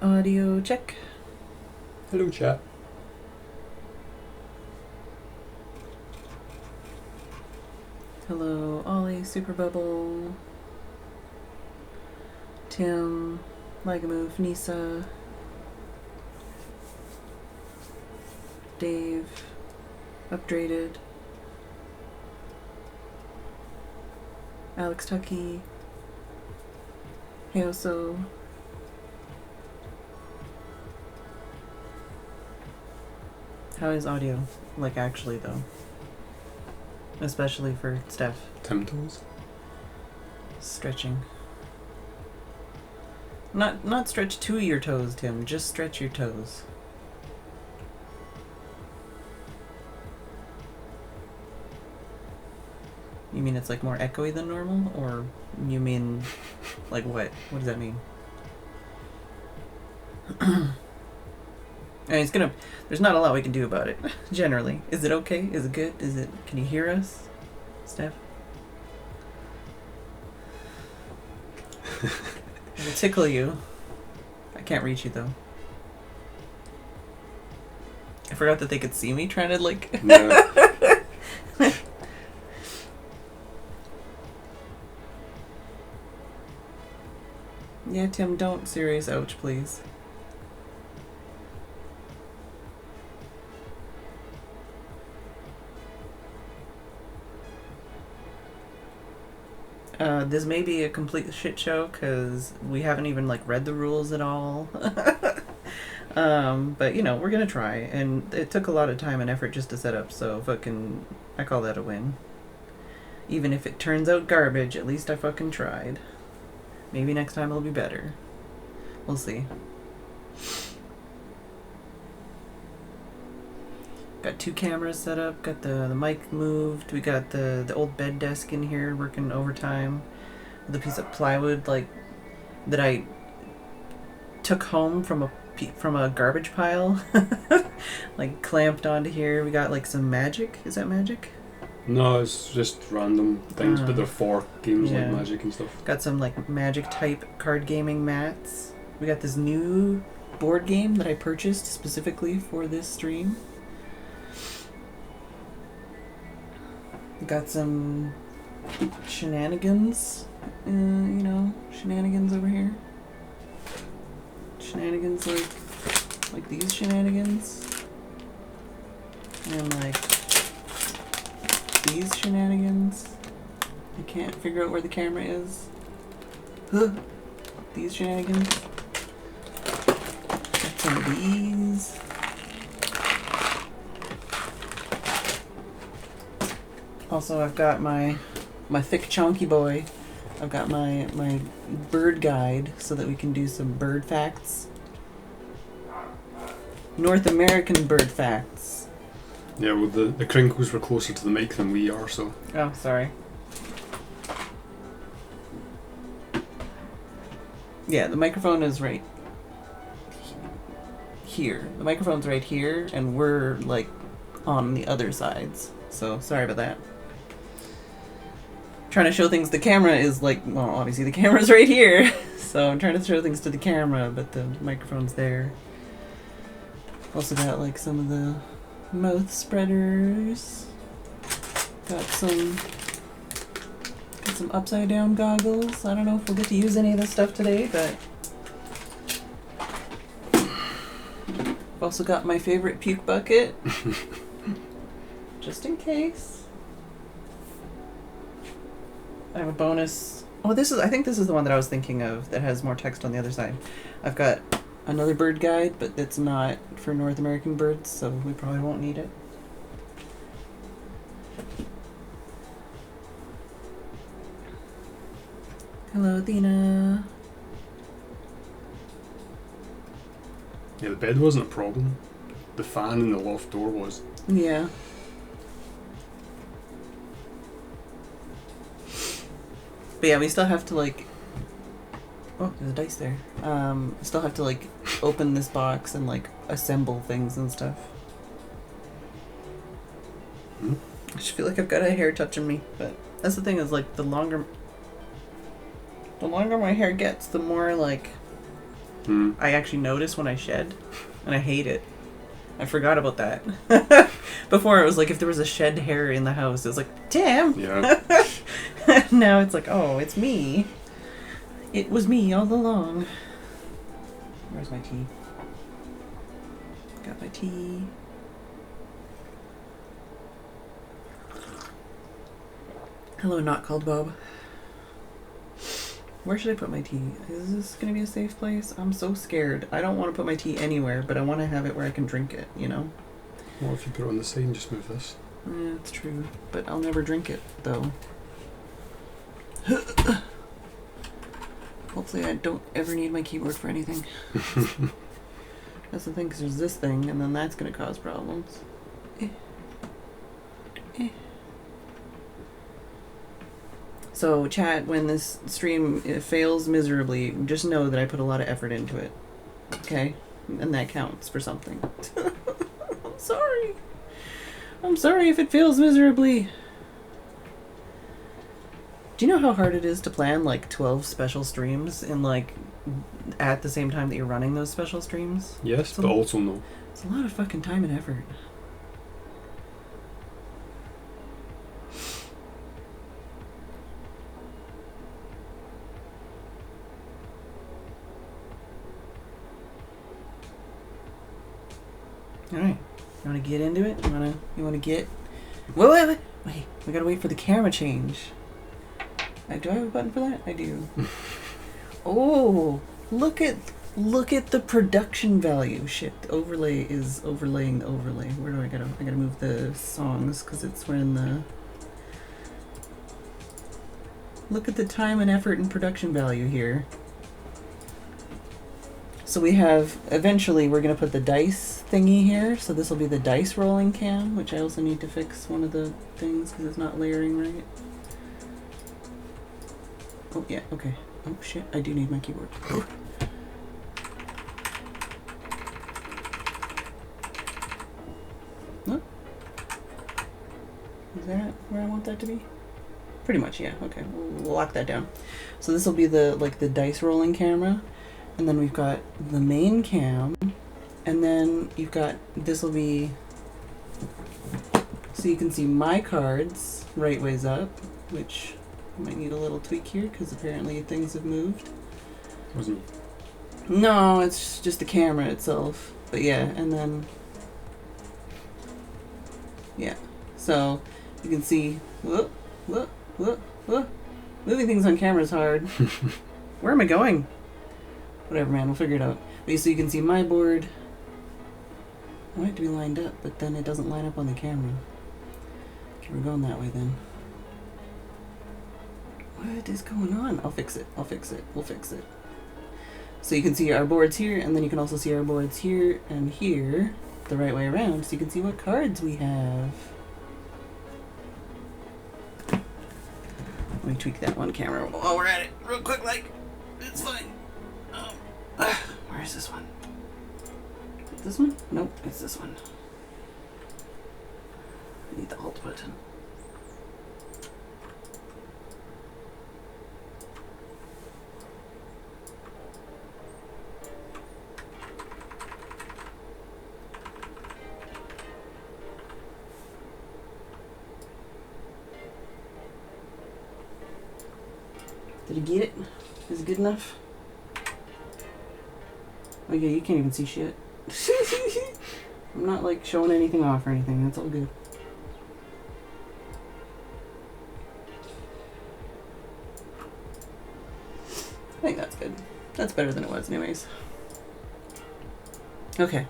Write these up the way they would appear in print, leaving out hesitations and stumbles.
Audio check. Hello, chat. Hello, Ollie, Super Bubble, Tim, Lagamove, Nisa, Dave, Upgraded, Alex Tucky, Heoso, how is audio? Like actually though. Especially for Steph. Tim toes. Stretching. Not stretch to your toes, Tim. Just stretch your toes. You mean it's like more echoey than normal? Or you mean like what? What does that mean? I mean, it's gonna. There's not a lot we can do about it. Generally, is it okay? Is it good? Is it? Can you hear us, Steph? It'll tickle you. I can't reach you though. I forgot that they could see me trying to like. Yeah. Yeah, Tim, don't serious ouch, please. This may be a complete shit show because we haven't even like read the rules at all. But you know, we're gonna try, and it took a lot of time and effort just to set up, so fucking I call that a win. Even if it turns out garbage, at least I fucking tried. Maybe next time it'll be better. We'll see. Got 2 cameras set up, got the mic moved, we got the old bed desk in here working overtime. The piece of plywood like that I took home from a garbage pile, like clamped onto here. We got like some magic. Is that magic? No, it's just random things, but they're for games yeah. like Magic and stuff. Got some like magic type card gaming mats. We got this new board game that I purchased specifically for this stream. Got some shenanigans, shenanigans over here. Shenanigans like these shenanigans. And like these shenanigans. I can't figure out where the camera is. These shenanigans. Got some of these. Also, I've got my thick chonky boy. I've got my bird guide so that we can do some bird facts. North American bird facts. Yeah, well, the crinkles were closer to the mic than we are, so. Oh, sorry. Yeah, the microphone is right here. The microphone's right here, and we're like on the other sides. So sorry about that. Trying to show things. The camera is like, well, obviously the camera's right here. So I'm trying to show things to the camera, but the microphone's there. Also got like some of the mouth spreaders. Got some upside down goggles. I don't know if we'll get to use any of this stuff today, but I've also got my favorite puke bucket. Just in case. I have a bonus. Oh, I think this is the one that I was thinking of that has more text on the other side. I've got another bird guide, but it's not for North American birds, so we probably won't need it. Hello, Athena. Yeah, the bed wasn't a problem. The fan in the loft door was. Yeah. But yeah, we still have to like... Oh, there's a dice there. Still have to like open this box and like assemble things and stuff. I just feel like I've got a hair touching me, but that's the thing is like the longer my hair gets, the more like I actually notice when I shed, and I hate it. I forgot about that. Before it was like if there was a shed hair in the house, it was like, damn. Yeah. Now it's like, oh, it's me. It was me all along. Where's my tea? Got my tea. Hello, not called Bob. Where should I put my tea? Is this going to be a safe place? I'm so scared. I don't want to put my tea anywhere, but I want to have it where I can drink it, you know? Well, if you put it on the side and just move this. Yeah, it's true. But I'll never drink it, though. Hopefully I don't ever need my keyboard for anything. That's the thing, because there's this thing, and then that's going to cause problems. So, chat, when this stream fails miserably, just know that I put a lot of effort into it. Okay? And that counts for something. I'm sorry. I'm sorry if it fails miserably. Do you know how hard it is to plan, like, 12 special streams in, like, at the same time that you're running those special streams? Yes, but also no. It's a lot of fucking time and effort. Alright. You wanna get into it? You wanna get... Wait. We gotta wait for the camera change. Do I have a button for that? I do. Oh, look at the production value. Shit, the overlay is overlaying the overlay. Where do I gotta move the songs because it's when the... Look at the time and effort and production value here. So we have, eventually we're going to put the dice thingy here. So this will be the dice rolling cam, which I also need to fix one of the things because it's not layering right. Oh yeah, okay. Oh shit, I do need my keyboard. Oh. Is that where I want that to be? Pretty much, yeah. Okay, we'll lock that down. So this will be the dice rolling camera. And then we've got the main cam, and then you've got, this will be, so you can see my cards right ways up, which might need a little tweak here because apparently things have moved. Wasn't? No, it's just the camera itself. But yeah, and then, yeah. So you can see, whoop, moving things on camera is hard. Where am I going? Whatever, man, we'll figure it out. But so you can see my board. I want it to be lined up, but then it doesn't line up on the camera. Okay, we're going that way then. What is going on? I'll fix it. We'll fix it. So you can see our boards here, and then you can also see our boards here and here, the right way around, so you can see what cards we have. Let me tweak that one camera while we're at it, real quick, like, it's fine. Where is this one? This one? Nope, it's this one. I need the Alt button. Did you get it? Is it good enough? Oh yeah, you can't even see shit. I'm not like showing anything off or anything, that's all good. I think that's good. That's better than it was anyways. Okay.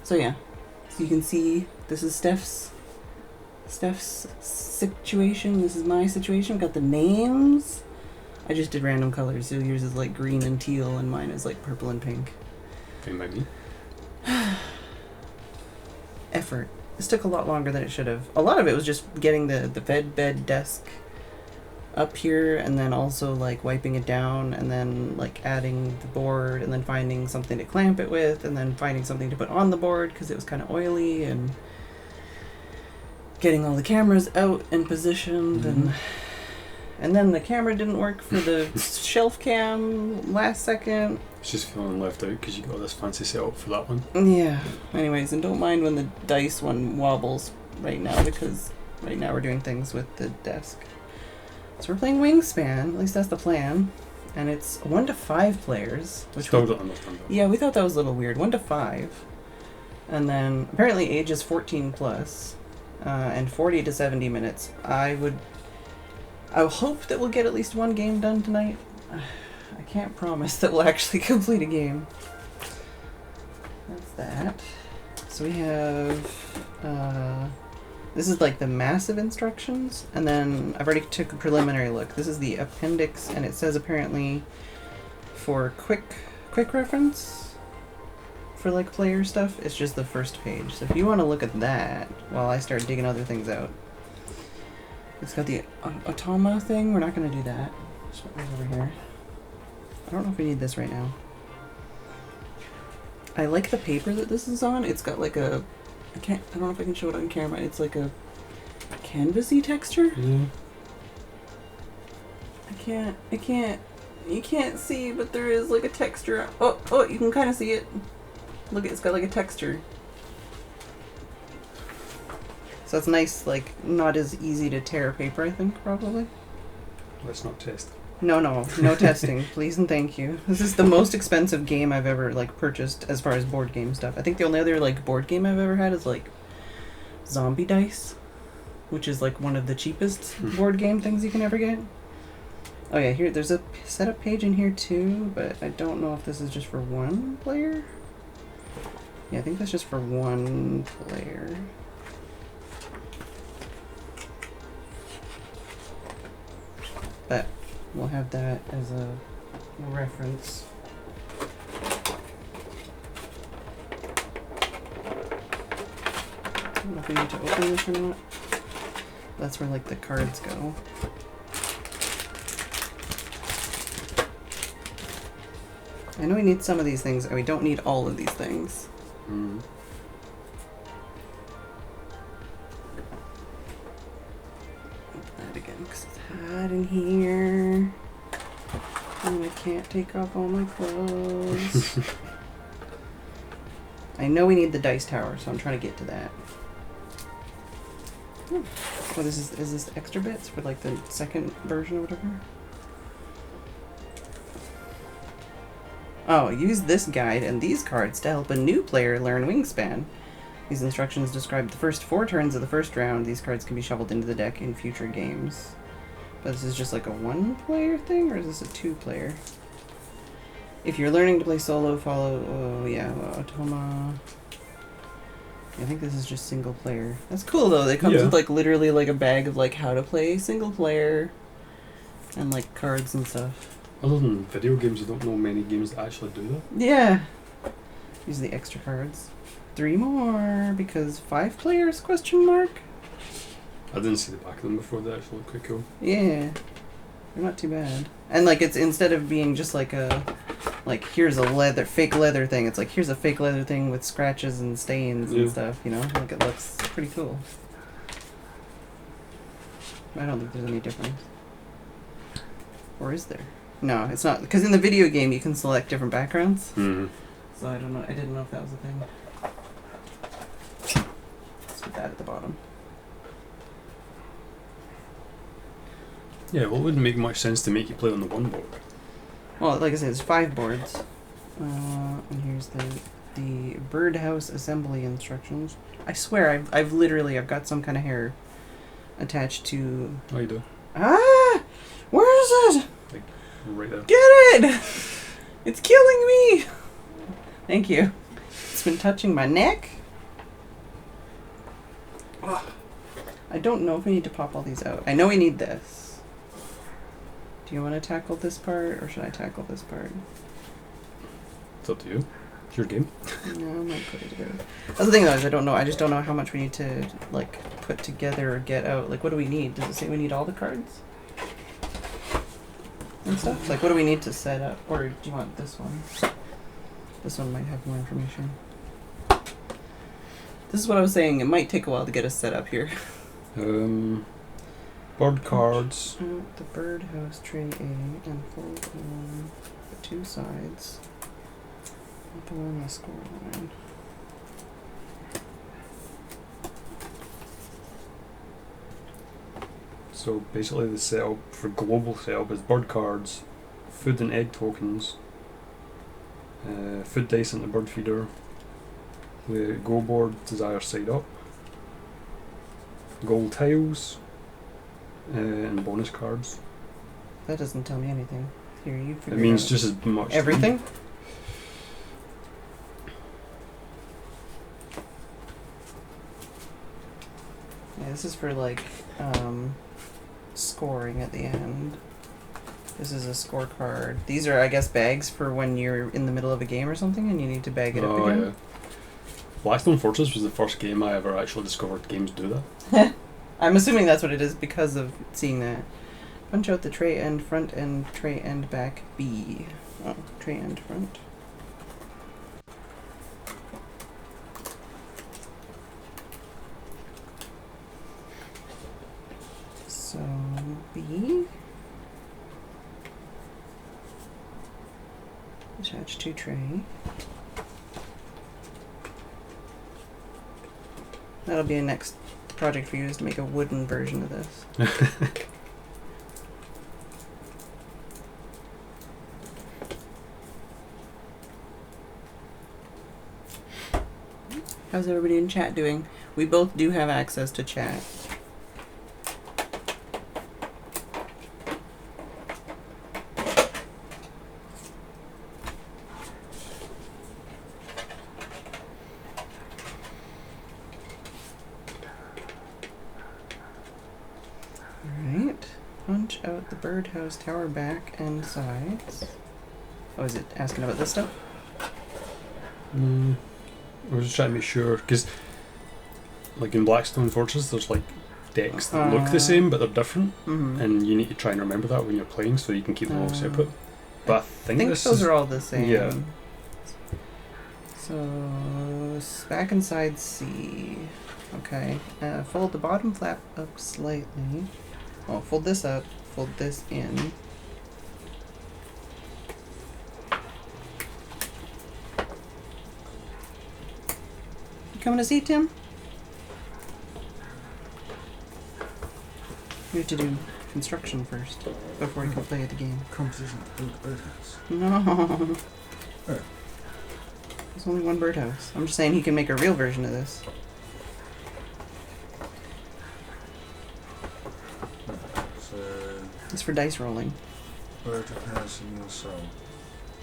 So yeah. So you can see this is Steph's situation. This is my situation. We've got the names. I just did random colors, so yours is like green and teal, and mine is like purple and pink. Fine by me. Effort. This took a lot longer than it should have. A lot of it was just getting the bed desk up here, and then also like wiping it down, and then like adding the board, and then finding something to clamp it with, and then finding something to put on the board because it was kind of oily, and getting all the cameras out and positioned, and And then the camera didn't work for the shelf cam last second. It's just feeling left out because you got this fancy setup for that one. Yeah. Anyways, and don't mind when the dice one wobbles right now, because right now we're doing things with the desk. So we're playing Wingspan, at least that's the plan. And it's 1 to 5 players. Which Still don't understand that. Yeah, we thought that was a little weird. 1 to 5. And then apparently age is 14 plus. And 40 to 70 minutes. I hope that we'll get at least one game done tonight. I can't promise that we'll actually complete a game. That's that. So we have, this is like the massive instructions, and then I've already took a preliminary look. This is the appendix, and it says apparently for quick reference for like player stuff, it's just the first page. So if you want to look at that while I start digging other things out. It's got the automa thing. We're not going to do that. Just put this over here. I don't know if we need this right now. I like the paper that this is on. It's got like a... I don't know if I can show it on camera. It's like a canvasy texture. Yeah. You can't see, but there is like a texture. Oh, you can kind of see it. Look, it's got like a texture. So it's nice, like, not as easy to tear paper, I think, probably. Let's not test. No testing, please and thank you. This is the most expensive game I've ever, like, purchased as far as board game stuff. I think the only other, like, board game I've ever had is, like, Zombie Dice, which is, like, one of the cheapest board game things you can ever get. Oh yeah, here, there's a setup page in here too, but I don't know if this is just for one player. Yeah, I think that's just for one player. But we'll have that as a reference. I don't know if we need to open this or not. That's where like the cards go. I know we need some of these things, and we don't need all of these things. Mm. That again, because it's hot in here. And I can't take off all my clothes. I know we need the dice tower, so I'm trying to get to that. Oh, is this extra bits for like the second version or whatever? Oh, use this guide and these cards to help a new player learn Wingspan. These instructions describe the first 4 turns of the first round. These cards can be shuffled into the deck in future games. But this is just like a 1-player thing, or is this a 2-player? If you're learning to play solo, follow... Oh, yeah, Automa... I think this is just single player. That's cool, though. It comes with, like, literally, like, a bag of, like, how to play single player. And, like, cards and stuff. Other than video games, you don't know many games that actually do that. Yeah. These are the extra cards. 3 more, because 5 players, question mark? I didn't see the back of them before. They actually look quite cool. Yeah. They're not too bad. And, like, it's instead of being just, like, a... Like, here's a fake leather thing. It's like, here's a fake leather thing with scratches and stains and stuff, you know? Like, it looks pretty cool. I don't think there's any difference. Or is there? No, it's not. Because in the video game, you can select different backgrounds. Mm-hmm. So I don't know. I didn't know if that was a thing. Let's put that at the bottom. Yeah, well, it wouldn't make much sense to make you play on the one board. Well, like I said, it's 5 boards. And here's the birdhouse assembly instructions. I swear, I've got some kind of hair attached to... Oh, you do? Ah! Where is it? Like, right there. Get it! It's killing me! Thank you. It's been touching my neck. Ugh. I don't know if we need to pop all these out. I know we need this. Do you want to tackle this part, or should I tackle this part? It's up to you. It's your game. No, I might put it together. That's the thing, though, is I don't know. I just don't know how much we need to, like, put together or get out. Like, what do we need? Does it say we need all the cards? And stuff? Like, what do we need to set up? Or do you want this one? This one might have more information. This is what I was saying. It might take a while to get us set up here. Board cards. Out the birdhouse tray A and fold on the two sides. Up along the score line. So basically the setup for global setup is bird cards, food and egg tokens, food dice into bird feeder, the go board desire side up, gold tiles, and bonus cards. That doesn't tell me anything. Here, you figure It means out just as much. everything. Yeah, this is for like scoring at the end. This is a scorecard. These are, I guess, bags for when you're in the middle of a game or something and you need to bag it up again. Yeah. Blackstone Fortress was the first game I ever actually discovered games do that. I'm assuming that's what it is because of seeing that. Punch out the tray end front and tray end back B. Oh, tray end front. So B. Attach to tray. That'll be a next project for you, is to make a wooden version of this. How's everybody in chat doing? We both do have access to chat. Alright. Punch out the birdhouse tower back and sides. Oh, is it asking about this stuff? I was just trying to make sure, because like in Blackstone Fortress there's like decks that look the same but they're different, and you need to try and remember that when you're playing so you can keep them all separate. But I think those are all the same. Yeah. So back and side C. Okay. Fold the bottom flap up slightly. Oh, fold this up. Fold this in. You coming to see, Tim? We have to do construction first before we can play the game. Competition to build a birdhouse. No. Oh. There's only one birdhouse. I'm just saying he can make a real version of this. So, It's for dice rolling. birdhouse in your soul.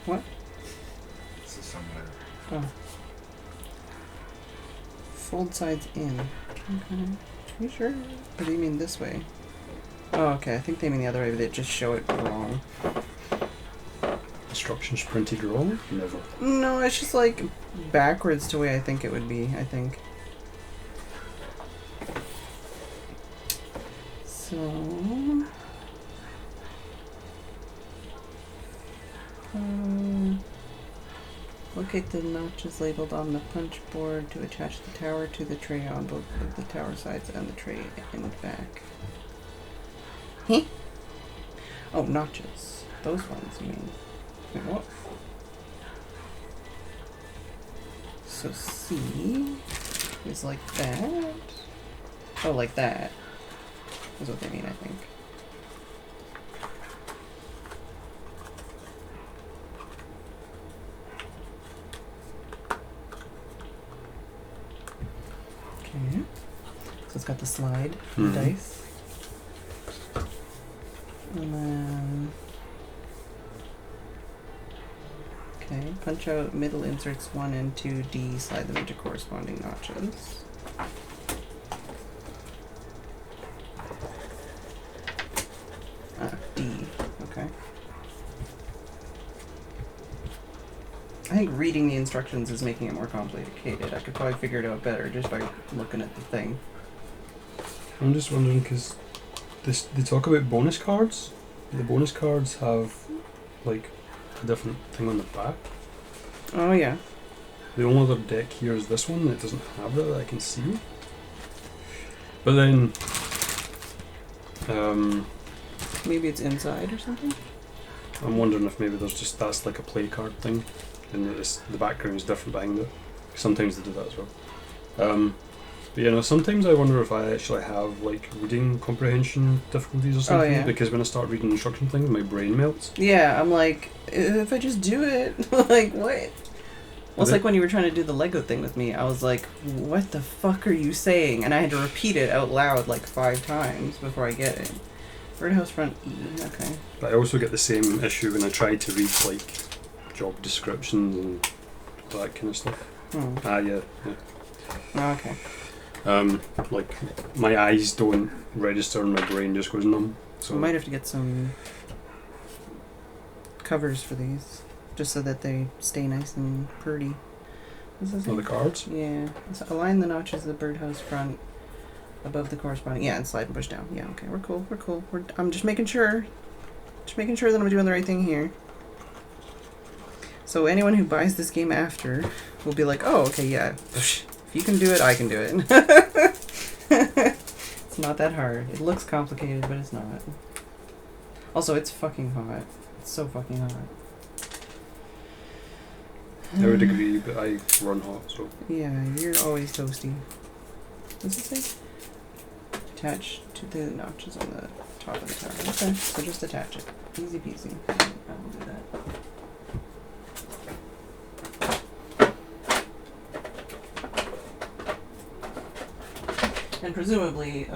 What? This is somewhere. Oh. Fold sides in. Okay. Are you sure? Or do you mean this way? Oh, okay. I think they mean the other way, but they just show it wrong. instructions printed wrong? Never. No, it's just like backwards to the way I think it would be, I think. So... locate the notches labeled on the punch board to attach the tower to the tray on both of the tower sides and the tray and back. Huh? Oh, notches. Those ones, you mean. Wait, what? So C is like that. Oh, like that. That's what they mean, I think. Okay. So it's got the slide for the dice. And then... okay, punch out middle inserts 1 and 2D, slide them into corresponding notches. D, okay. I think reading the instructions is making it more complicated. I could probably figure it out better just by looking at the thing. I'm just wondering, because they talk about bonus cards. The bonus cards have like a different thing on the back. Oh yeah. The only other deck here is this one that doesn't have that I can see. But then Maybe it's inside or something? I'm wondering if maybe that's like a play card thing, and the background is different behind it. Sometimes they do that as well. But you know, sometimes I wonder if I actually have like reading comprehension difficulties or something. Yeah. Because when I start reading instruction things, my brain melts. Yeah, I'm like, if I just do it, like what? Well, it's like when you were trying to do the Lego thing with me. I was like, what the fuck are you saying? And I had to repeat it out loud like 5 times before I get it. Birdhouse front E, okay. But I also get the same issue when I try to read like job descriptions and that kind of stuff. Yeah. Oh, okay. Like my eyes don't register and my brain just goes numb. So We might have to get some covers for these, just so that they stay nice and pretty. What's this the cards? Yeah. So align the notches of the birdhouse front above the corresponding. Yeah, and slide and push down. Yeah, okay, we're cool. I'm just making sure. Just making sure that I'm doing the right thing here. So anyone who buys this game after will be like, oh, okay, yeah. If you can do it, I can do it. It's not that hard. It looks complicated, but it's not. Also, it's fucking hot. It's so fucking hot. I would agree, but I run hot, so. Yeah, you're always toasty. What's it say? Attach to the notches on the top of the tower. Okay, so just attach it. Easy peasy. I will do that. And presumably,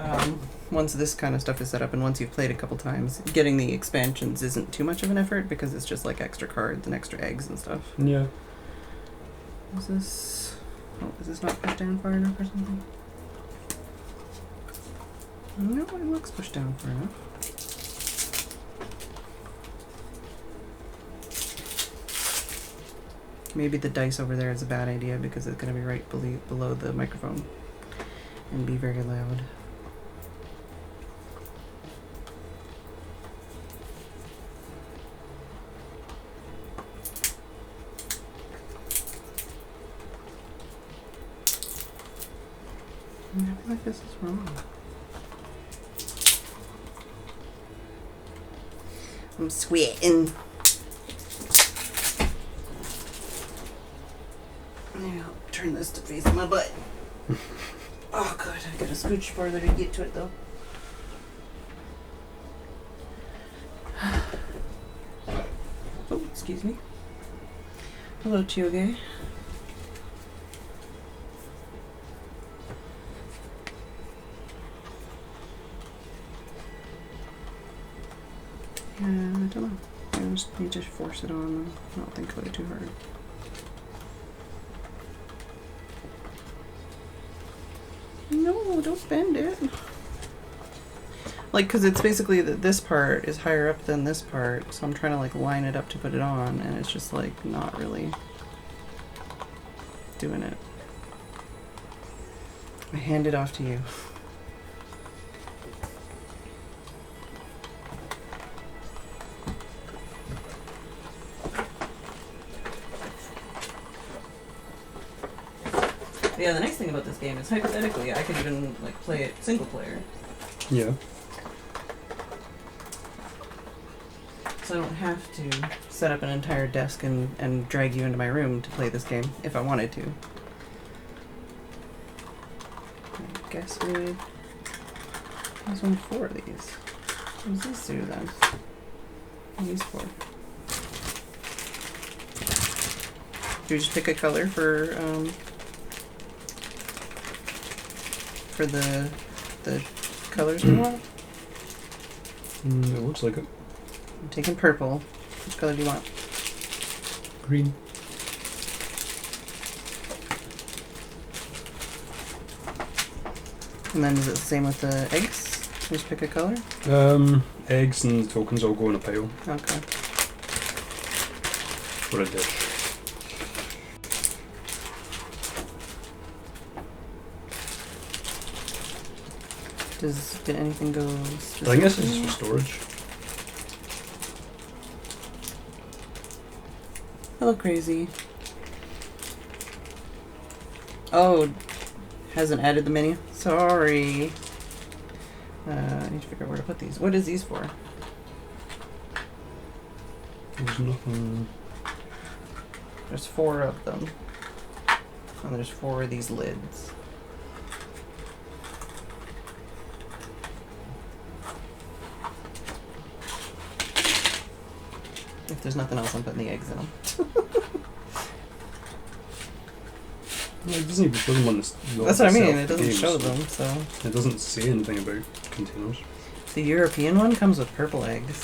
once this kind of stuff is set up and once you've played a couple times, getting the expansions isn't too much of an effort because it's just like extra cards and extra eggs and stuff. Yeah. Is this not pushed down far enough or something? No, it looks pushed down far enough. Maybe the dice over there is a bad idea because it's going to be right below the microphone and be very loud. I feel like this is wrong. I'm sweating. Yeah, I'll turn this to face my butt. Oh god, I gotta scooch further to get to it though. Oh, excuse me. Hello, Chioge. I don't know. I just need to force it on. I don't think about it too hard. No, don't bend it. Like, because it's basically that this part is higher up than this part, so I'm trying to like line it up to put it on, and it's just like not really doing it. I hand it off to you. Yeah, the nice thing about this game is hypothetically I could even like play it single player. Yeah. So I don't have to set up an entire desk and drag you into my room to play this game if I wanted to. I guess there's only 4 of these. What does this do then? What are these for? Do we just pick a color for the colors we want? It looks like it. I'm taking purple. Which color do you want? Green. And then is it the same with the eggs? Just pick a color? Eggs and tokens all go in a pile. Okay. Or a dish. Did anything go I guess it's just for storage. Hello, crazy. Oh, hasn't added the menu. Sorry. I need to figure out where to put these. What is these for? There's nothing. There's 4 of them. And there's 4 of these lids. If there's nothing else, I'm putting the eggs in them. Yeah, it doesn't even show them on this. That's what I mean, it doesn't show them, so. It doesn't say anything about containers. The European one comes with purple eggs.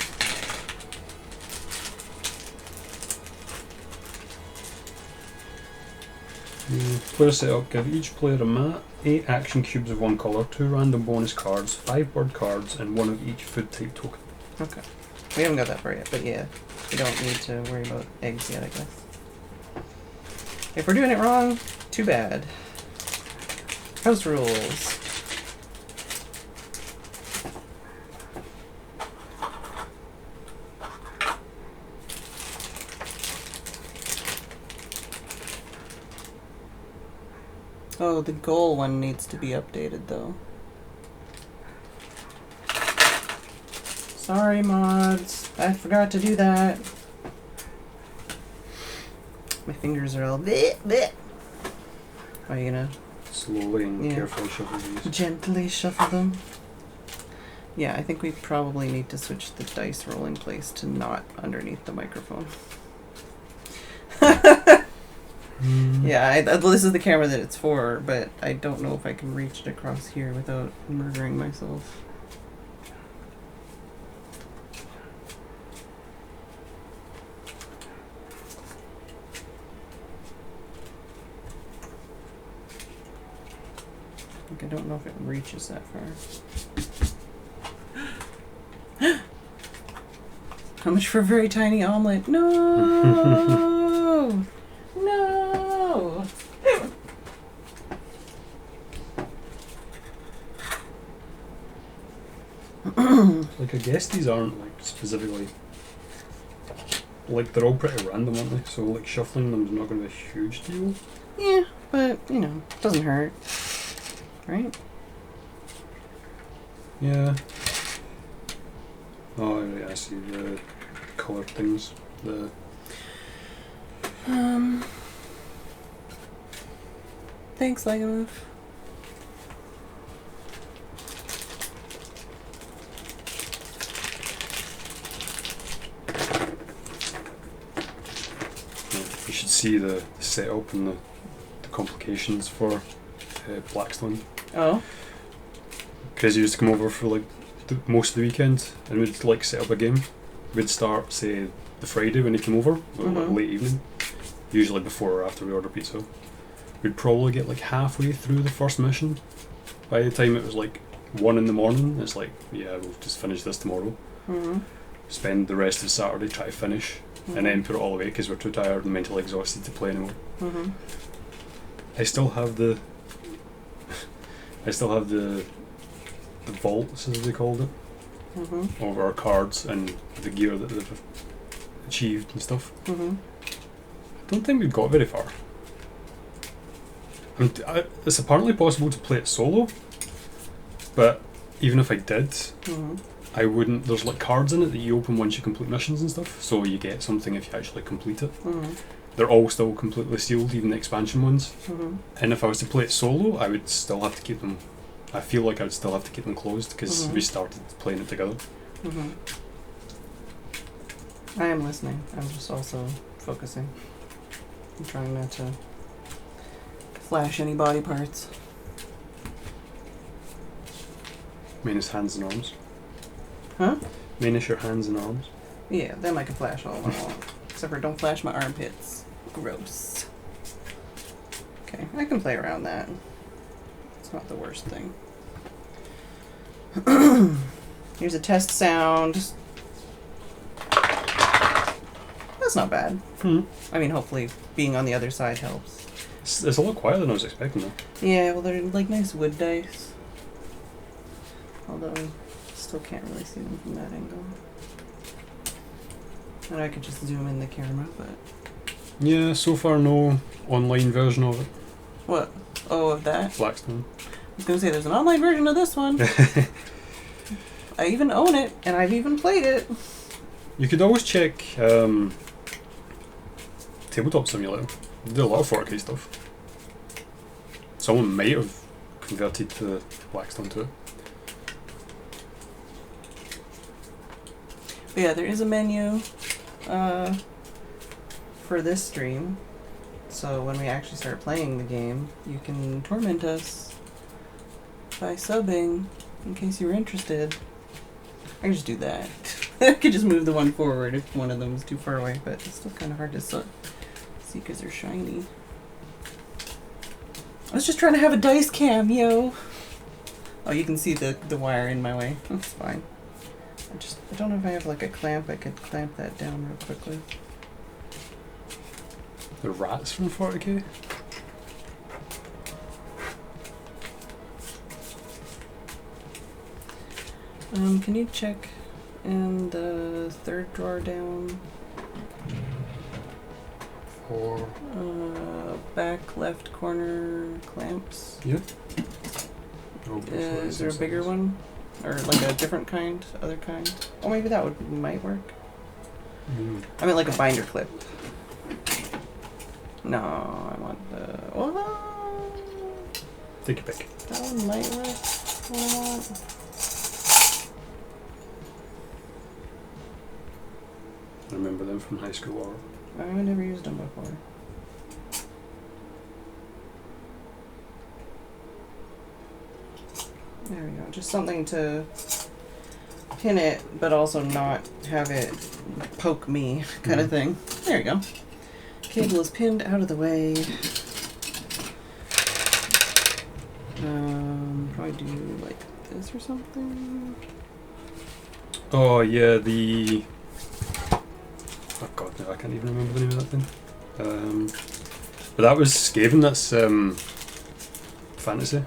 Player setup. Give each player a mat, 8 action cubes of one colour, 2 random bonus cards, 5 bird cards, and 1 of each food type token. Okay. We haven't got that far yet, but yeah. We don't need to worry about eggs yet, I guess. If we're doing it wrong, too bad. House rules. Oh, the goal one needs to be updated, though. Sorry, mods. I forgot to do that. My fingers are all bleh, bleh. Are you gonna Slowly and carefully shuffle these. gently shuffle them? Yeah, I think we probably need to switch the dice rolling place to not underneath the microphone. Yeah, well, this is the camera that it's for, but I don't know if I can reach it across here without murdering myself. I don't know if it reaches that far. How much for a very tiny omelet? No! No! Like, I guess these aren't, like, specifically... Like, they're all pretty random, aren't they? So, like, shuffling them is not going to be a huge deal. Yeah, but, you know, it doesn't hurt. Right? Yeah. Oh, yeah, I see the coloured things. The... Thanks, Legamove. You should see the setup and the complications for Blackstone. Oh. Crazy used to come over for like most of the weekend and we'd like set up a game. We'd start, say, the Friday when he came over, like late evening, usually before or after we order pizza. We'd probably get like halfway through the first mission. By the time it was like 1 in the morning, it's like, yeah, we'll just finish this tomorrow. Spend the rest of Saturday try to finish, and then put it all away because we're too tired and mentally exhausted to play anymore. I still have the vaults, as they called it, of our cards and the gear that they've achieved and stuff. I don't think we've got very far. I mean, it's apparently possible to play it solo, but even if I did, I wouldn't. There's like cards in it that you open once you complete missions and stuff, so you get something if you actually complete it. They're all still completely sealed, even the expansion ones. And if I was to play it solo, I would still have to keep them. I feel like I would still have to keep them closed because we started playing it together. I am listening. I'm just also focusing. I'm trying not to flash any body parts. Minus hands and arms. Huh? Minus your hands and arms. Yeah, them I can flash all I want. Except for don't flash my armpits. Gross. Okay, I can play around that. It's not the worst thing. Here's a test sound. That's not bad. I mean, hopefully being on the other side helps. It's a lot quieter than I was expecting, though. Yeah, well, they're like nice wood dice. Although, still can't really see them from that angle. And I could just zoom in the camera, but... Yeah, so far no online version of it. What? Oh, of that? Blackstone. I was going to say, there's an online version of this one. I even own it, and I've even played it. You could always check Tabletop Simulator. They do a lot of 40k stuff. Someone might have converted to Blackstone to it. But yeah, there is a menu for this stream. So when we actually start playing the game, you can torment us by subbing, in case you were interested. I can just do that. I could just move the one forward if one of them is too far away, but it's still kind of hard to see because they're shiny. I was just trying to have a dice cam, yo! Oh, you can see the wire in my way. That's fine. I don't know if I have like a clamp. I could clamp that down real quickly. The rats from 40k? Can you check in the third drawer down? Or Back left corner clamps. yeah. Is there a bigger one? Or like a different kind? Other kind? Oh, maybe that might work. I mean like a binder clip. No, I want the... Oh, take your pick. that one might work. What I want. Remember them from high school or... I've never used them before. There we go. Just something to pin it, but also not have it poke me, kind of thing. There we go. Cable is pinned out of the way. Probably do like this or something. Oh yeah, the... Oh god, no, I can't even remember the name of that thing. But that was Skaven, that's fantasy.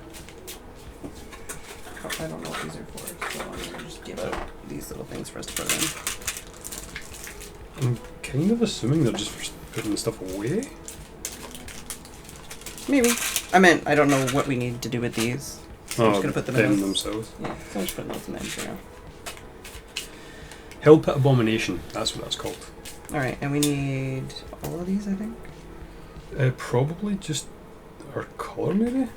I don't know what these are for, so I'm gonna just give out these little things for us to put in. I'm kind of assuming they're just for putting stuff away. Maybe. I meant I don't know what we need to do with these. So I'm just gonna put them in. themselves. Yeah, so I'm just putting those in for now. Hell Pit Abomination, that's what that's called. Alright, and we need all of these, I think? Probably just our colour, maybe?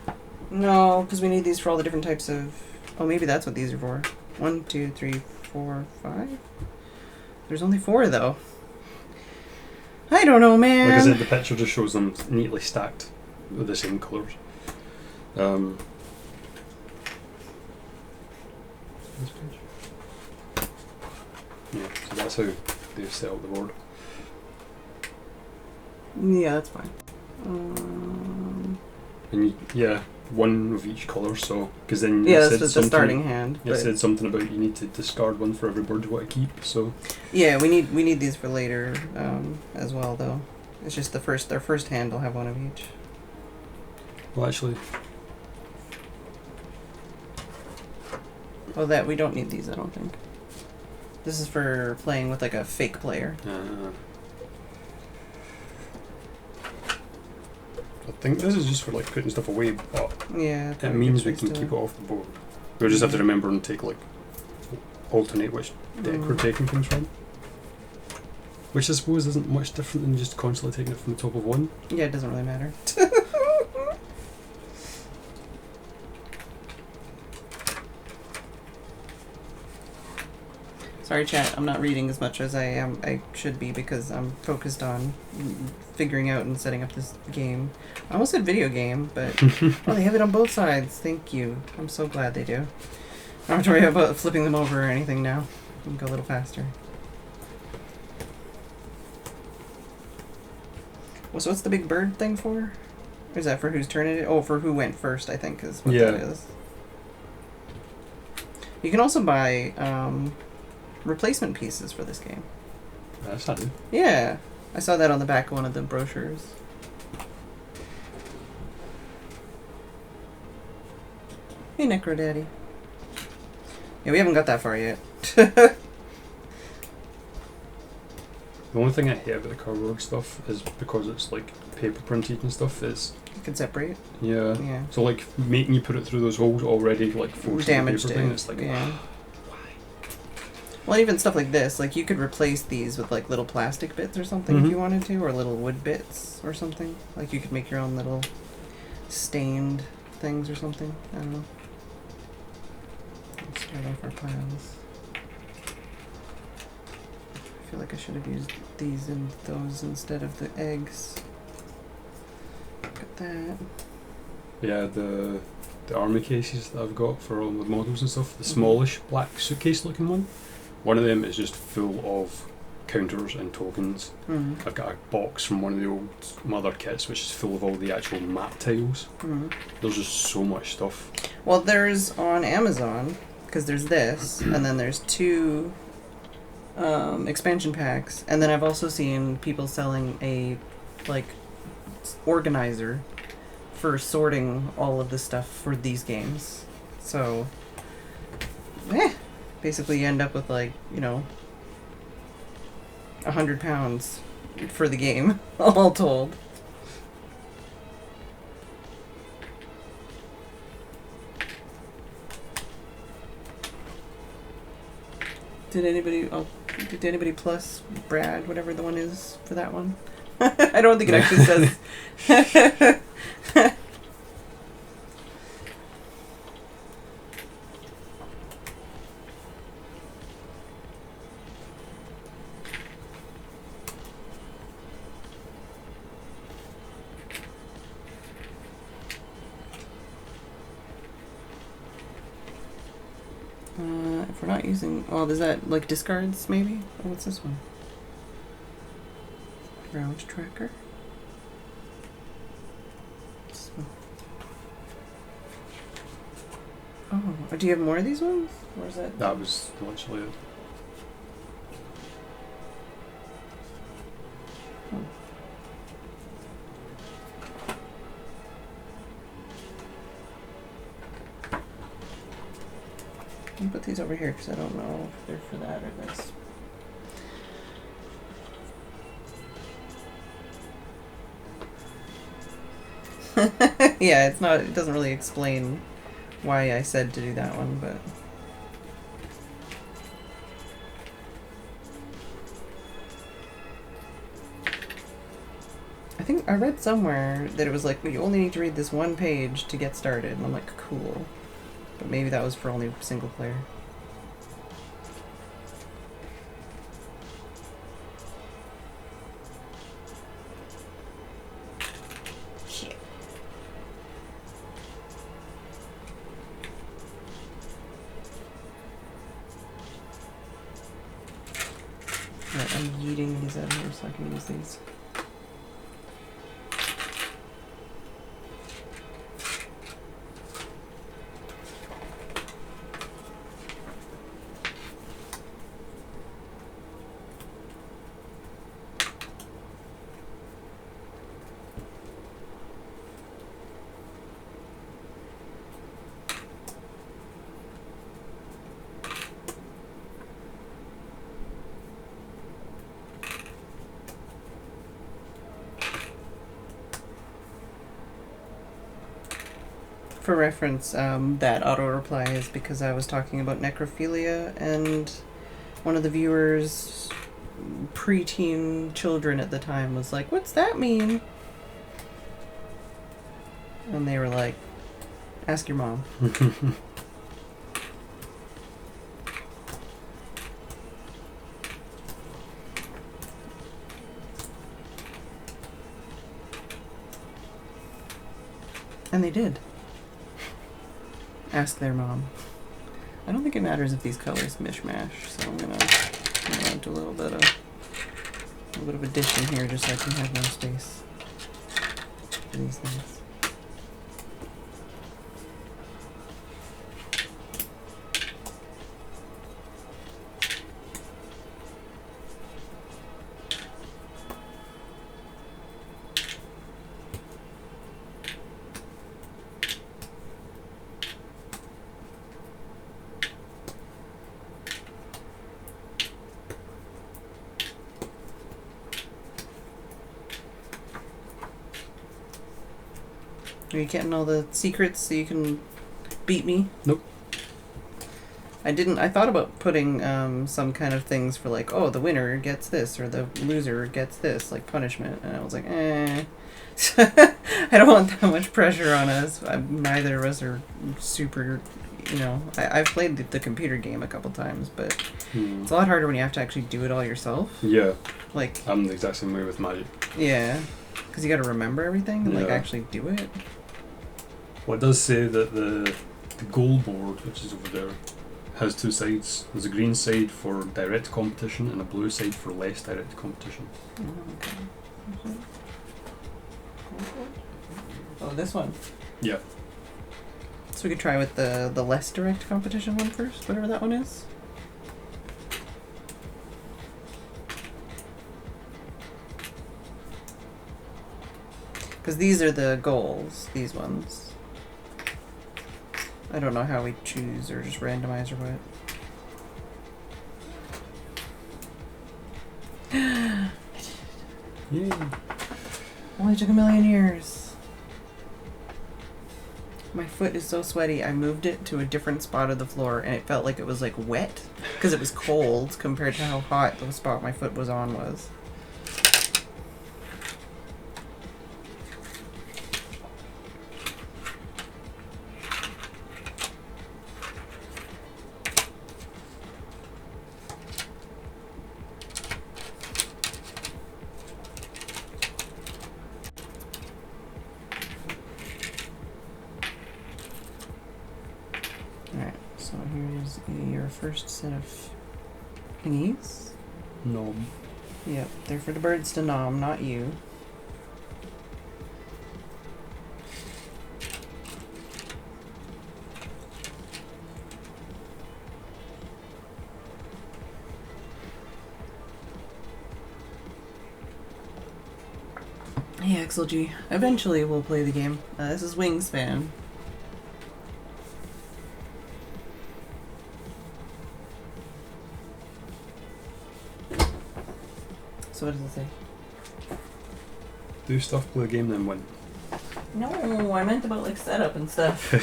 No, because we need these for all the different types of... Oh, maybe that's what these are for. 1, 2, 3, 4, 5? There's only 4, though. I don't know, man. Like I said, the picture just shows them neatly stacked with the same colours. This page? Yeah, so that's how they've set up the board. Yeah, that's fine. And yeah, one of each colour, so... Because then yeah, it that's said the something, starting hand. it said something about you need to discard one for every bird you want to keep, so... Yeah, we need these for later as well, though. It's just their first hand will have one of each. Well, actually... Oh, that we don't need these, I don't think. This is for playing with like a fake player. I think this is just for like putting stuff away, but Yeah. it means we can keep it off the board. We'll just have to remember and take like alternate which deck we're taking things from. Which I suppose isn't much different than just constantly taking it from the top of one. Yeah, it doesn't really matter. Sorry, chat. I'm not reading as much as I should be because I'm focused on figuring out and setting up this game. I almost said video game, but oh, they have it on both sides. Thank you. I'm so glad they do. I don't have to worry about flipping them over or anything now. I can go a little faster. Well, so what's the big bird thing for? Or is that for whose turn it is? Oh, for who went first, I think, is what that is. You can also buy replacement pieces for this game. That's not it. Yeah. I saw that on the back of one of the brochures. Hey, Necro Daddy. Yeah, we haven't got that far yet. The only thing I hate about the cardboard stuff is because it's like paper printed and stuff, is... You can separate. Yeah. Yeah. So like making you put it through those holes already like forcing the Damaged paper it. thing, it's like... Yeah. Well, even stuff like this, like you could replace these with like little plastic bits or something if you wanted to, or little wood bits or something. Like you could make your own little stained things or something. I don't know. Let's start off our piles. I feel like I should have used these and those instead of the eggs. Look at that. Yeah, the army cases that I've got for all the models and stuff, the smallish black suitcase looking one of them is just full of counters and tokens. I've got a box from one of the old mother kits which is full of all the actual map tiles. There's just so much stuff. Well, there's on Amazon, because there's this, and then there's 2 expansion packs, and then I've also seen people selling a like organizer for sorting all of the stuff for these games. So basically you end up with like, you know, £100 for the game all told. Did anybody plus Brad, whatever the one is for that one? I don't think it actually says. If we're not using... Oh, is that like discards maybe? Oh, what's this one? Round tracker. This one. Oh, do you have more of these ones? Or is that... That was literally it. I'll put these over here because I don't know if they're for that or this. Yeah, it's not. It doesn't really explain why I said to do that one, but I think I read somewhere that it was like you only need to read this one page to get started, and I'm like, cool. But maybe that was for only single player. Shit. Alright, I'm yeeting these out of here so I can use these. For reference, that auto reply is because I was talking about necrophilia, and one of the viewers' preteen children at the time was like, "What's that mean?" And they were like, "Ask your mom." And they did. Ask their mom. I don't think it matters if these colors mishmash, so I'm gonna do a little bit of addition here just so I can have more space for these things. Are you getting all the secrets so you can beat me? Nope. I thought about putting some kind of things for like, oh, the winner gets this or the loser gets this, like punishment, and I was like, eh. I don't want that much pressure on us. Neither of us are super, I've played the computer game a couple times, but it's a lot harder when you have to actually do it all yourself. Yeah. Like, I'm the exact same way with Magic. Yeah. Because you got to remember everything and like actually do it. Well, it does say that the goal board, which is over there, has two sides. There's a green side for direct competition and a blue side for less direct competition. Okay. Oh, this one. Yeah. So we could try with the less direct competition one first, whatever that one is. Because these are the goals, these ones. I don't know how we choose or just randomize or what. Yay. Only took a million years. My foot is so sweaty. I moved it to a different spot of the floor and it felt like it was like wet because it was cold compared to how hot the spot my foot was on was. Alright, so here's your first set of thingies. Nom. Yep, they're for the birds to nom, not you. Hey XLG, eventually we'll play the game. This is Wingspan. So what does it say? Do stuff, play the game, then win. No, I meant about like setup and stuff.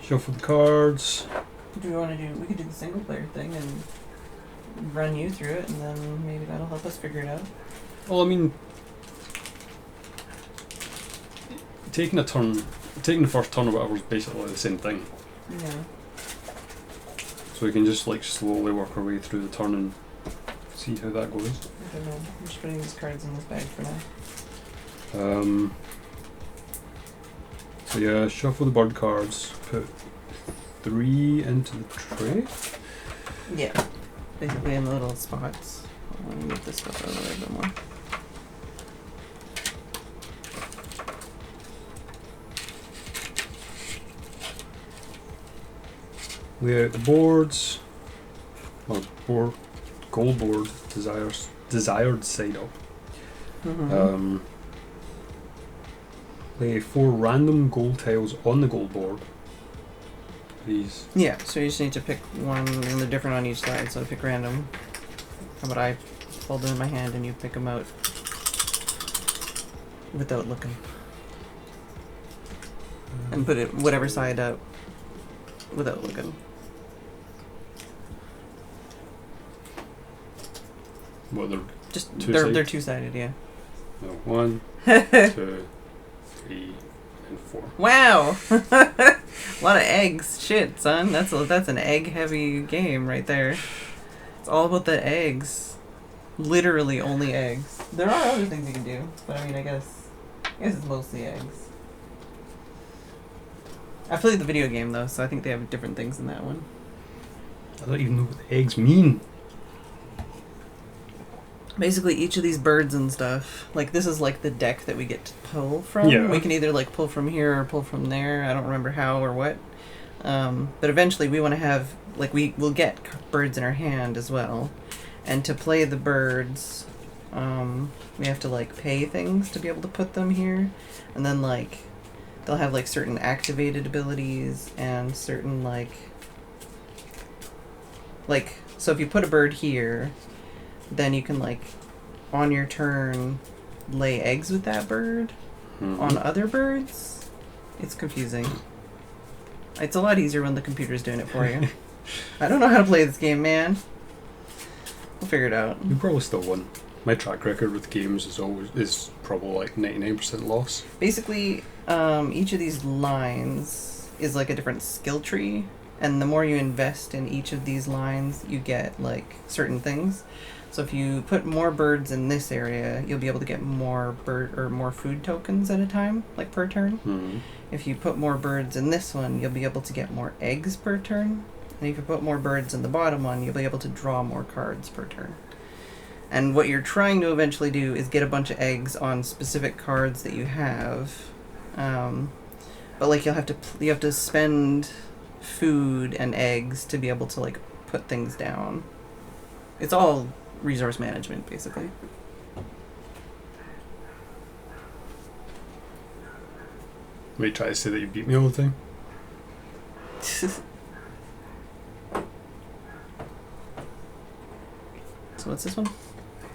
Shuffle the cards. What do we want to do? We could do the single player thing and run you through it, and then maybe that'll help us figure it out. Well, I mean, taking the first turn or whatever is basically the same thing. Yeah. So we can just like slowly work our way through the turn and see how that goes. I don't know. I'm just putting these cards in this bag for now. So yeah, shuffle the bird cards, put 3 into the tray. Yeah. Basically in the little spots. Let me move this stuff out of the way a bit more. Lay out the boards. Or goal board desired side up. Mm-hmm. Lay 4 random goal tiles on the goal board. These. Yeah, so you just need to pick one, and they're different on each side, so pick random. How about I hold them in my hand and you pick them out without looking? And put it whatever side up without looking. What, they're Just two-sided? they're two-sided, yeah. No, 1, 2, 3, and 4. Wow! A lot of eggs. Shit, son. That's an egg-heavy game right there. It's all about the eggs. Literally only eggs. There are other things you can do, but I mean, I guess it's mostly eggs. I played the video game though, so I think they have different things in that one. I don't even know what the eggs mean. Basically, each of these birds and stuff, like this is like the deck that we get to pull from. Yeah. We can either like pull from here or pull from there. I don't remember how or what. But eventually we want to have, like we'll get birds in our hand as well. And to play the birds, we have to like pay things to be able to put them here. And then like, they'll have like certain activated abilities and certain like So if you put a bird here, then you can, like, on your turn, lay eggs with that bird on other birds. It's confusing. It's a lot easier when the computer's doing it for you. I don't know how to play this game, man. We'll figure it out. You probably still won. My track record with games is probably like 99% loss. Basically, each of these lines is like a different skill tree, and the more you invest in each of these lines, you get like certain things. So if you put more birds in this area, you'll be able to get more more food tokens at a time, like per turn. Mm-hmm. If you put more birds in this one, you'll be able to get more eggs per turn. And if you put more birds in the bottom one, you'll be able to draw more cards per turn. And what you're trying to eventually do is get a bunch of eggs on specific cards that you have. But like you have to spend food and eggs to be able to like put things down. It's all resource management, basically. Might try to say that you beat me all the time. So what's this one?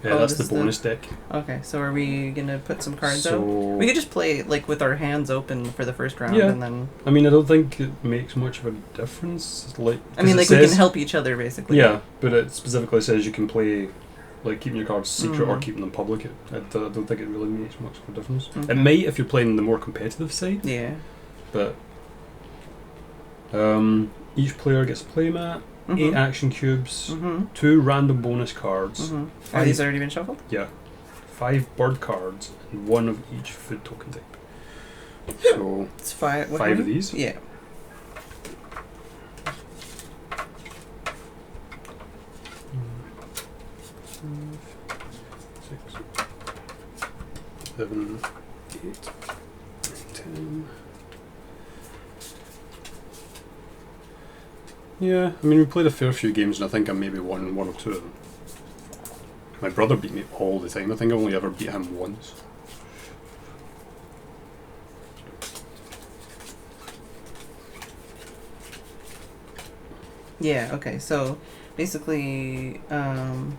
Yeah, that's the bonus deck. Okay, so are we gonna put some cards out? So We could just play like with our hands open for the first round, Yeah. and then I mean, I don't think it makes much of a difference. Like, I mean, like we can help each other, basically. Yeah, but it specifically says you can play, like, keeping your cards secret or keeping them public. I don't think it really makes much of a difference. Okay. It might if you're playing the more competitive side, Yeah. but each player gets a playmat, 8 action cubes, 2 random bonus cards. Are these already been shuffled? Yeah, 5 bird cards, and 1 of each food token type. So It's 5. What 5 of many? these. Yeah. 6, 7, 8, 10. Yeah, I mean, we played a fair few games, and I think I maybe won 1 or 2 of them. My brother beat me all the time. I think I only ever beat him once. Yeah. Okay. So basically, I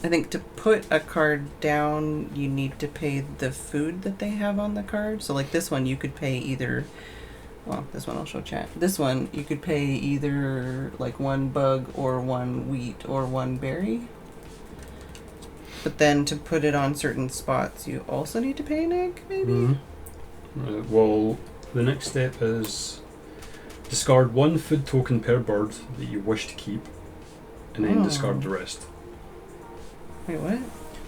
think to put a card down, you need to pay the food that they have on the card. So like this one, you could pay either. Well, this one I'll show chat. This one, you could pay either like 1 bug or 1 wheat or 1 berry. But then to put it on certain spots, you also need to pay an egg, maybe? Well, the next step is discard 1 food token per bird that you wish to keep, and then discard the rest. Wait, what?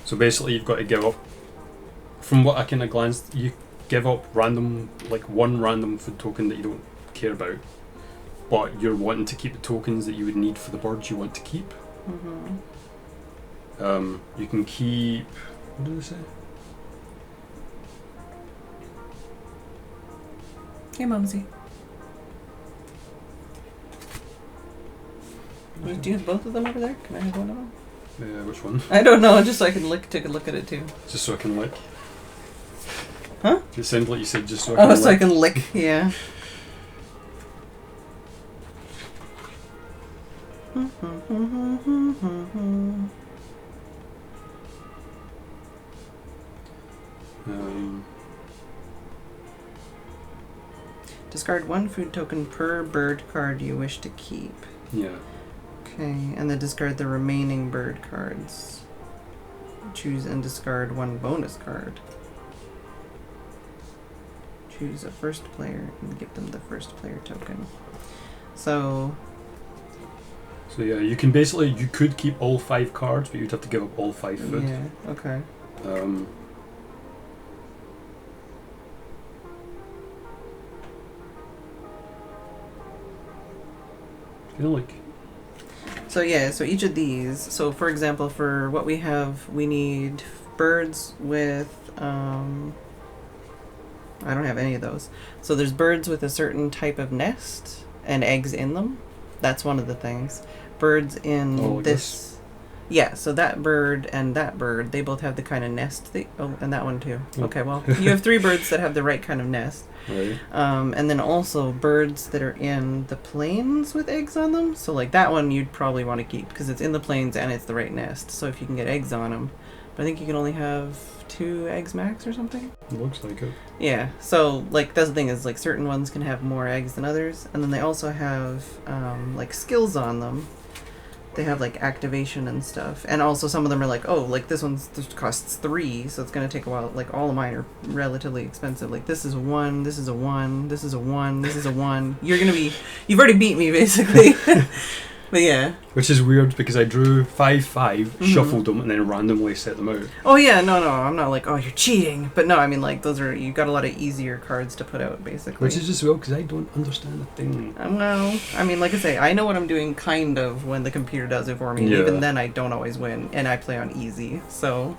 So basically, you've got to give up. From what I kind of glanced, you give up random, like 1 random food token that you don't care about, but you're wanting to keep the tokens that you would need for the birds you want to keep. You can keep. What did they say? Hey, Mumsy. Do you have both of them over there? Can I have one of them? Which one? I don't know, just so I can take a look at it too. Just so I can lick. Huh? It sounded like you said just so I can lick. So I can lick, yeah. Discard 1 food token per bird card you wish to keep. Yeah. Okay, and then discard the remaining bird cards. Choose and discard 1 bonus card. Choose a first player and give them the first player token. So yeah, you can basically, you could keep all 5 cards, but you'd have to give up all 5 food. yeah, okay. So yeah, so each of these, so for example, for what we have, we need birds with, I don't have any of those. So there's birds with a certain type of nest and eggs in them. That's one of the things. Birds in this. Yeah, so that bird and that bird, they both have the kind of nest. And that one too. Oh. Okay, well, you have 3 birds that have the right kind of nest. Right. And then also birds that are in the plains with eggs on them. So like that one you'd probably want to keep because it's in the plains and it's the right nest. So if you can get eggs on them. But I think you can only have 2 eggs max or something. It looks like it. Yeah, so like that's the thing is like certain ones can have more eggs than others. And then they also have like skills on them. They have like activation and stuff, and also some of them are like, oh, like this costs 3, so it's gonna take a while. Like all of mine are relatively expensive. Like this is a 1, this is a 1, this is a 1, this is a 1. You've already beat me basically. But yeah. Which is weird because I drew 5, shuffled them, and then randomly set them out. Oh yeah, no, I'm not like, oh, you're cheating. But no, I mean like you've got a lot of easier cards to put out basically. Which is just well because I don't understand a thing. Well, I mean, like I say, I know what I'm doing kind of when the computer does it for me. And Yeah. even then, I don't always win, and I play on easy. So.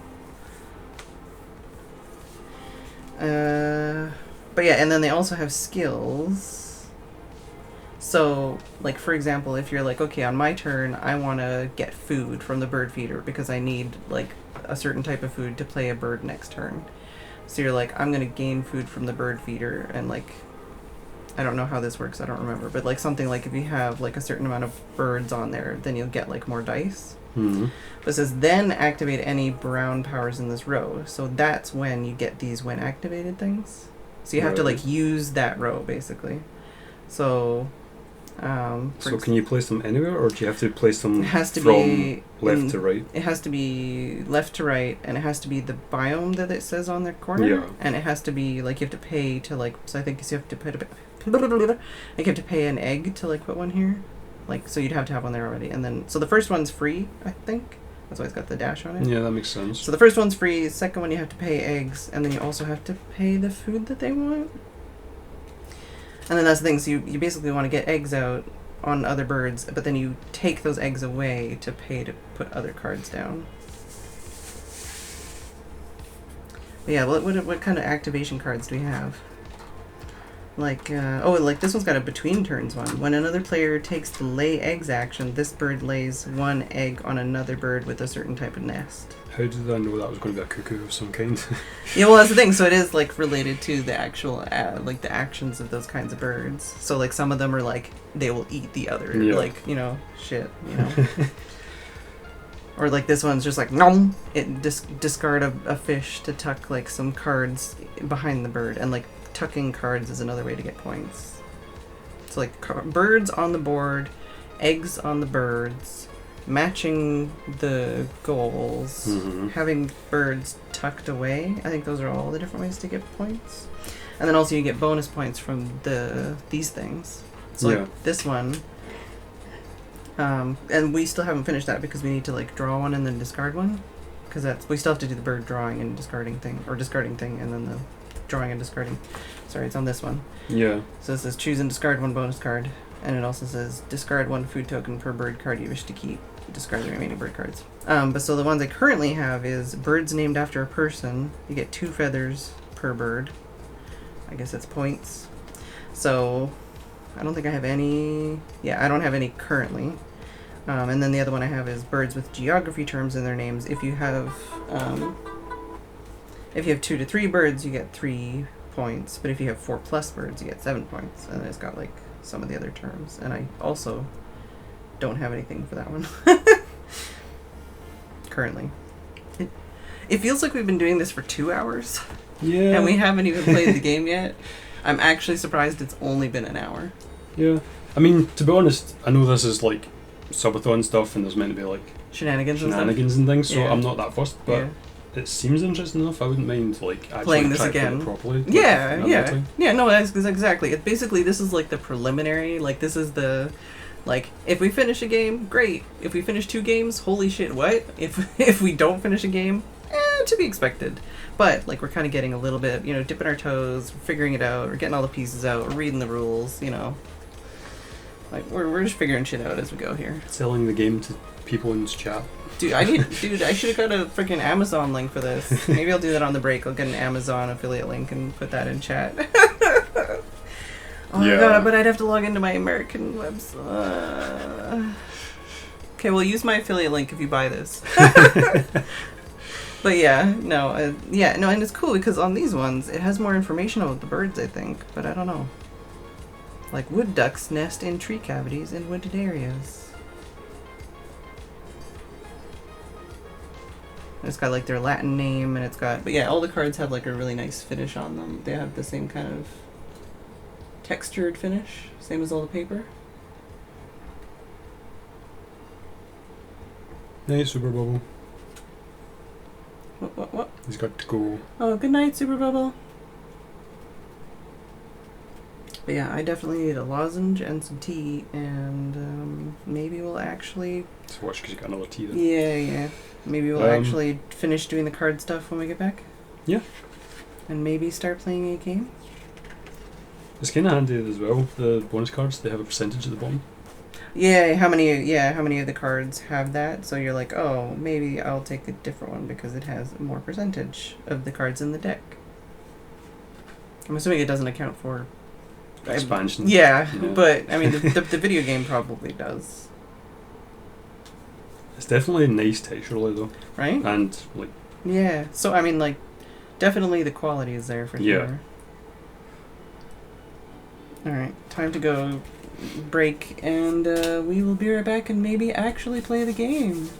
But yeah, and then they also have skills. So, like, for example, if you're like, okay, on my turn, I want to get food from the bird feeder because I need, like, a certain type of food to play a bird next turn. So you're like, I'm going to gain food from the bird feeder, and, like, I don't know how this works, I don't remember, but, like, something like if you have, like, a certain amount of birds on there, then you'll get, like, more dice. Mm-hmm. But it says, then activate any brown powers in this row. So that's when you get these when activated things. So you have to, like, use that row, basically. So... so can you place them anywhere, or do you have to place them it has to from be left to right? It has to be left to right, and it has to be the biome that it says on the corner. Yeah. And it has to be, like, you have to pay to, like, so I think you have to put like you have to pay an egg to, like, put one here. Like, so you'd have to have one there already. And then, so the first one's free, I think. That's why it's got the dash on it. Yeah, that makes sense. So the first one's free, the second one you have to pay eggs, and then you also have to pay the food that they want. And then that's the thing, so you basically want to get eggs out on other birds, but then you take those eggs away to pay to put other cards down. But yeah, what kind of activation cards do we have? Like, like this one's got a between turns one. When another player takes the lay eggs action, this bird lays 1 egg on another bird with a certain type of nest. How did I know that was going to be a cuckoo of some kind? Yeah, well, that's the thing. So it is, like, related to the actual, like, the actions of those kinds of birds. So, like, some of them are, like, they will eat the other, like, shit, Or, like, this one's just like, nom! It discard a fish to tuck, like, some cards behind the bird. And, like, tucking cards is another way to get points. So, like, birds on the board, eggs on the birds, matching the goals, having birds tucked away. I think those are all the different ways to get points. And then also you get bonus points from these things. So like this one, and we still haven't finished that because we need to, like, draw one and then discard one. Because we still have to do the bird drawing and discarding thing, and then the drawing and discarding. Sorry, it's on this one. Yeah. So it says choose and discard 1 bonus card. And it also says discard 1 food token per bird card you wish to keep. Discard the remaining bird cards. But so the ones I currently have is birds named after a person. You get 2 feathers per bird. I guess it's points. So I don't think I have any. Yeah, I don't have any currently. And then the other one I have is birds with geography terms in their names. If you have 2 to 3 birds, you get 3 points. But if you have 4+ birds, you get 7 points. And it's got, like, some of the other terms. And I also don't have anything for that one. Currently. It feels like we've been doing this for 2 hours. Yeah. And we haven't even played the game yet. I'm actually surprised it's only been an hour. Yeah. I mean, to be honest, I know this is, like, subathon stuff and there's meant to be, like, shenanigans and things, so I'm not that fussed, but it seems interesting enough. I wouldn't mind, like, actually playing this again properly. Yeah, no, that's exactly. It basically, this is, like, the preliminary, like, this is the, like, if we finish a game, great. If we finish 2 games, holy shit, what? If we don't finish a game, to be expected. But, like, we're kind of getting a little bit, dipping our toes, figuring it out, we're getting all the pieces out, we're reading the rules, Like, we're just figuring shit out as we go here. Selling the game to people in chat. Dude, I should have got a freaking Amazon link for this. Maybe I'll do that on the break. I'll get an Amazon affiliate link and put that in chat. Oh my god, but I'd have to log into my American website. Okay, well, use my affiliate link if you buy this. But yeah, no, and it's cool because on these ones, it has more information about the birds, I think, but I don't know. Like, wood ducks nest in tree cavities in wooded areas. And it's got, like, their Latin name, and it's got... But yeah, all the cards have, like, a really nice finish on them. They have the same kind of textured finish, same as all the paper. Night, Super Bubble. What? He's got to go. Oh, good night, Super Bubble. But yeah, I definitely need a lozenge and some tea, and maybe we'll actually... So watch because you got another tea then. Yeah. Maybe we'll actually finish doing the card stuff when we get back. Yeah. And maybe start playing a game. It's kind of handy as well. The bonus cards, they have a percentage at the bottom. Yeah, how many of the cards have that? So you're like, oh, maybe I'll take a different one because it has more percentage of the cards in the deck. I'm assuming it doesn't account for Expansion. Yeah, but I mean, the video game probably does. It's definitely nice texturally though. Right? And like... Yeah, so I mean, like, definitely the quality is there for sure. Alright, time to go break, and we will be right back and maybe actually play the game.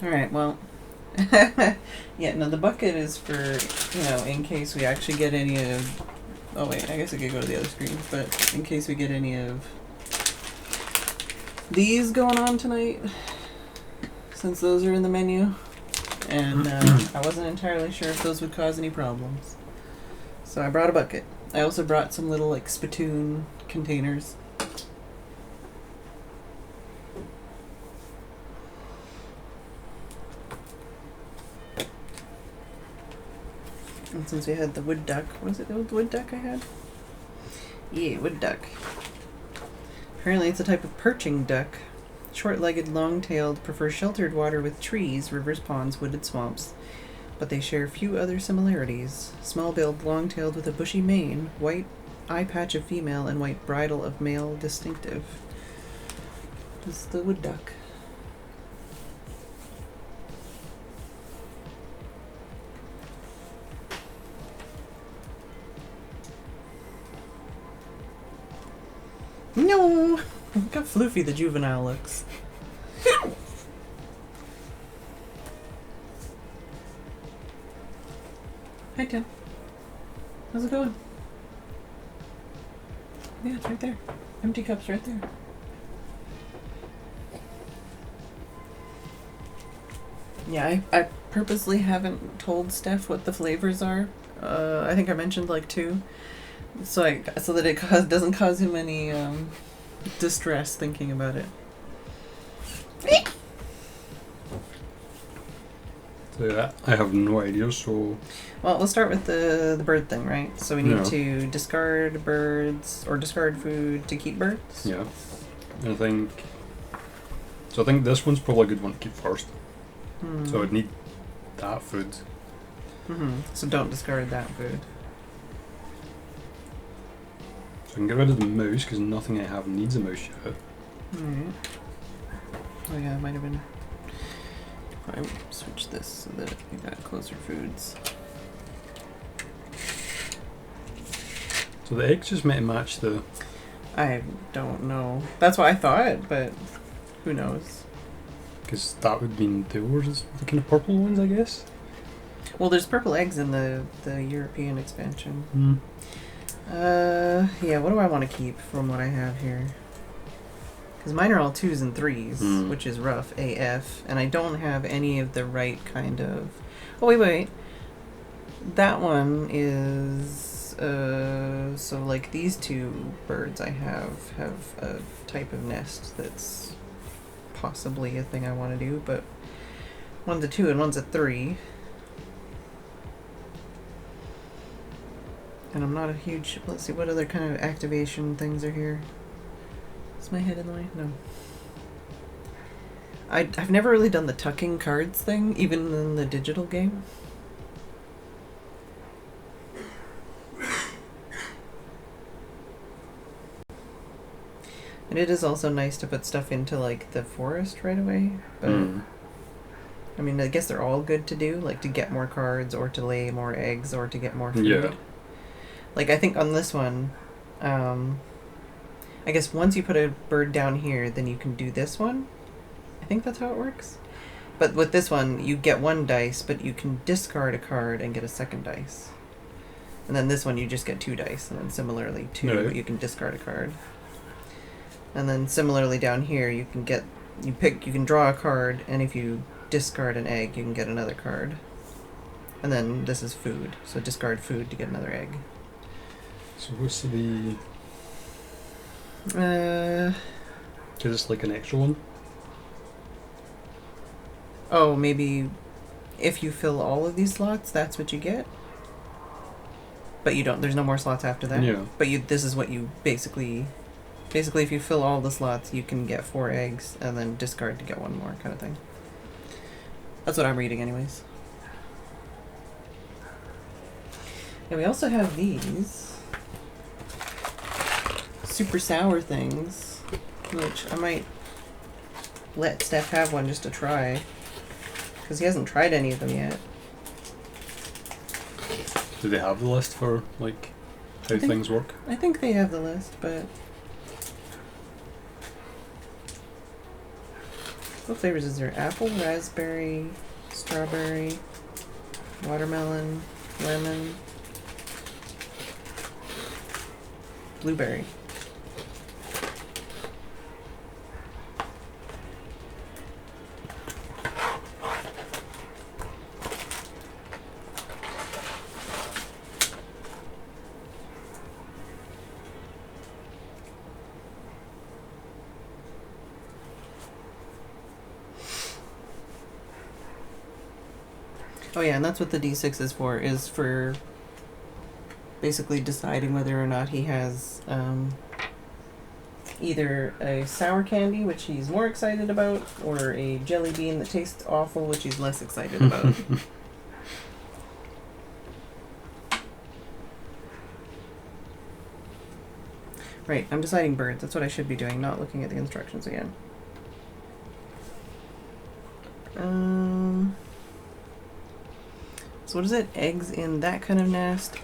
Alright, well. Yeah, no, the bucket is for, in case we actually get any of... Oh wait, I guess I could go to the other screen, but in case we get any of these going on tonight, since those are in the menu, and I wasn't entirely sure if those would cause any problems. So I brought a bucket. I also brought some little, like, spittoon containers. And since we had the wood duck, was it the wood duck I had? Yeah, wood duck. Apparently it's a type of perching duck. Short-legged, long-tailed, prefer sheltered water with trees, rivers, ponds, wooded swamps. But they share few other similarities. Small-billed, long-tailed with a bushy mane, white eye patch of female, and white bridle of male distinctive. This is the wood duck. No! Look how floofy the juvenile looks. Hi, Tim. How's it going? Yeah, it's right there. Empty cup's right there. Yeah, I purposely haven't told Steph what the flavors are. I think I mentioned like 2. So that it doesn't cause him any distress thinking about it. So yeah, I have no idea, so... Well, let's start with the bird thing, right? So we need to discard birds, or discard food to keep birds? Yeah. I think this one's probably a good one to keep first. So I'd need that food. So don't discard that food. So I can get rid of the mouse, because nothing I have needs a mouse yet. Alright. Oh yeah, it might have been... I switch this so that we got closer foods. So the eggs just might match the... I don't know. That's what I thought, but who knows? Because that would mean they were the kind of purple ones, I guess? Well, there's purple eggs in the European expansion. Yeah, what do I want to keep from what I have here? Because mine are all 2s and 3s, which is rough AF, and I don't have any of the right kind of... Oh, wait. That one is... so, like, these 2 birds I have a type of nest that's possibly a thing I want to do, but one's a 2 and one's a 3. And I'm not a huge... Let's see, what other kind of activation things are here? Is my head in the way? No. I've never really done the tucking cards thing, even in the digital game. And it is also nice to put stuff into, like, the forest right away, but... I mean, I guess they're all good to do, like to get more cards, or to lay more eggs, or to get more food. Yeah. Like, I think on this one, I guess once you put a bird down here, then you can do this one. I think that's how it works. But with this one, you get 1 dice, but you can discard a card and get a 2nd dice. And then this one, you just get 2 dice, and then similarly 2, but you can discard a card. And then similarly down here, you can draw a card, and if you discard an egg, you can get another card. And then this is food, so discard food to get another egg. So what's the... Is this like an extra one? Oh, maybe if you fill all of these slots, that's what you get? But you don't, there's no more slots after that? Yeah. But this is what you basically, if you fill all the slots, you can get 4 eggs, and then discard to get 1 more, kind of thing. That's what I'm reading anyways. And we also have these super sour things, which I might let Steph have one just to try, because he hasn't tried any of them yet. Do they have the list for, like, how things work? I think they have the list, but... What flavors is there? Apple, raspberry, strawberry, watermelon, lemon, blueberry. Oh yeah, and that's what the D6 is for basically deciding whether or not he has either a sour candy, which he's more excited about, or a jelly bean that tastes awful, which he's less excited about. Right, I'm deciding birds. That's what I should be doing, not looking at the instructions again. So what is it? Eggs in that kind of nest,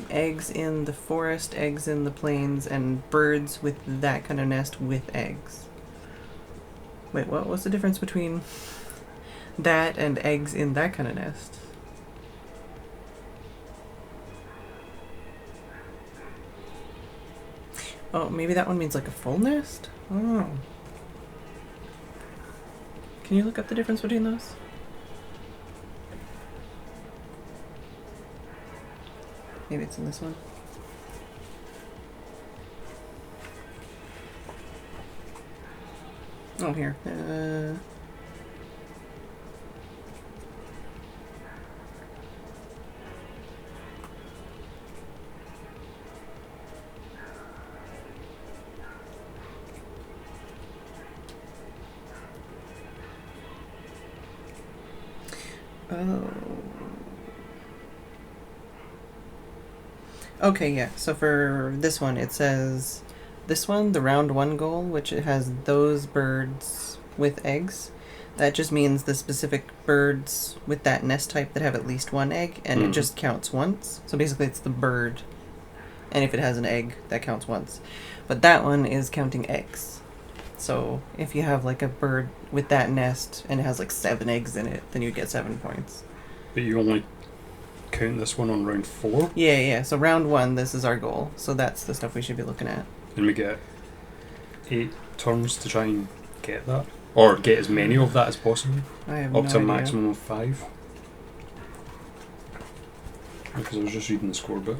eggs in the forest, eggs in the plains, and birds with that kind of nest with eggs. Wait, what? What's the difference between that and eggs in that kind of nest? Oh, maybe that one means like a full nest? Oh. Can you look up the difference between those? Maybe it's in this one. Oh, here. Oh. Okay, yeah. So for this one, it says this one, the round one goal, which it has those birds with eggs. That just means the specific birds with that nest type that have at least one egg, and it just counts once. So basically, it's the bird, and if it has an egg, that counts once. But that one is counting eggs. So if you have like a bird with that nest and it has like 7 eggs in it, then you get 7 points. But you only count this one on round 4? Yeah. So round 1, this is our goal. So that's the stuff we should be looking at. And we get 8 turns to try and get that? Or get as many of that as possible? I have Up no to a idea. maximum of 5? Because I was just reading the score bit.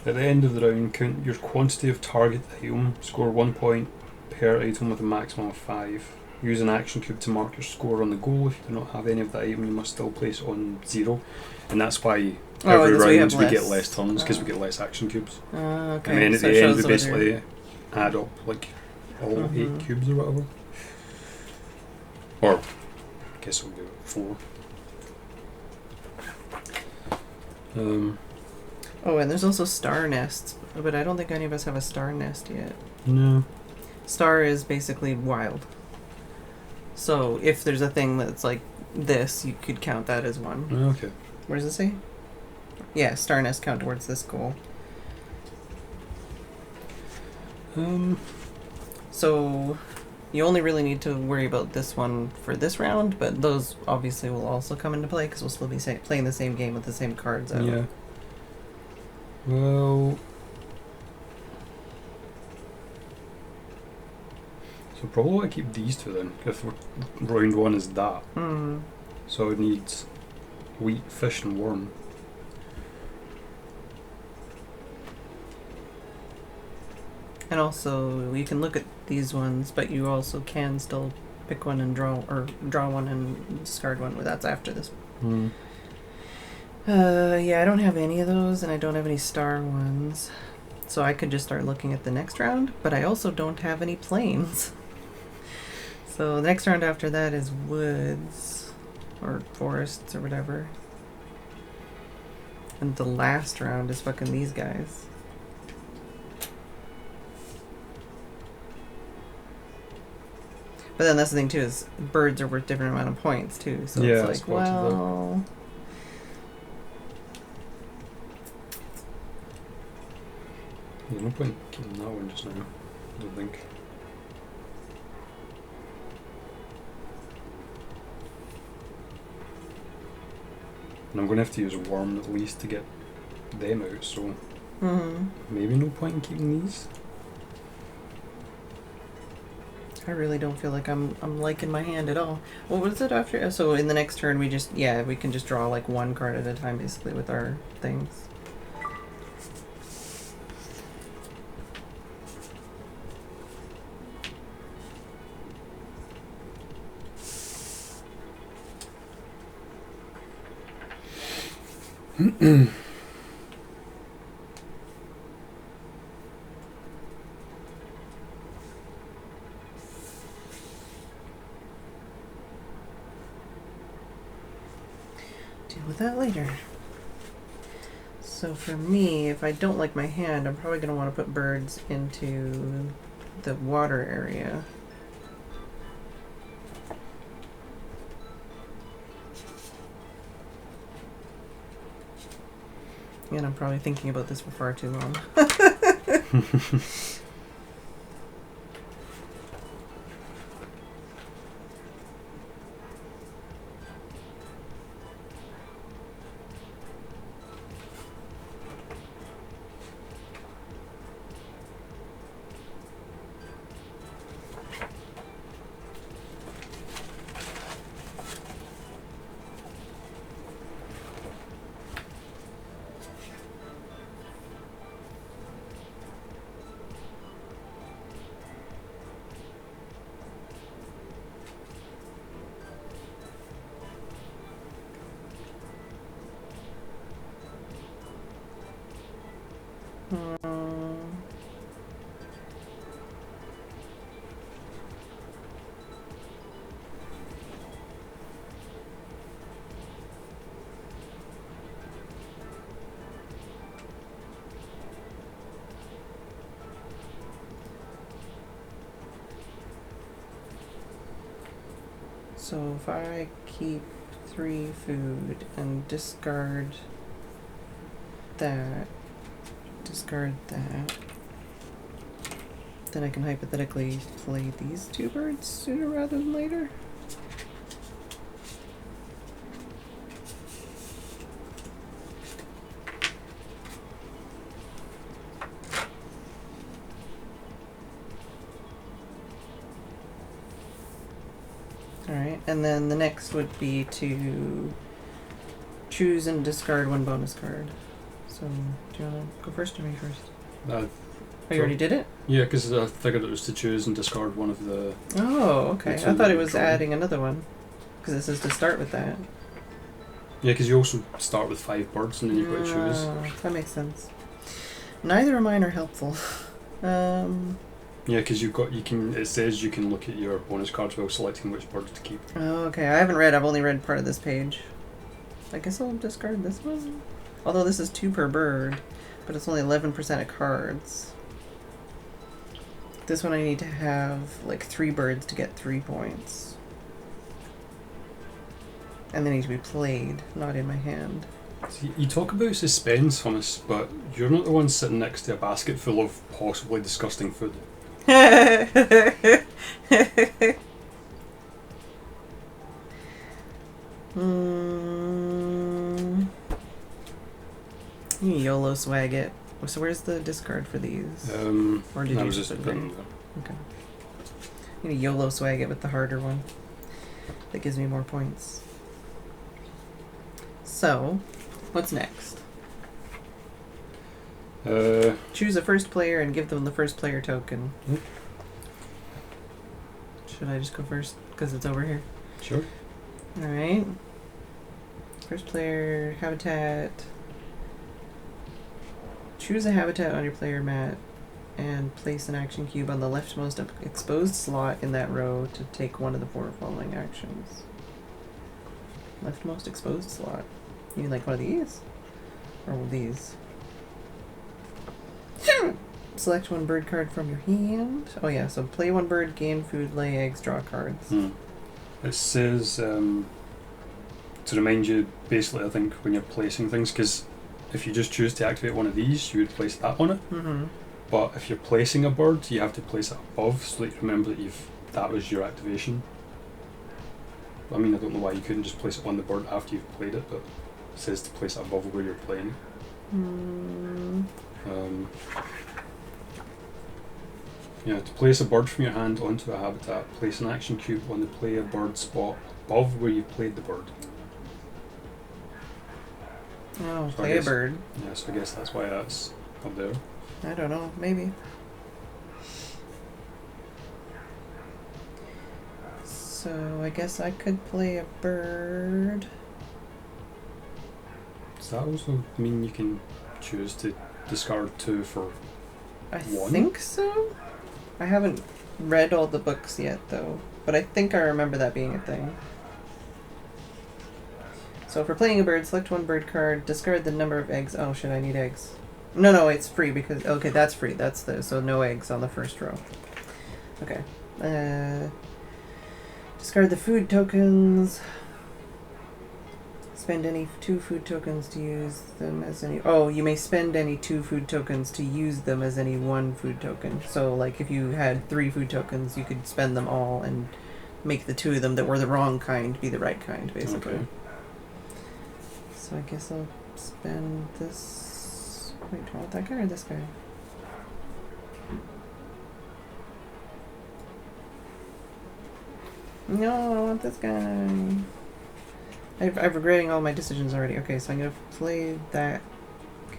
At the end of the round, count your quantity of target item. Score 1 point per item with a maximum of 5. Use an action cube to mark your score on the goal. If you do not have any of the item, you must still place it on 0. And that's why every round we get less turns, because we get less action cubes. Okay. And then at So it the end shows we basically add up like all 8 cubes or whatever. Or I guess we'll do 4. Oh, and there's also star nests, but I don't think any of us have a star nest yet. No. Star is basically wild. So if there's a thing that's like this, you could count that as one. Okay. What does it say? Yeah, star nest count towards this goal. So you only really need to worry about this one for this round, but those obviously will also come into play because we'll still be playing the same game with the same cards out. Yeah. Well, so probably want to keep these two then, if round 1 is that. So it needs wheat, fish and worm. And also, you can look at these ones, but you also can still pick one and draw one and discard one. That's after this. Yeah, I don't have any of those, and I don't have any star ones. So I could just start looking at the next round, but I also don't have any plains. So the next round after that is woods, or forests, or whatever. And the last round is fucking these guys. But then that's the thing too, is birds are worth different amount of points too. So Yeah, it's like, well... There's no point keeping that one just now, I don't think. And I'm going to have to use a worm at least to get them out, so Mm-hmm. maybe no point in keeping these. I really don't feel like I'm liking my hand at all. What was it after? So in the next turn we just, yeah, we can just draw like one card at a time basically with our things. Deal with that later. So for me, if I don't like my hand, I'm probably going to want to put birds into the water area. And I'm probably thinking about this for far too long. So if I keep 3 food and discard that, then I can hypothetically play these 2 birds sooner rather than later. Alright, and then the next would be to choose and discard 1 bonus card. So, do you want to go first or me first? Oh, you already did it? Yeah, because I figured it was to choose and discard one of the... Oh, okay. the I thought it that was you're drawing. adding another one. Because this is to start with that. Yeah, because you also start with 5 birds and then you've got to choose. That makes sense. Neither of mine are helpful. Yeah, because it says you can look at your bonus cards while selecting which birds to keep. Oh, okay. I've only read part of this page. I guess I'll discard this one. Although this is 2 per bird, but it's only 11% of cards. This one I need to have like 3 birds to get 3 points. And they need to be played, not in my hand. See, you talk about suspense, Thomas, but you're not the one sitting next to a basket full of possibly disgusting food. You YOLO swag it. So where's the discard for these? Or did I you was just put putting them? them Okay. I'm gonna YOLO swag it with the harder one. That gives me more points. So, what's next? Choose a first player and give them the first player token. Should I just go first? Because it's over here. Sure. Alright. First player, habitat. Choose a habitat on your player mat and place an action cube on the leftmost exposed slot in that row to take one of the 4 following actions. Leftmost exposed slot. You mean like one of these? Or one of these? Select 1 bird card from your hand. Oh yeah, so play 1 bird, gain food, lay eggs, draw cards. It says to remind you, basically, I think, when you're placing things, because if you just choose to activate one of these, you would place that on it. Mm-hmm. But if you're placing a bird, you have to place it above, so that you remember that that was your activation. I mean, I don't know why you couldn't just place it on the bird after you've played it, but says to place it above where you're playing. Yeah, to place a bird from your hand onto a habitat, place an action cube on the play a bird spot above where you played the bird. Oh, So play a bird. Yeah, so I guess that's why that's up there. I don't know, maybe. So I guess I could play a bird. Does that also mean you can choose to discard 2 for I 1? think so. I haven't read all the books yet, though, but I think I remember that being a thing. So if we're playing a bird, select 1 bird card, discard the number of eggs. Oh shit, I need eggs. No, it's free because, okay, that's free. That's so no eggs on the first row. Okay. Discard the food tokens. Spend any 2 food tokens to use them as any... Oh, you may spend any 2 food tokens to use them as any 1 food token. So, like, if you had 3 food tokens, you could spend them all and make the 2 of them that were the wrong kind be the right kind, basically. Okay. So I guess I'll spend this... Wait, do I want that guy or this guy? No, I want this guy. I'm regretting all my decisions already. Okay, so I'm going to play that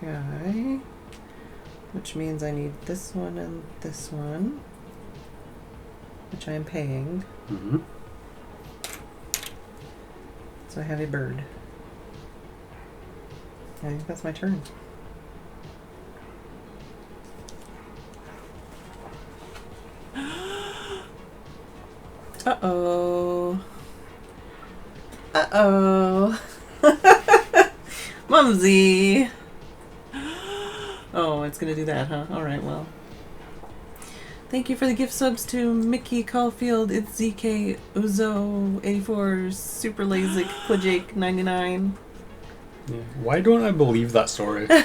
guy. Which means I need this one and this one. Which I am paying. Mm-hmm. So I have a bird. I think that's my turn. Uh-oh. Uh-oh. Mumsy. Oh, it's gonna do that, huh? Alright, well. Thank you for the gift subs to Mickey Caulfield, It's ZK, Uzo, 84, Super Lazik, Quajake, 99. Yeah. Why don't I believe that story? So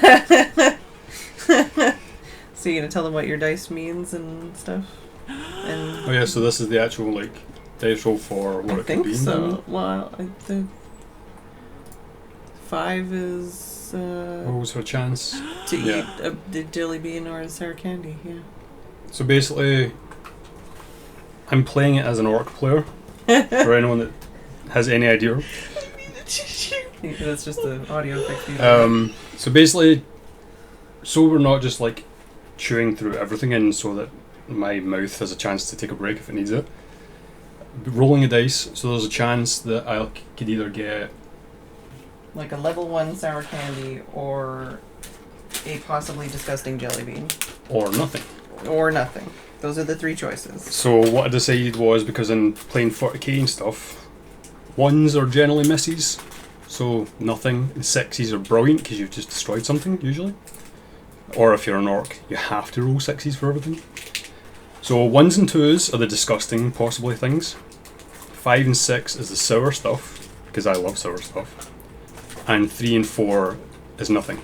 you're gonna tell them what your dice means and stuff? And Oh yeah, so this is the actual, like, dice roll for what I it think could be? so. Well, the 5 is Rolls for a chance. to Yeah. eat a jelly bean or a sour candy. Yeah. So basically, I'm playing it as an orc player, for anyone that has any idea. That's just the audio effect. So basically, so we're not just like chewing through everything in so that my mouth has a chance to take a break if it needs it. Rolling a dice, so there's a chance that I could either get Like a level 1 sour candy or a possibly disgusting jelly bean. or nothing. Or nothing. Those are the 3 choices. So what I decided was, because in playing 40k and stuff, 1s are generally misses, so nothing. And 6s are brilliant because you've just destroyed something, usually. Or if you're an orc, you have to roll 6s for everything. So 1s and 2s are the disgusting, possibly, things. 5 and 6 is the sour stuff, because I love sour stuff. And 3 and 4 is nothing.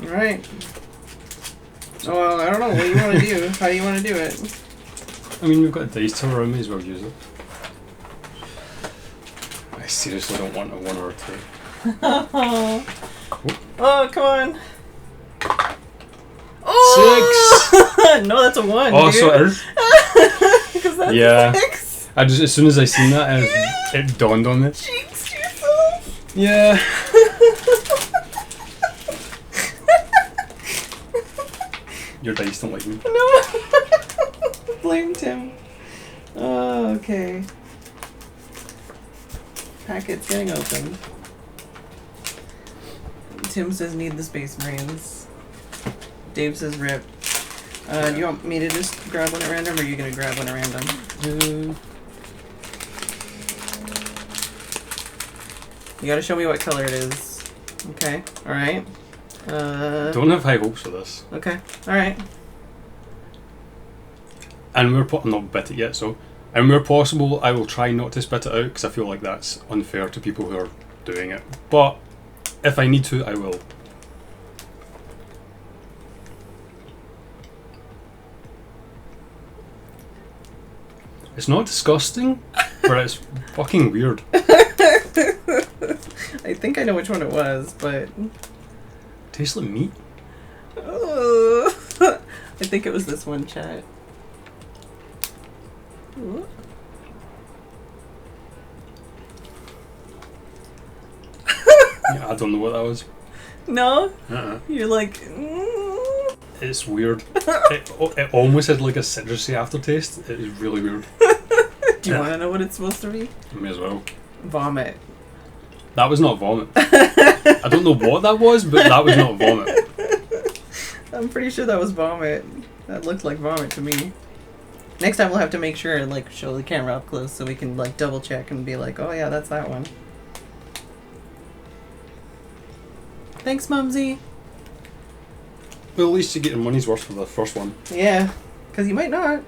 Alright. Well, I don't know. What do you want to do? How do you want to do it? I mean, we've got a dice tower, I may as well use it. I seriously don't want a 1 or a 2. Oh, come on. Oh! 6! No, that's a 1. Oh, dude. so it is? Because that's Yeah. a 6. I just, as soon as I seen that, it dawned on me. Jinxed yourself. Yeah. Your dice don't like me. No. Blame Tim. Oh, okay. Packet's getting opened. Tim says need the space brains. Dave says rip. Do you want me to just grab one at random, or are you going to grab one at random? You gotta show me what color it is. Okay, alright. Don't have high hopes for this. Okay, alright. And I'm not bit it yet, so. And where possible, I will try not to spit it out, because I feel like that's unfair to people who are doing it. But if I need to, I will. It's not disgusting, but it's fucking weird. I think I know which one it was, but Tastes like meat. I think it was this one, chat. Ooh. Yeah, I don't know what that was. No? Uh-uh. You're like, It's weird. it almost had like a citrusy aftertaste. It is really weird. do you want to know what it's supposed to be? May as well. Vomit. That was not vomit. I don't know what that was, but that was not vomit. I'm pretty sure that was vomit. That looked like vomit to me. Next time we'll have to make sure and like show the camera up close so we can like double check and be like, oh yeah, that's that one. Thanks, Mumsy. Well, at least you get your money's worth for the first one. Yeah, because you might not.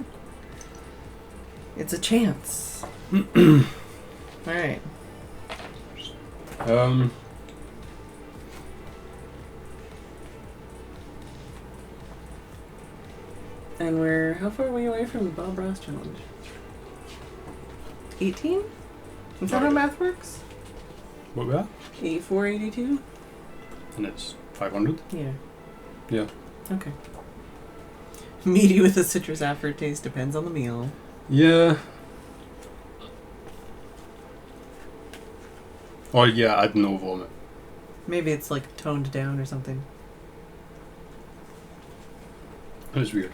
It's a chance. Alright. And we're, how far are we away from the Bob Ross challenge? 18? Is that how math works? What was that? 84, 82? And it's 500? Yeah. Yeah. Okay. Meaty with a citrus aftertaste depends on the meal. Yeah. Oh yeah, I'd no vomit. Maybe it's like toned down or something. It was weird.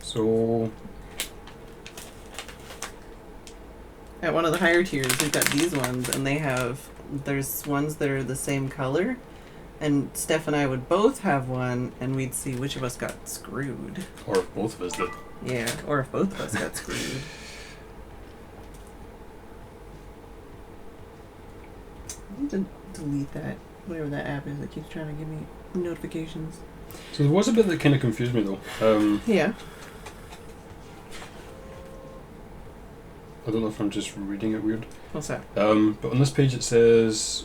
So at one of the higher tiers, we've got these ones, and they have, there's ones that are the same color, and Steph and I would both have one, and we'd see which of us got screwed. or if both of us did. Yeah, or if both of us got screwed. I need to delete that, whatever that app is that keeps trying to give me notifications. So there was a bit that kind of confused me though. Yeah. I don't know if I'm just reading it weird. What's that? But on this page it says,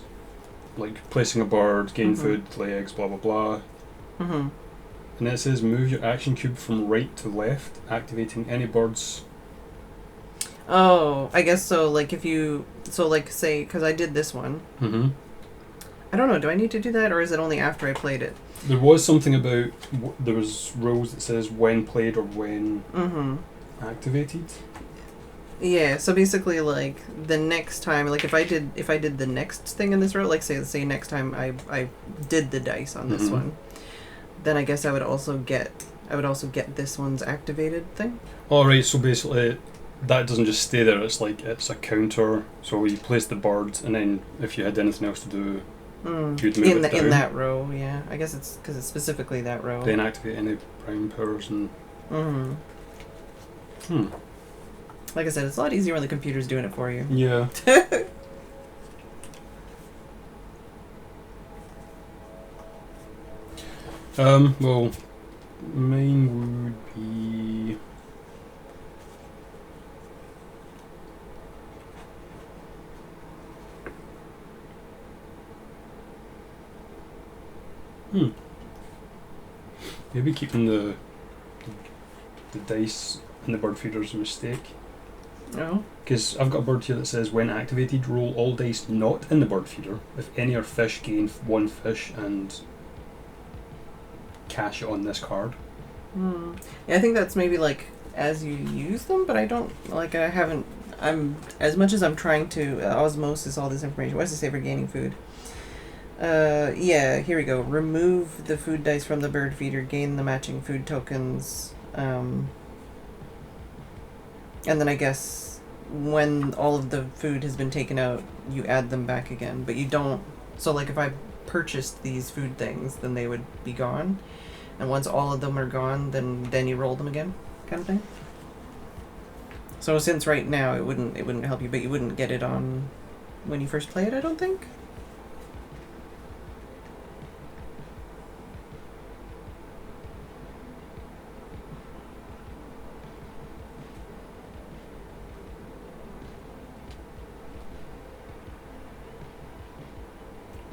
like, placing a bird, gain Mhm. food, lay eggs, blah blah blah. Mm-hmm. And then it says move your action cube from right to left, activating any birds. Oh, I guess so, like if you, so like say, because I did this one. Mm-hmm. I don't know, do I need to do that, or is it only after I played it? There was something about, there was rules that says when played or when Mm-hmm. activated. Yeah, so basically, like, the next time, like, if I did the next thing in this row, like, say next time I did the dice on this Mhm. one, then I guess I would also get this one's activated thing. Alright, so basically that doesn't just stay there, it's like, it's a counter, so you place the bird, and then if you had anything else to do, you'd move In it in down, that row, yeah. I guess it's because it's specifically that row. then activate any prime powers and... Like I said, it's a lot easier when the computer's doing it for you. Yeah. Well, mine would be... Maybe keeping the dice and the bird feeder's a mistake. Oh. Because I've got a bird here that says when activated, roll all dice not in the bird feeder. If any are fish, gain one fish and cash it on this card. Yeah, I think that's maybe like as you use them, but I don't like. I haven't. I'm as much as I'm trying to osmosis all this information. Why does it say for gaining food? Yeah, here we go. Remove the food dice from the bird feeder. Gain the matching food tokens. And then I guess when all of the food has been taken out, you add them back again. But you don't. So like if I purchased these food things, then they would be gone. And once all of them are gone, then you roll them again, kind of thing. So since right now it wouldn't help you, but you wouldn't get it on when you first play it, I don't think.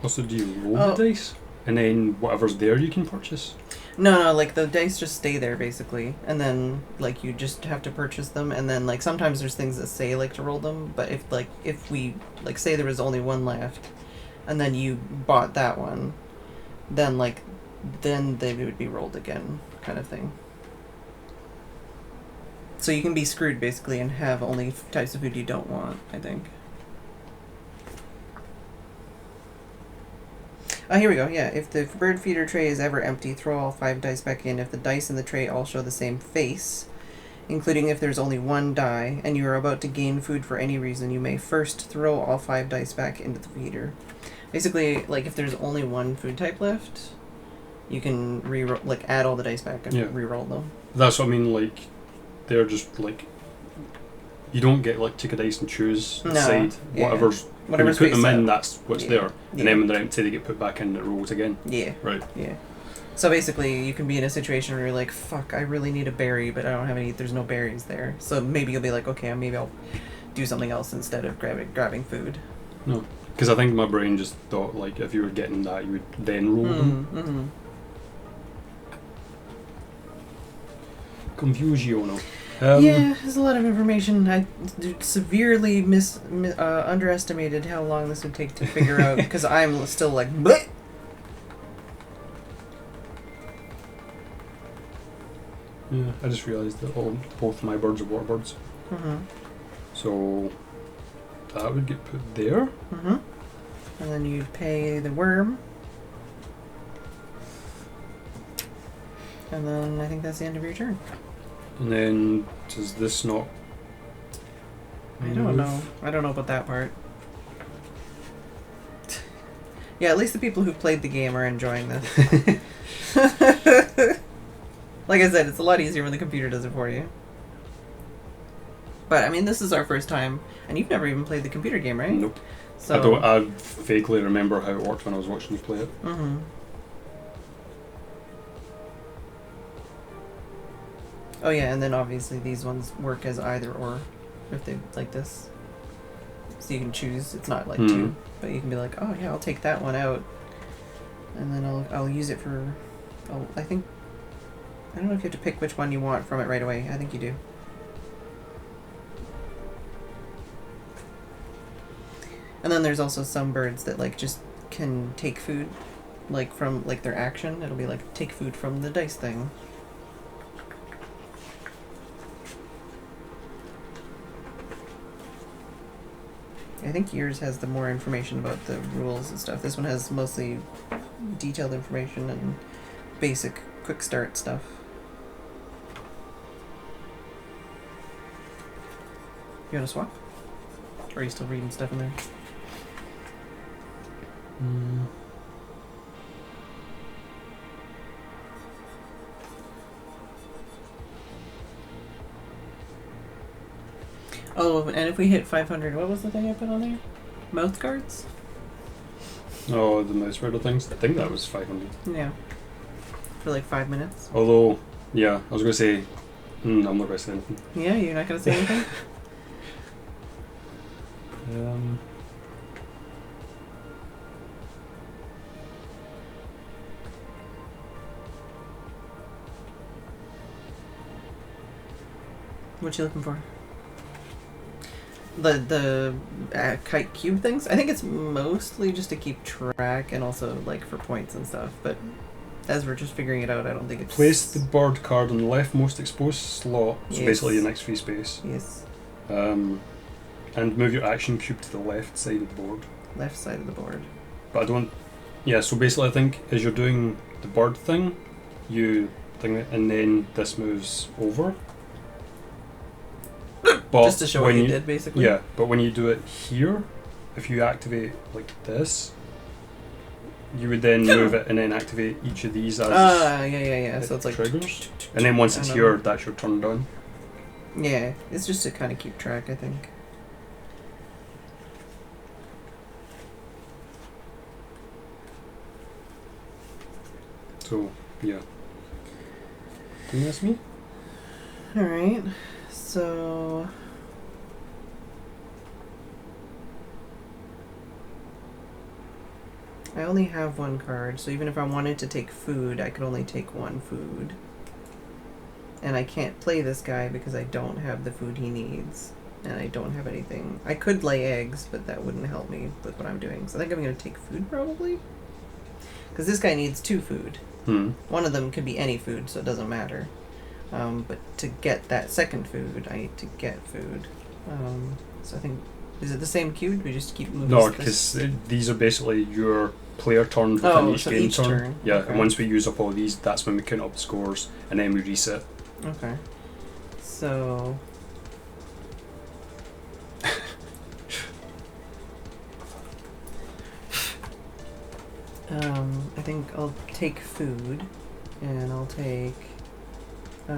Also, do you roll the dice? And then whatever's there you can purchase? No, like the dice just stay there basically, and then like you just have to purchase them, and then like sometimes there's things that say like to roll them, but if we like say there was only one left, and then you bought that one, then they would be rolled again, kind of thing. So you can be screwed basically and have only types of food you don't want, I think. Oh, here we go. Yeah, if the bird feeder tray is ever empty, throw all 5 dice back in. If the dice in the tray all show the same face, including if there's only one die, and you are about to gain food for any reason, you may first throw all 5 dice back into the feeder. Basically, like if there's only one food type left, you can add all the dice back and re-roll them. That's what I mean. Like they're just like you don't get like take a dice and choose decide whatever's. When you put them in, that's what's there. And then when they're empty, they get put back in and it rolls again. Yeah. Right. Yeah. So basically, you can be in a situation where you're like, fuck, I really need a berry, but I don't have any, there's no berries there. So maybe you'll be like, okay, maybe I'll do something else instead of grabbing food. No. Because I think my brain just thought, like, if you were getting that, you would then roll them. Mm-hmm. Confusion. Yeah, there's a lot of information. I severely underestimated how long this would take to figure out, because I'm still like, bleh! Yeah, I just realised that both my birds are water birds. Mm-hmm. So that would get put there. Mm-hmm. And then you'd pay the worm. And then I think that's the end of your turn. And then does this not? I don't know. I don't know about that part. Yeah, at least the people who played the game are enjoying this. Like I said, it's a lot easier when the computer does it for you. But I mean, this is our first time, and you've never even played the computer game, right? Nope. So I vaguely remember how it worked when I was watching you play it. Mm-hmm. Oh yeah, and then obviously these ones work as either or, if they like this. So you can choose. It's not like two, but you can be like, oh yeah, I'll take that one out, and then I'll use it for. I think. I don't know if you have to pick which one you want from it right away. I think you do. And then there's also some birds that like just can take food, like from like their action. It'll be like take food from the dice thing. I think yours has the more information about the rules and stuff. This one has mostly detailed information and basic quick start stuff. You want to swap? Or are you still reading stuff in there? Oh, and if we hit 500, what was the thing I put on there? Mouth guards? Oh, the mouse rider things? I think that was 500. Yeah. For like 5 minutes. Although, yeah, I was going to say, I'm not going to say anything. Yeah, you're not going to say anything? What you looking for? The kite cube things? I think it's mostly just to keep track and also like for points and stuff, but as we're just figuring it out, I don't think it's... Place the bird card on the leftmost exposed slot, so Yes. basically the next free space. Yes. And move your action cube to the left side of the board. Left side of the board. But I don't... Yeah, so basically I think as you're doing the bird thing, you thing it, and then this moves over. But just to show what you did, basically? Yeah, but when you do it here, if you activate like this, you would then move it and then activate each of these as yeah. So it's like triggers. And then once it's here, that's your turn done. Yeah, it's just to kind of keep track, I think. So, yeah. Can you ask me? Alright, so... I only have one card, so even if I wanted to take food, I could only take one food. And I can't play this guy because I don't have the food he needs. And I don't have anything. I could lay eggs, but that wouldn't help me with what I'm doing. So I think I'm going to take food, probably. Because this guy needs 2 food. One of them could be any food, so it doesn't matter. But to get that second food, I need to get food. So I think... Is it the same queue? Do we just keep moving? No, because these are basically your player turns within each game turn. Yeah, okay. And once we use up all these, that's when we count up the scores, and then we reset. Okay. So... I think I'll take food, and I'll take... I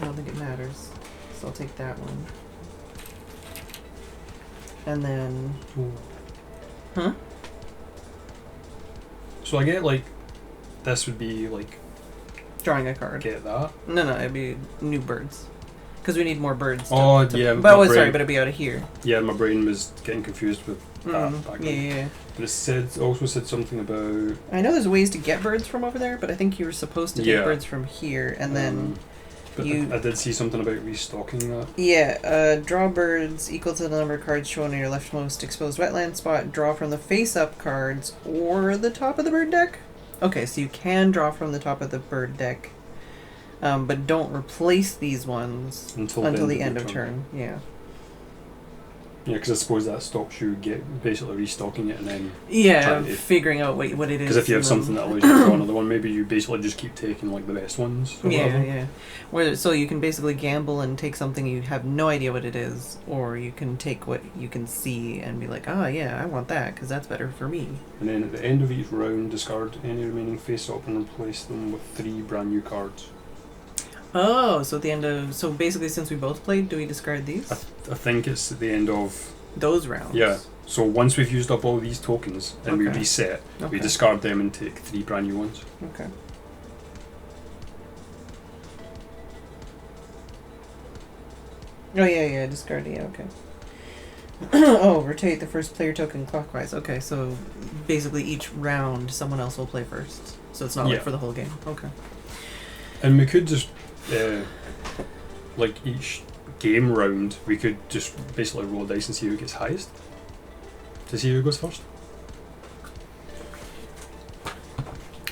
don't think it matters, so I'll take that one. And then... Huh? So I get, like, this would be, like... Drawing a card. Get that? No, it'd be new birds. Because we need more birds. Yeah. But sorry, but it'd be out of here. Yeah, my brain was getting confused with that back then. Yeah. But it also said something about... I know there's ways to get birds from over there, but I think you were supposed to take birds from here, and then... But I did see something about restocking that. Yeah, draw birds equal to the number of cards shown in your leftmost exposed wetland spot. Draw from the face-up cards or the top of the bird deck. Okay, so you can draw from the top of the bird deck, but don't replace these ones until the end of turn. Yeah. Yeah, because I suppose that stops you basically restocking it and then... Yeah, figuring out what it is. Because if you have something that allows you to draw another one, maybe you basically just keep taking like the best ones. Yeah. So you can basically gamble and take something you have no idea what it is, or you can take what you can see and be like, yeah, I want that because that's better for me. And then at the end of each round, discard any remaining face-up and replace them with 3 brand new cards. Oh, so at the end of... So basically, since we both played, do we discard these? I think it's at the end of... Those rounds? Yeah. So once we've used up all these tokens and we reset, we discard them and take 3 brand new ones. Okay. Oh, yeah, discard, okay. Rotate the first player token clockwise. Okay, so basically each round, someone else will play first. So it's not like for the whole game. Okay. And we could just... like each game round, we could just basically roll dice and see who gets highest to see who goes first.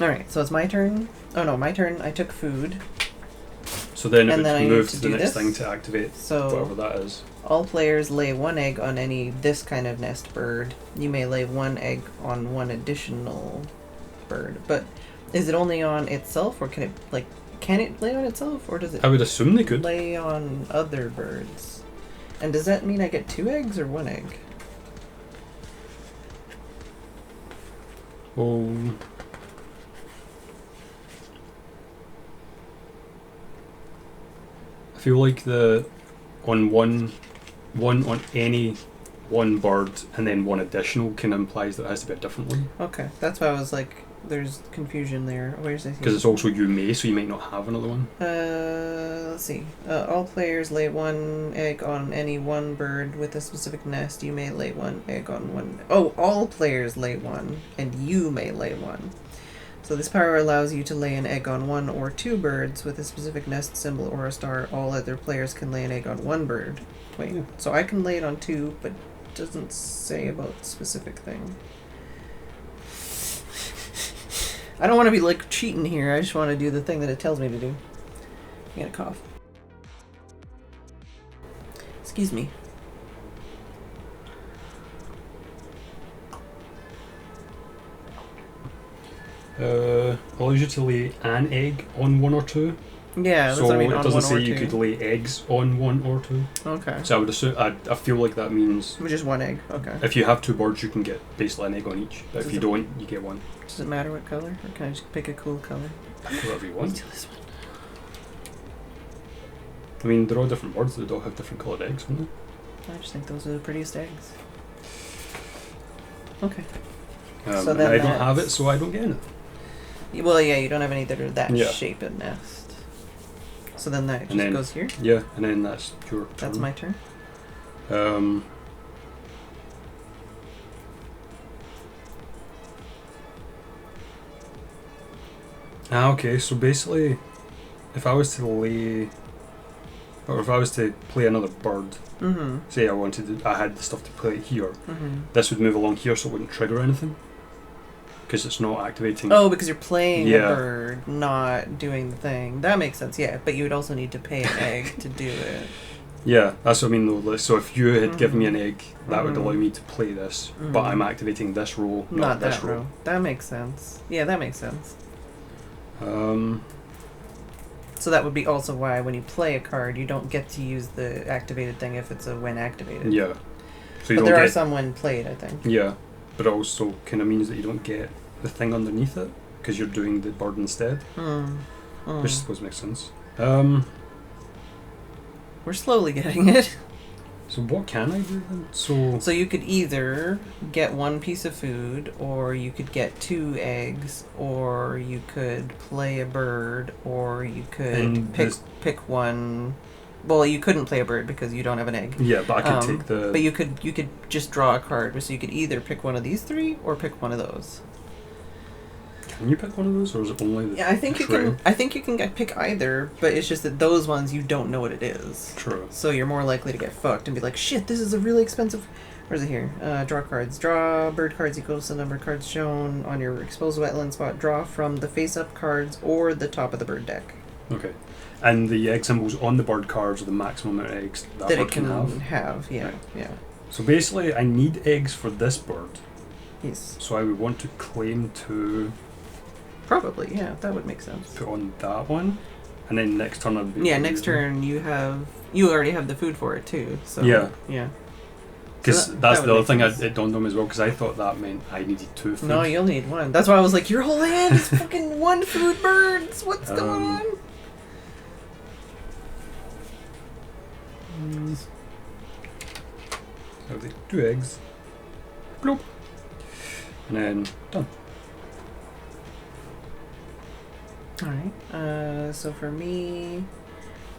Alright, so it's my turn. Oh no, my turn. I took food. So then it would move to the next thing to activate whatever that is. All players lay 1 egg on this kind of nest bird. You may lay 1 egg on 1 additional bird. But is it only on itself, or can it lay on itself, or does it... I would assume they could. ...lay on other birds? And does that mean I get 2 eggs or 1 egg? I feel like on one on any one bird and then 1 additional kind of implies that it has to be a different one. Okay, that's why I was like... There's confusion there. Where's it? Because it's also you may, so you might not have another one. Let's see. All players lay 1 egg on any 1 bird with a specific nest. You may lay 1 egg on 1... Oh, all players lay 1, and you may lay 1. So this power allows you to lay an egg on 1 or 2 birds with a specific nest symbol or a star. All other players can lay an egg on 1 bird. Wait, so I can lay it on 2, but it doesn't say about specific thing. I don't want to be like cheating here. I just want to do the thing that it tells me to do. I'm gonna cough. Excuse me. Allows you to lay an egg on 1 or 2. Yeah, that's so what I mean, it on doesn't 1 say or you 2. could lay eggs on 1 or 2. Okay. So I would assume I feel like that means Just 1 egg. Okay. if you have 2 birds, you can get basically an egg on each. But if you don't, you get 1. Does it matter what color, or can I just pick a cool color? Pick whatever you want. This one. I mean, they're all different birds. They all have different coloured eggs, don't they? I just think those are the prettiest eggs. Okay. So then I don't have it, so I don't get it. Well, yeah, you don't have any that are that Yeah. shape and nest. So then that just then, goes here? Yeah, and then that's your turn. That's my turn? Okay, so basically, if I was to lay, or if I was to play another bird, say I had the stuff to play here, this would move along here so it wouldn't trigger anything, because it's not activating. Oh, because you're playing a bird, not doing the thing. That makes sense, yeah, but you would also need to pay an egg to do it. Yeah, that's what I mean though. So if you had given me an egg, that would allow me to play this, but I'm activating this roll, not this that roll. That makes sense. Yeah, that makes sense. So that would be also why when you play a card, you don't get to use the activated thing if it's a when activated. Yeah. So but there are some when played, I think. Yeah, but it also kind of means that you don't get the thing underneath it because you're doing the bird instead, which I suppose makes sense. We're slowly getting it. So what can I do then? So you could either get one piece of food, or you could get 2 eggs, or you could play a bird, or you could pick one. Well, you couldn't play a bird because you don't have an egg. Yeah, but I could take the. But you could just draw a card, so you could either pick one of these 3 or pick one of those. Can you pick one of those, or is it only the? Yeah, I think you can. I think you can pick either, but it's just that those ones you don't know what it is. True. So you're more likely to get fucked and be like, shit, this is a really expensive. Where's it here? Draw cards. Draw bird cards equals the number of cards shown on your exposed wetland spot. Draw from the face-up cards or the top of the bird deck. Okay. And the egg symbols on the bird cards are the maximum amount of eggs that bird it can have. Yeah, right. yeah. So basically, I need eggs for this bird. Yes. So I would want to claim to. Probably, yeah, that would make sense. Put on that one, and then next turn I'd be. Yeah, next turn you already have the food for it too. So yeah. Because so that's the other thing it dawned on me as well. Because I thought that meant I needed 2 food. No, you only need 1. That's why I was like, your whole hand is fucking 1 food birds. What's going on? So the 2 eggs. Bloop. And then done. Alright, so for me,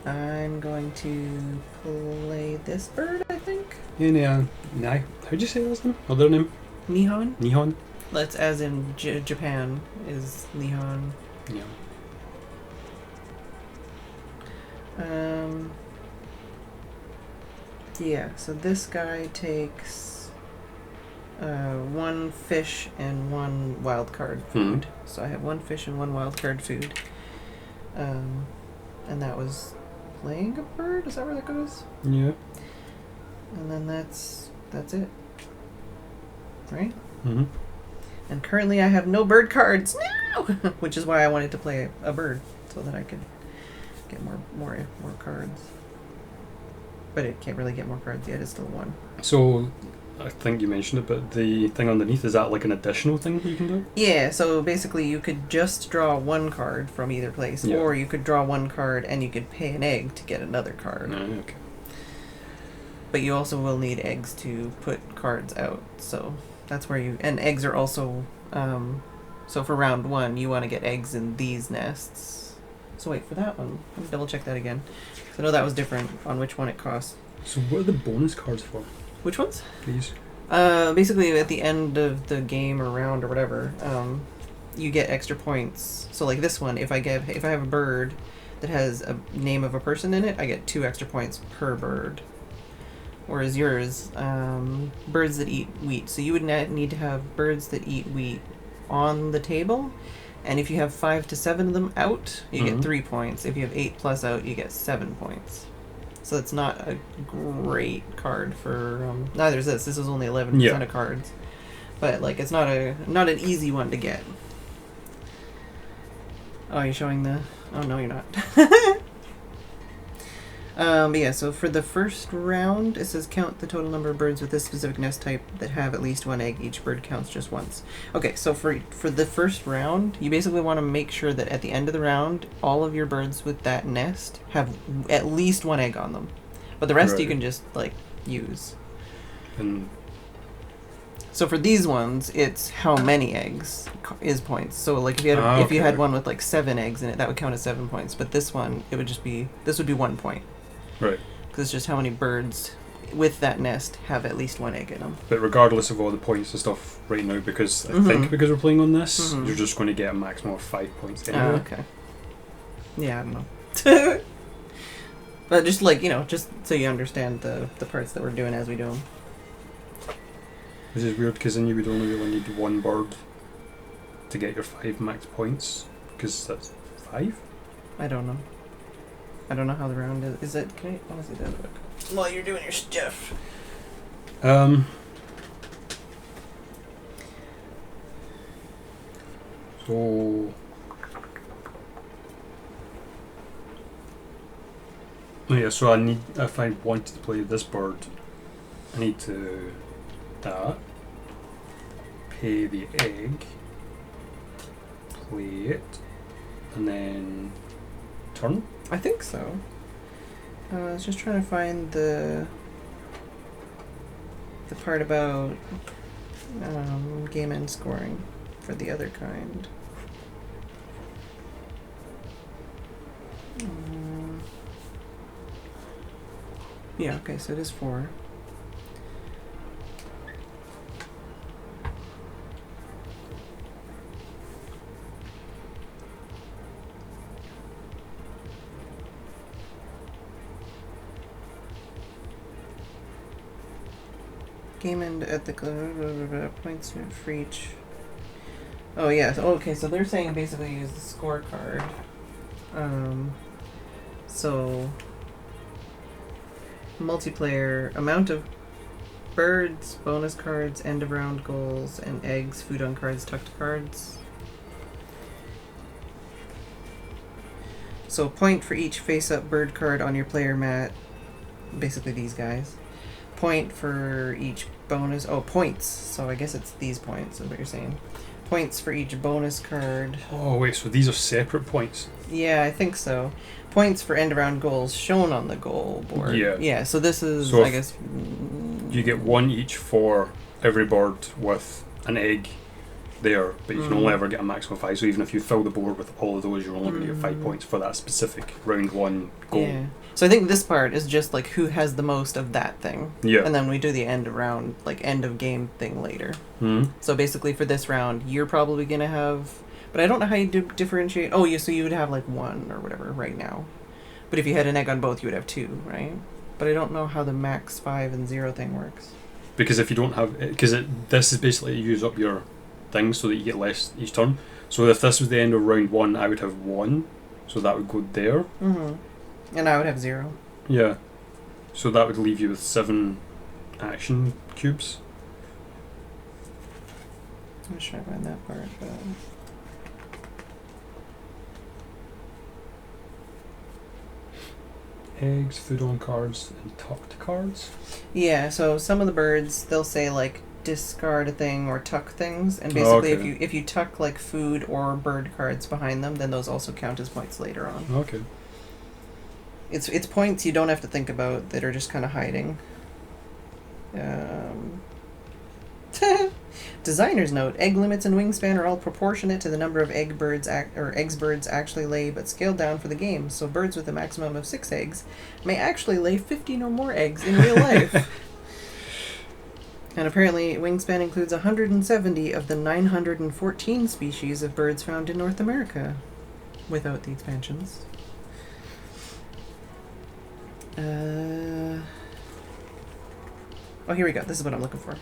I'm going to play this bird, I think. Yeah. How'd you say his name? Oh, their name? Nihon? Nihon? That's as in Japan is Nihon. Yeah. Yeah, so this guy takes 1 fish and 1 wild card food. So I have 1 fish and 1 wild card food. And that was playing a bird? Is that where that goes? Yeah. And then that's it. Right? Mm-hmm. And currently I have no bird cards. No! Which is why I wanted to play a bird, so that I could get more cards. But it can't really get more cards yet, it's still 1. So I think you mentioned it, but the thing underneath, is that like an additional thing you can do? Yeah, so basically you could just draw 1 card from either place, or you could draw 1 card and you could pay an egg to get another card. Okay. But you also will need eggs to put cards out, so that's where you... And eggs are also... so for round 1, you want to get eggs in these nests. So wait, for that one, let me double check that again. I know that was different on which one it costs. So what are the bonus cards for? Which ones? Please. Basically at the end of the game or round or whatever, you get extra points. So like this one, if I have a bird that has a name of a person in it, I get 2 extra points per bird. Whereas yours, birds that eat wheat. So you would need to have birds that eat wheat on the table. And if you have 5 to 7 of them out, you get 3 points. If you have 8 plus out, you get 7 points. So it's not a great card for... neither is this. This is only 11% of cards. But like, it's not an easy one to get. Oh, you're showing the... Oh, no, you're not. But yeah, so for the first round, it says count the total number of birds with this specific nest type that have at least 1 egg. Each bird counts just once. Okay, so for the first round, you basically want to make sure that at the end of the round, all of your birds with that nest have at least 1 egg on them. But the rest you can just, like, use. And So for these ones, it's how many eggs is points. So like if you had if you had one with like 7 eggs in it, that would count as 7 points. But this one, it would just be this would be 1 point. Right. Because it's just how many birds with that nest have at least 1 egg in them. But regardless of all the points and stuff right now, because I think because we're playing on this, you're just going to get a maximum of 5 points anyway. Okay. Yeah, I don't know. But just like, just so you understand the parts that we're doing as we do them. Which is weird, because then you would only really need 1 bird to get your 5 max points, because that's 5? I don't know. I don't know how the round is. Is it? Can I honestly do it? While you're doing your stuff. So... Oh yeah, so if I wanted to play this bird, I need to pay the egg, play it, and then turn? I think so. I was just trying to find the part about game end scoring for the other kind. Yeah, okay, so it is 4. Game end at the points for each. Oh yeah. Okay. So they're saying basically use the scorecard. So multiplayer amount of birds, bonus cards, end of round goals, and eggs, food on cards, tucked cards. So point for each face-up bird card on your player mat. Basically these guys. Point for each bonus. Oh, points. So I guess it's these points is what you're saying. Points for each bonus card. Oh wait, so these are separate points? Yeah, I think so. Points for end-around goals shown on the goal board. Yeah. Yeah, so this is, so I guess... You get 1 each for every bird with an egg there, but you can only ever get a maximum of 5, so even if you fill the board with all of those, you're only going to get 5 points for that specific round 1 goal. Yeah. So I think this part is just like who has the most of that thing. Yeah. And then we do the end of round, like end of game thing later. Mm-hmm. So basically for this round, you're probably going to have... But I don't know how you differentiate... Oh, yeah, so you would have like 1 or whatever right now. But if you had an egg on both, you would have 2, right? But I don't know how the max 5 and 0 thing works. Because if you don't have... Because this is basically you use up your things so that you get less each turn. So if this was the end of round 1, I would have 1. So that would go there. Mm-hmm. And I would have 0. Yeah. So that would leave you with 7 action cubes. I'm just trying to find that part, but... Eggs, food on cards, and tucked cards? Yeah, so some of the birds, they'll say, like, discard a thing or tuck things. And basically, if you tuck, like, food or bird cards behind them, then those also count as points later on. Okay. It's points you don't have to think about that are just kind of hiding. Designer's note: egg limits and wingspan are all proportionate to the number of eggs birds actually lay, but scaled down for the game. So birds with a maximum of 6 eggs may actually lay 15 or more eggs in real life. And apparently, wingspan includes 170 of the 914 species of birds found in North America, without the expansions. Oh, here we go. This is what I'm looking for.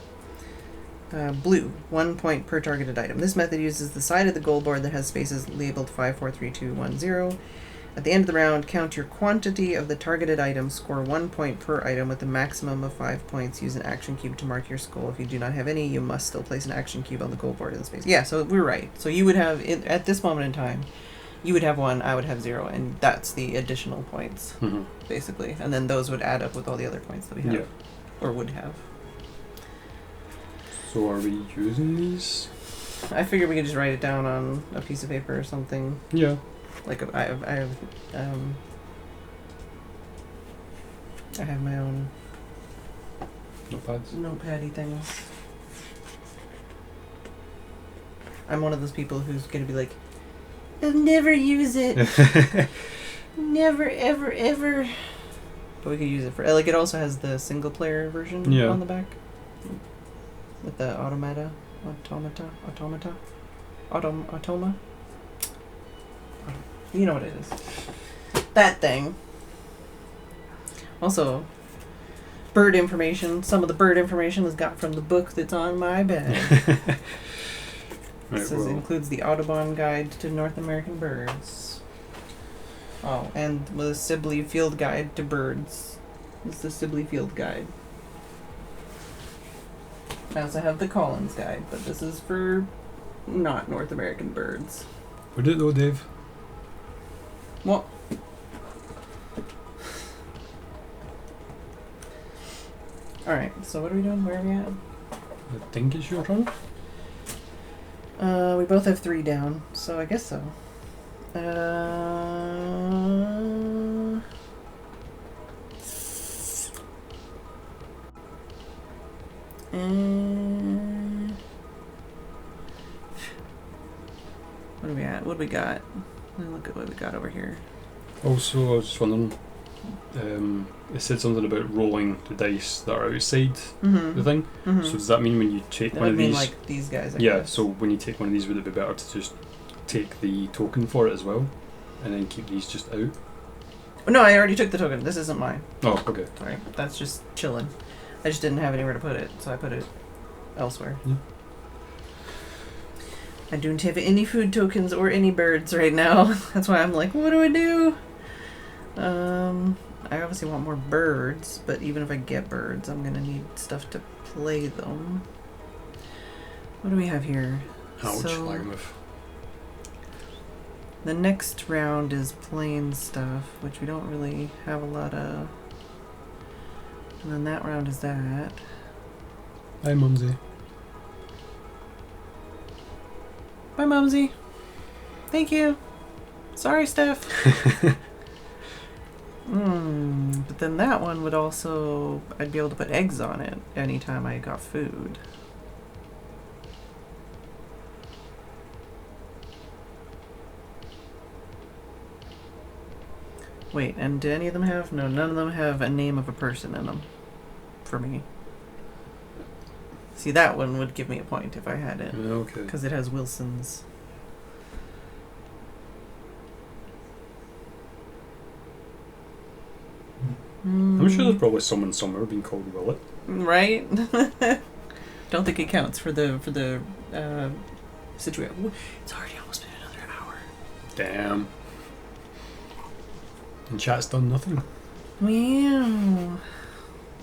Blue, 1 point per targeted item. This method uses the side of the goal board that has spaces labeled 5, 4, 3, 2, 1, 0. At the end of the round, count your quantity of the targeted item. Score 1 point per item with a maximum of 5 points. Use an action cube to mark your score. If you do not have any, you must still place an action cube on the goal board in the space. Yeah, so we're right. So you would have, at this moment in time, you would have 1, I would have 0, and that's the additional points, basically. And then those would add up with all the other points that we have. Yeah. Or would have. So are we using these? I figured we could just write it down on a piece of paper or something. Yeah. Like I have my own Notepads? notepad-y things. I'm one of those people who's gonna be like, I'll never use it. Never, ever, ever. But we could use it for, like, it also has the single player version on the back. With the automa. You know what it is. That thing. Also, bird information. Some of the bird information is got from the book that's on my bed. This includes the Audubon Guide to North American Birds. Oh, and the Sibley Field Guide to Birds. This is the Sibley Field Guide. I also have the Collins Guide, but this is for not North American birds. Would it though, Dave? What? Alright, so what are we doing? Where are we at? I think it's your turn. We both have 3 down, so I guess so. What are we at? What do we got? Let me look at what we got over here. Also, I was just wondering, it said something about rolling the dice that are outside the thing. So does that mean when you take one of these... like these guys, I yeah, guess. so when you take one of these, would it be better to just take the token for it as well? And then keep these just out? No, I already took the token. This isn't mine. Oh, okay. Sorry, that's just chilling. I just didn't have anywhere to put it, so I put it elsewhere. Yeah. I don't have any food tokens or any birds right now. That's why I'm like, what do I do? I obviously want more birds, but even if I get birds, I'm gonna need stuff to play them. What do we have here? Ouch, Lagmuth. The next round is plain stuff, which we don't really have a lot of. And then that round is that. Hi, Mumsy. Bye, Mumsy. Thank you. Sorry, Steph. But then that one would also... I'd be able to put eggs on it anytime I got food. Wait, and do any of them have... No, none of them have a name of a person in them. For me. See, that one would give me a point if I had it. Okay. Because it has Wilson's. I'm sure there's probably someone somewhere being called Willet. Right? Don't think it counts for the situation. It's already almost been another hour. Damn. And chat's done nothing. Wow.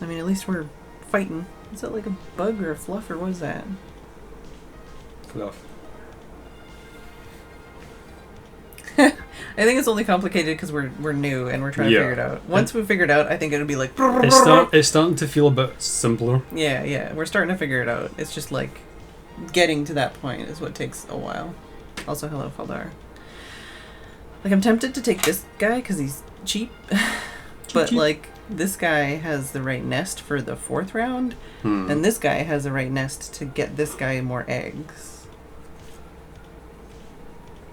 I mean, at least we're fighting. Is that like a bug or a fluff, or what is that? Fluff. I think it's only complicated because we're new and we're trying to figure it out. Once we figure it out, I think it'll be like... It's starting to feel a bit simpler. Yeah. We're starting to figure it out. It's just like getting to that point is what takes a while. Also, hello, Faldar. Like, I'm tempted to take this guy because he's cheap. But, like, this guy has the right nest for the 4th round. And this guy has the right nest to get this guy more eggs.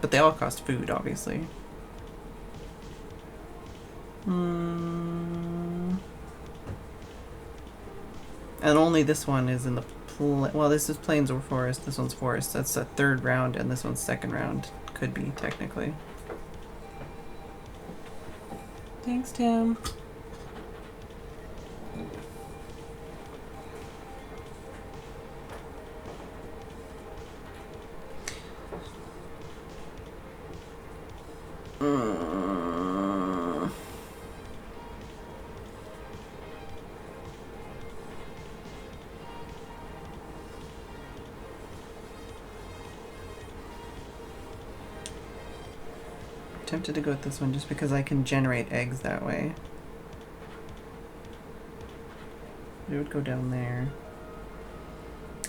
But they all cost food, obviously. And only this one is in the... well, this is plains or forest. This one's forest. That's a 3rd round, and this one's 2nd round. Could be, technically. Thanks, Tim. Tempted to go with this one just because I can generate eggs that way. It would go down there.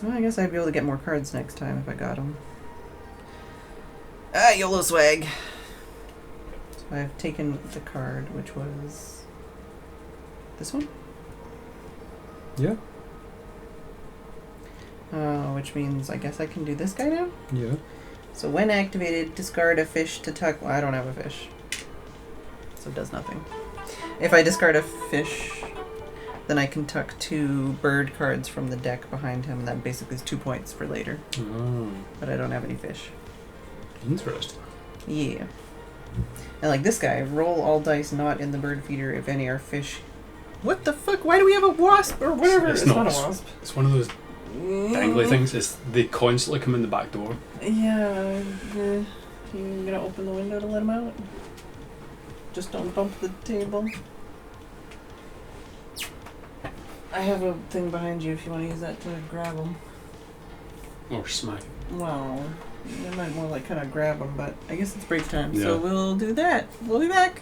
Well, I guess I'd be able to get more cards next time if I got them. Ah, YOLO swag! So I've taken the card, which was... this one? Yeah. Which means I guess I can do this guy now? Yeah. So when activated, discard a fish to tuck. Well, I don't have a fish, so it does nothing. If I discard a fish, then I can tuck 2 bird cards from the deck behind him, and that basically is 2 points for later. Oh, But I don't have any fish. interesting. Yeah. And like this guy, roll all dice not in the bird feeder if any are fish. What the fuck? Why do we have a wasp or whatever? It's not a wasp. It's one of those dangly things. They constantly come in the back door. Yeah. You gonna open the window to let him out? Just don't bump the table. I have a thing behind you if you want to use that to grab him. Or smack. Well, I might more like kind of grab him, but I guess it's break time, Yeah. so we'll do that. We'll be back.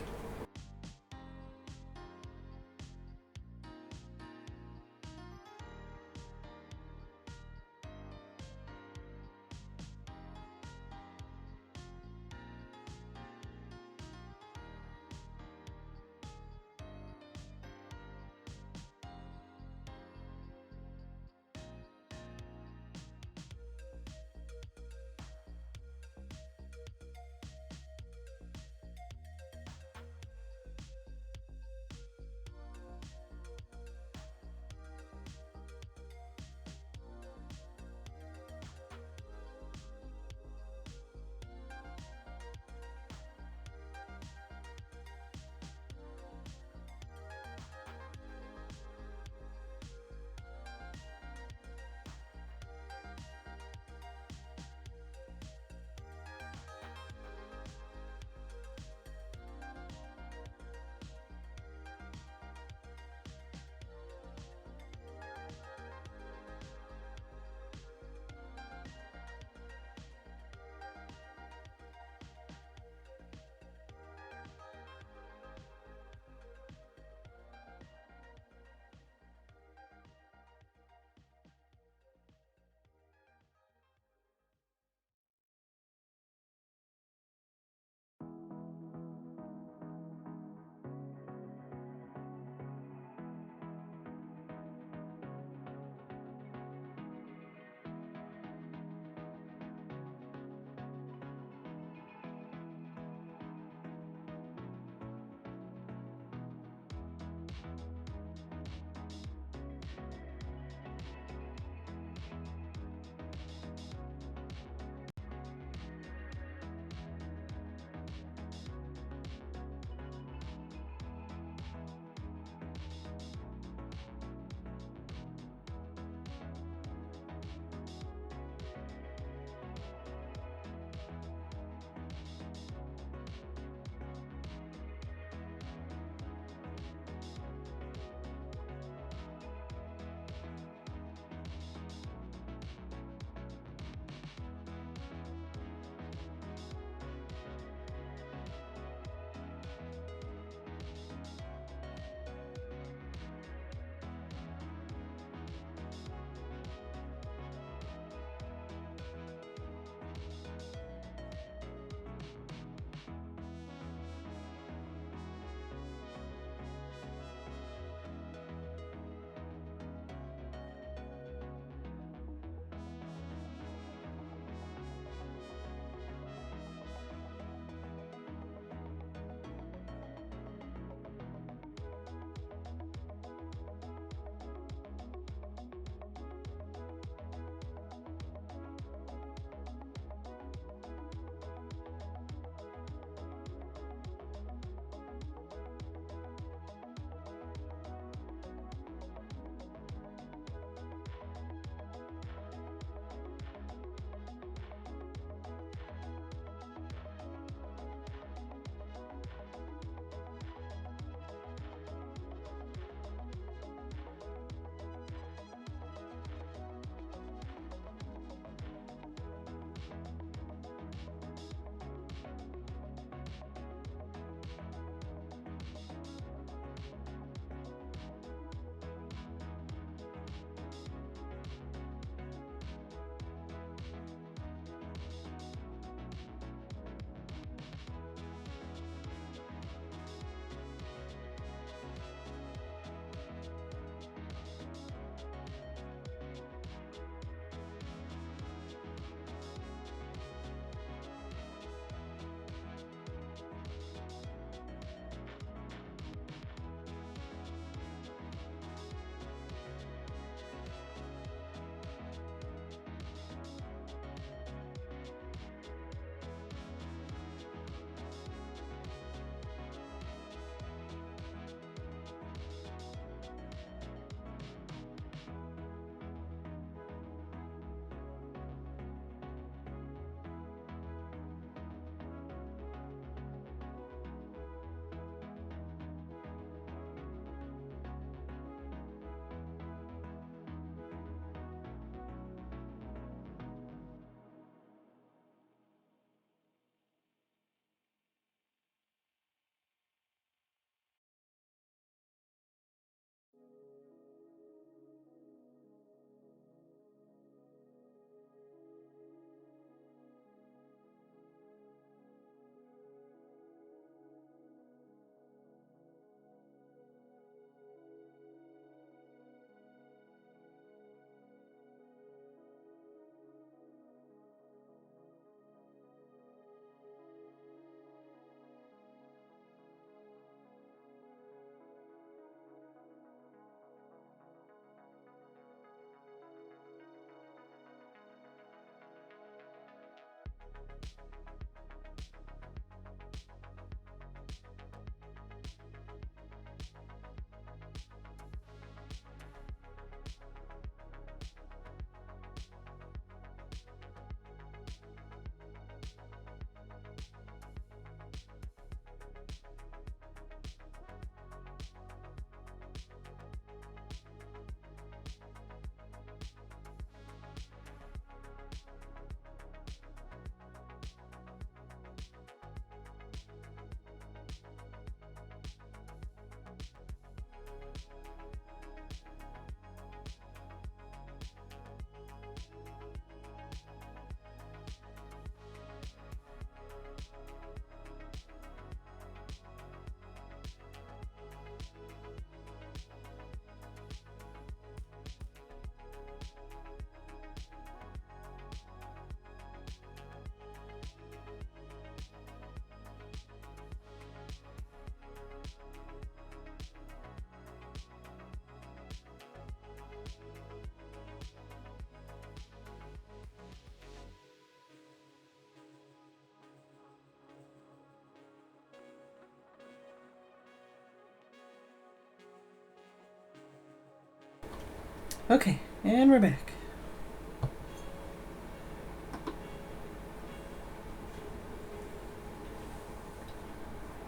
Okay, and we're back.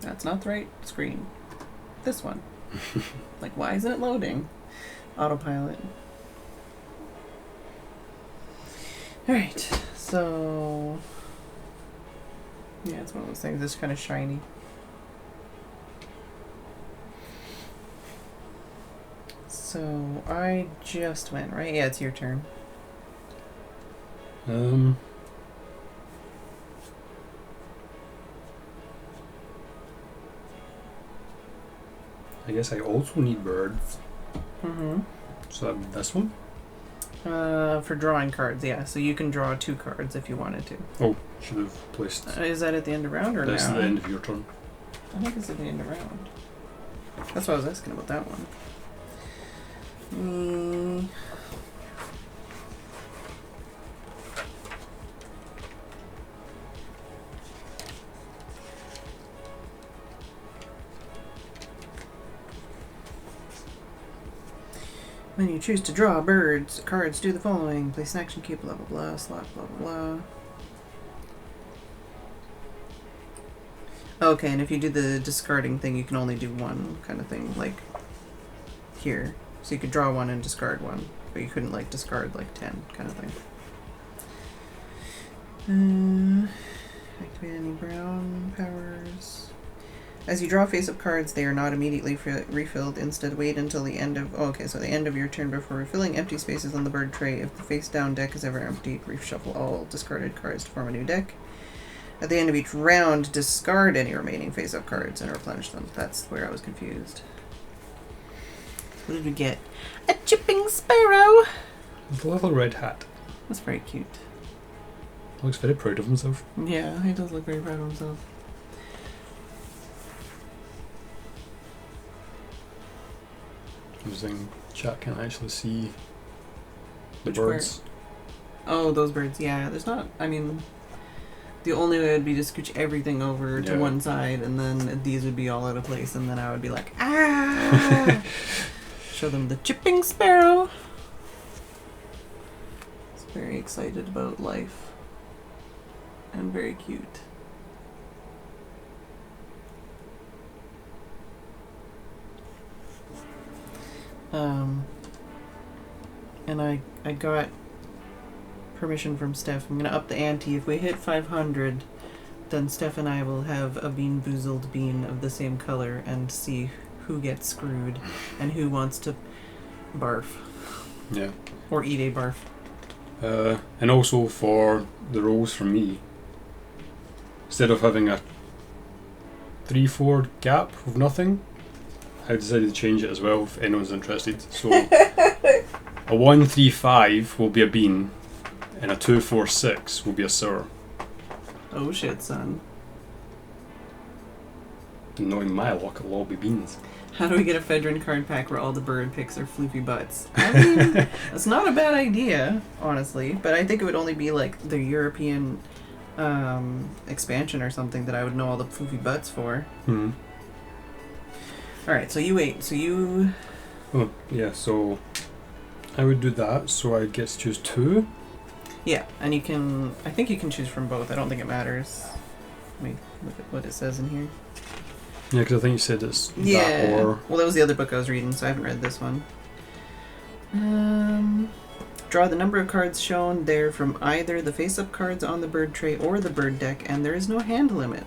That's not the right screen. This one. Like, why isn't it loading? Autopilot. Alright, so... yeah, it's one of those things that's kind of shiny. So, I just went, right? Yeah, it's your turn. I guess I also need birds. Mm-hmm. So that'd be this one? For drawing cards, yeah. So you can draw 2 cards if you wanted to. Oh, should have placed. Is that at the end of round or now? That's at the end of your turn. I think it's at the end of round. That's why I was asking about that one. When you choose to draw birds, cards do the following. Place an action key, blah blah blah, slot, blah blah blah. Okay, and if you do the discarding thing, you can only do one kind of thing, like here. So you could draw 1 and discard 1, but you couldn't like discard like 10 kind of thing. Activate any brown powers. As you draw face-up cards, they are not immediately refilled. Instead, wait until the end of... oh, okay, so the end of your turn before refilling empty spaces on the bird tray. If the face-down deck is ever empty, reshuffle all discarded cards to form a new deck. At the end of each round, discard any remaining face-up cards and replenish them. That's where I was confused. What did we get? A chipping sparrow! With a little red hat. That's very cute. Looks very proud of himself. Yeah, he does look very proud of himself. I was saying chat can't actually see the Which birds. bird? Oh, those birds, yeah. There's not... I mean... the only way would be to scooch everything over to one side, and then these would be all out of place, and then I would be like, ah! Show them the chipping sparrow. It's very excited about life. And very cute. And I got permission from Steph. I'm gonna up the ante. If we hit 500, then Steph and I will have a Beanboozled bean of the same color and see who gets screwed and who wants to barf. Yeah. Or eat a barf. And also for the rolls from me, instead of having a 3-4 gap of nothing, I decided to change it as well if anyone's interested. So a 1-3-5 will be a bean, and a 2-4-6 will be a sour. Oh shit, son. Knowing my luck, it'll all be beans. How do we get a Phedran card pack where all the bird picks are floofy butts? I mean, that's not a bad idea, honestly, but I think it would only be like the European expansion or something that I would know all the floofy butts for. Hmm. Alright, so you wait. So you... Oh, yeah, so I would do that, so I get to choose 2. Yeah, and you can... I think you can choose from both. I don't think it matters. Let me look at what it says in here. Yeah, because I think you said it's Yeah. that or... Well, that was the other book I was reading, so I haven't read this one. Draw the number of cards shown there from either the face-up cards on the bird tray or the bird deck, and there is no hand limit.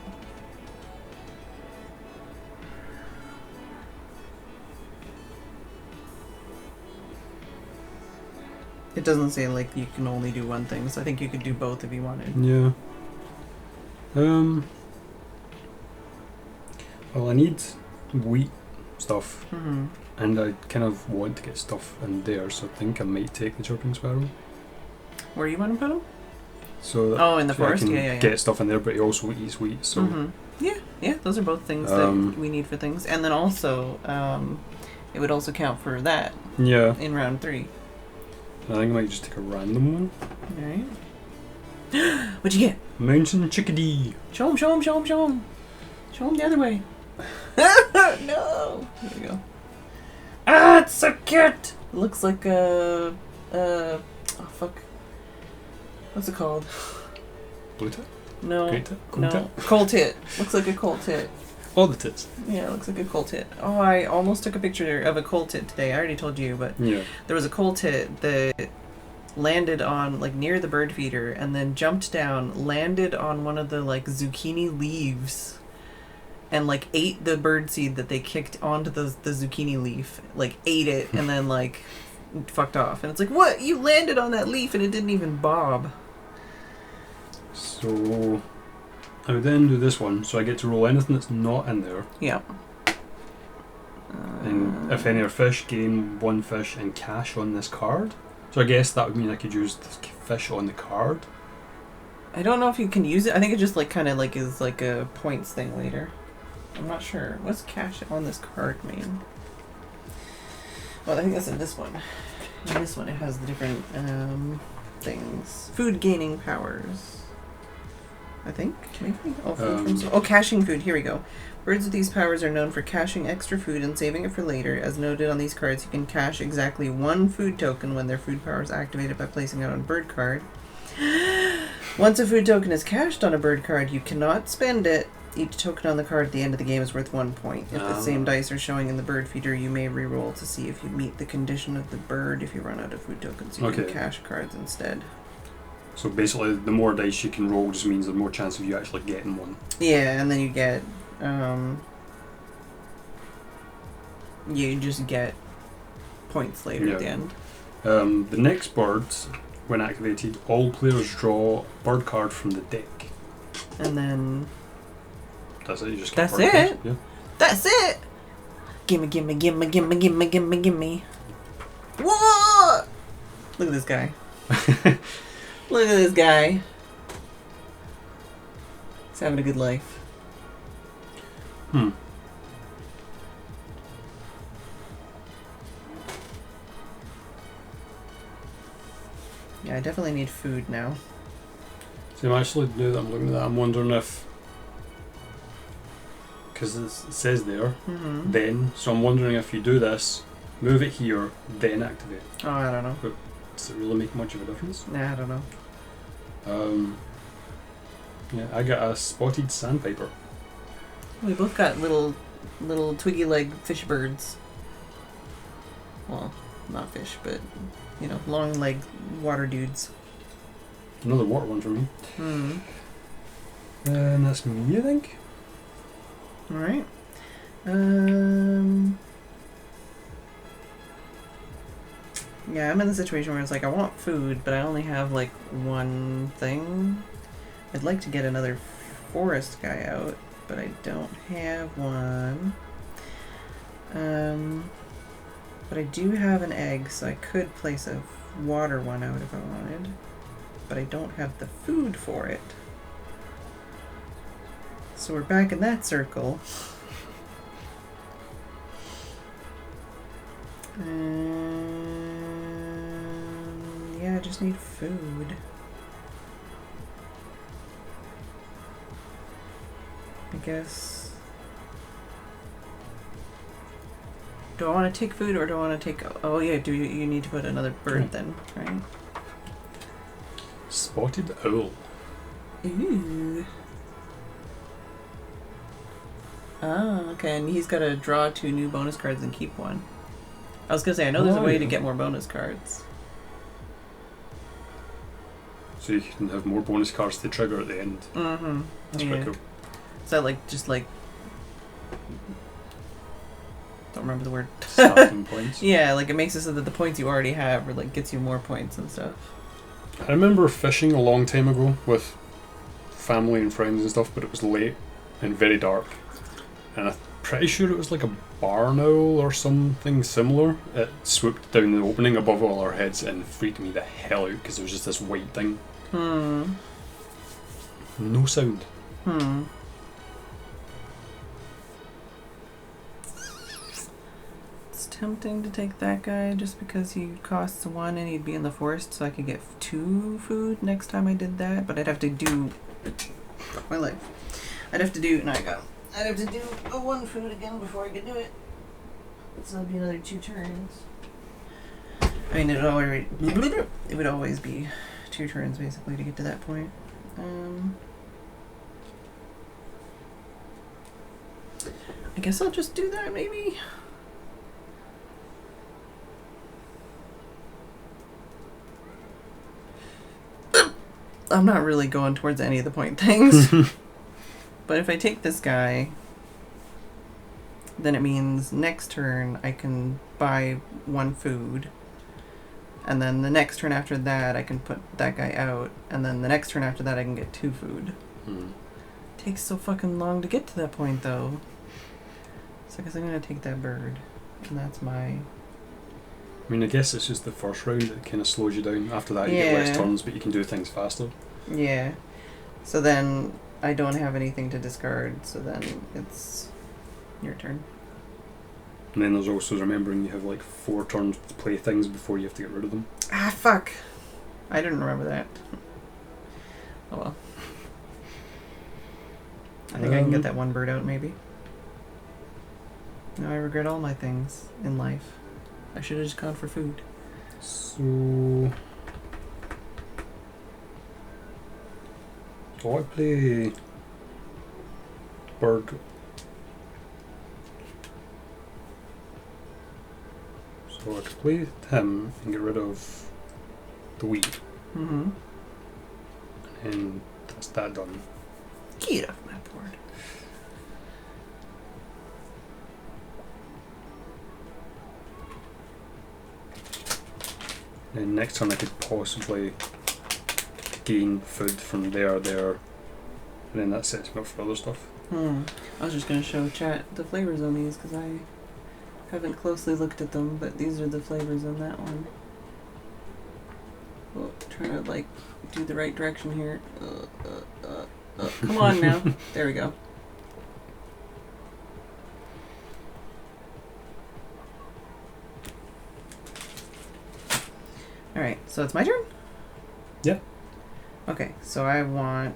It doesn't say, like, you can only do one thing, so I think you could do both if you wanted. Yeah. Well, I need wheat stuff, Mm-hmm. and I kind of want to get stuff in there, so I think I might take the chirping sparrow. Where you want to put them? So that Oh, in the so I forest? can Yeah. get stuff in there, but he also eats wheat, so... Mm-hmm. Yeah, those are both things that we need for things. And then also, it would also count for that Yeah, in round 3. I think I might just take a random one. Alright. What'd you get? Mountain chickadee! Show him. Show him the other way. No! There you go. Ah, it's so cute! It looks like a oh fuck. What's it called? Blue tit? No. Great tit? Cool No. tit? Coal tit. Looks like a coal tit. All the tits. Yeah, it looks like a coal tit. Oh, I almost took a picture of a coal tit today. I already told you, but Yeah. there was a coal tit that landed on, like, near the bird feeder and then jumped down, landed on one of the, like, zucchini leaves and, like, ate the bird seed that they kicked onto the zucchini leaf. Like, ate it and then, like, fucked off. And it's like, what? You landed on that leaf and it didn't even bob. So I would then do this one, so I get to roll anything that's not in there. Yeah. And if any are fish, gain 1 fish and cash on this card. So I guess that would mean I could use the fish on the card. I don't know if you can use it. I think it just, like, kind of, like, is, like, a points thing later. I'm not sure. What's cash on this card mean? Well, I think that's in this one. In this one, it has the different things. Food gaining powers. I think, maybe? Oh, food from caching food. Here we go. Birds with these powers are known for caching extra food and saving it for later. As noted on these cards, you can cache exactly 1 food token when their food power is activated by placing it on a bird card. Once a food token is cached on a bird card, you cannot spend it. Each token on the card at the end of the game is worth 1 point. If the same dice are showing in the bird feeder, you may re-roll to see if you meet the condition of the bird. If you run out of food tokens, you can cache cards instead. So basically, the more dice you can roll just means the more chance of you actually getting one. Yeah, and then you get, you just get points later at the end. The next birds, when activated, all players draw a bird card from the deck. And then... That's it, you just get That's bird it? cards. Yeah. That's it! Gimme, gimme, gimme, gimme, gimme, gimme, gimme. What? Look at this guy. Look at this guy. He's having a good life. Yeah, I definitely need food now. See, I'm actually now that I'm looking at that, I'm wondering if, because it says there, then, so I'm wondering if you do this, move it here, then activate. Oh, I don't know. But does it really make much of a difference? Nah, I don't know. Yeah, I got a spotted sandpiper. We both got little twiggy leg fish birds. Well, not fish, but, you know, long leg water dudes. Another water one for me. And that's me, I think. Alright. Yeah, I'm in the situation where it's like I want food, but I only have like 1 thing. I'd like to get another forest guy out, but I don't have one. But I do have an egg, so I could place a water one out if I wanted. But I don't have the food for it. So we're back in that circle. Yeah, I just need food. I guess. Do I want to take food or do I want to take... Oh yeah, do you need to put another bird then, right? Spotted owl. Ooh. Ah, okay, and he's got to draw 2 new bonus cards and keep 1. I was going to say, I know there's a way to get more bonus cards. So you can have more bonus cards to trigger at the end. Mm-hmm. That's pretty cool. Is that like, just like... Don't remember the word. Starting points. Yeah, like it makes it so that the points you already have or like gets you more points and stuff. I remember fishing a long time ago with family and friends and stuff, but it was late and very dark. And I'm pretty sure it was like a barn owl or something similar. It swooped down the opening above all our heads and freaked me the hell out because it was just this white thing. No sound. It's tempting to take that guy just because he costs 1 and he'd be in the forest, so I could get 2 food next time I did that. But I'd have to do... Fuck my life. I'd have to do... No, I got him. I'd have to do a 1 food again before I could do it. So that'd be another 2 turns. I mean, it would always be 2 turns basically to get to that point. I guess I'll just do that maybe. I'm not really going towards any of the point things. But if I take this guy, then it means next turn I can buy 1 food. And then the next turn after that I can put that guy out. And then the next turn after that I can get 2 food. Takes so fucking long to get to that point though. So I guess I'm going to take that bird. And that's my... I mean, I guess it's just the first round that kind of slows you down. After that, you get less turns, but you can do things faster. Yeah. So then I don't have anything to discard, so then it's your turn. And then there's also remembering you have like 4 turns to play things before you have to get rid of them. Ah, fuck. I didn't remember that. Oh well. I think I can get that 1 bird out, maybe. Now I regret all my things in life. I should have just gone for food. So I play bird. So I could play him and get rid of the wheat. Mm-hmm. And that's that done. Get off my board. And next turn I could possibly gain food from there, and then that sets me up for other stuff. I was just going to show chat the flavors on these because I haven't closely looked at them, but these are the flavors on that one. Oh, trying to like do the right direction here. Come on now. There we go. Alright, so it's my turn? Yeah. Okay, so I want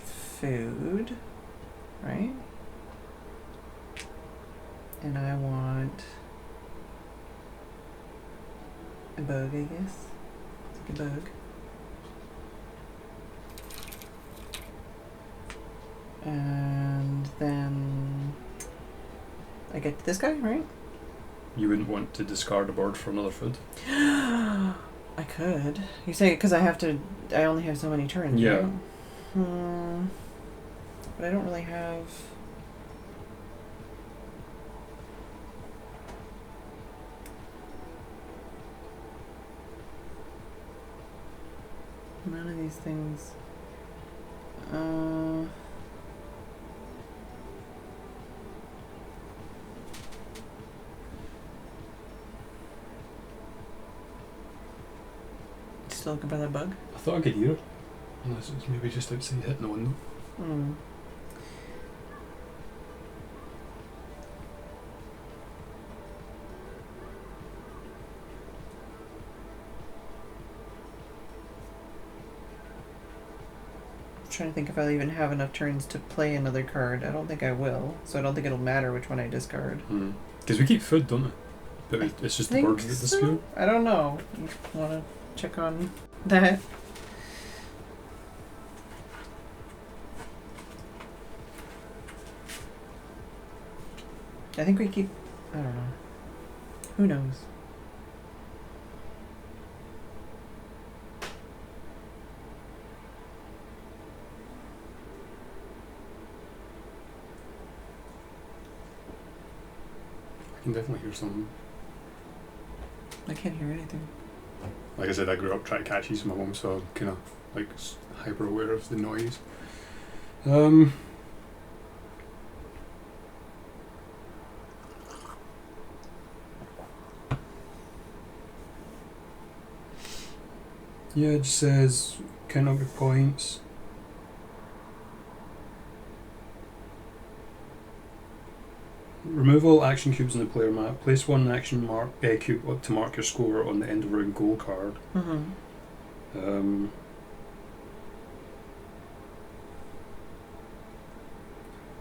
food, right? And I want a bug, I guess. It's like a bug. And then I get this guy, right? You wouldn't want to discard a bird for another food? I could. You say because I only have so many turns, yeah. Right? But I don't really have... None of these things. Still looking for that bug? I thought I could hear it. Unless it's maybe just outside hitting the window. I'm trying to think if I'll even have enough turns to play another card. I don't think I will, so I don't think it'll matter which one I discard. Because we keep food, don't we? But it's just the birds that disappear. I don't know. You want to check on that? I think we keep... I don't know. Who knows? I can definitely hear something. I can't hear anything. Like I said, I grew up trying to catch these with my mum, so I'm kind of like hyper aware of the noise. Yeah, it just says count up your points. Remove all action cubes on the player map. Place 1 action cube up to mark your score on the end of round goal card.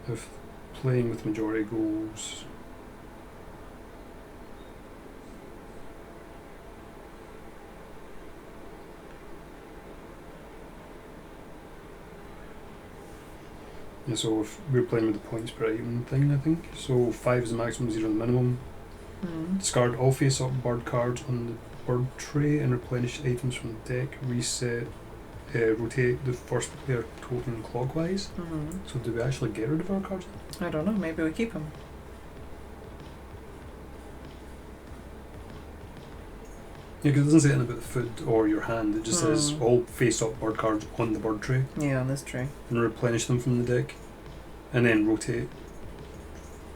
If playing with majority goals. Yeah, so if we're playing with the points per item thing, I think. So 5 is the maximum, 0 the minimum. Discard all face-up bird cards on the bird tray and replenish items from the deck. Reset, rotate the first player token clockwise. So do we actually get rid of our cards? I don't know. Maybe we keep them. Yeah, because it doesn't say anything about the food or your hand. It just says all face-up bird cards on the bird tray. Yeah, on this tray. And replenish them from the deck. And then rotate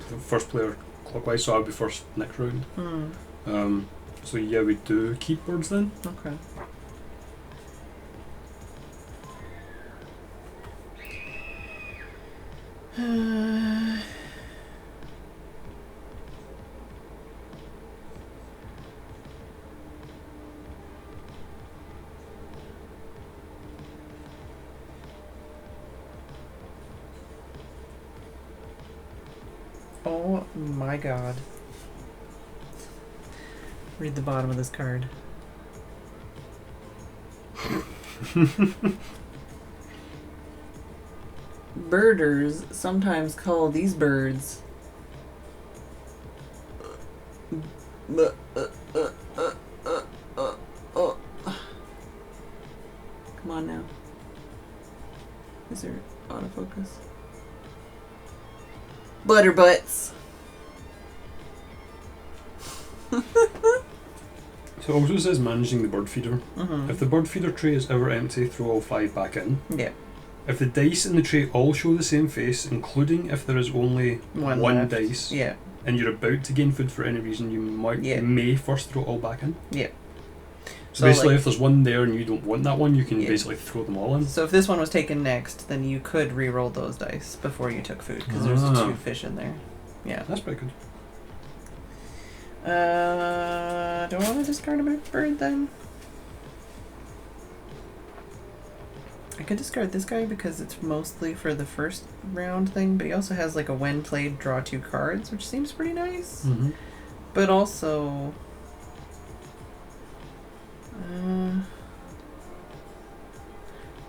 the first player clockwise, so I'll be first next round. So yeah, we do keep birds then. Okay. Oh my god. Read the bottom of this card. Birders sometimes call these birds come on now. Is there autofocus? Butterbutts. So it also says managing the bird feeder. If the bird feeder tray is ever empty, throw all 5 back in. Yeah. If the dice in the tray all show the same face, including if there is only one dice, and you're about to gain food for any reason, you may first throw it all back in. Yeah. So basically, like, if there's one there and you don't want that one, you can basically throw them all in. So if this one was taken next, then you could re-roll those dice before you took food, because there's 2 fish in there. Yeah. That's pretty good. Do I want to discard a bird then? I could discard this guy because it's mostly for the first round thing, but he also has like a when played draw 2 cards, which seems pretty nice. But also...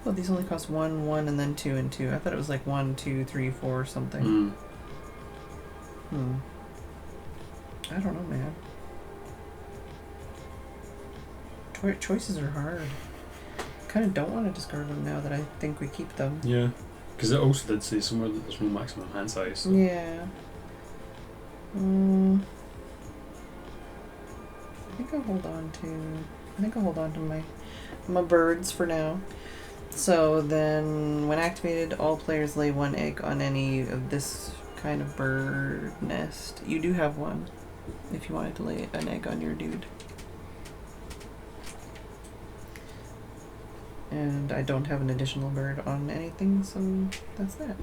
well, these only cost 1, 1, and then 2 and 2. I thought it was like 1, 2, 3, 4 or something. I don't know, man. Choices are hard. Kind of don't want to discard them now that I think we keep them. Yeah, because it also did say somewhere that there's no maximum hand size. So. Yeah. I think I'll hold on to my birds for now. So then, when activated, all players lay 1 egg on any of this kind of bird nest. You do have one, if you wanted to lay an egg on your dude. And I don't have an additional bird on anything, so that's that.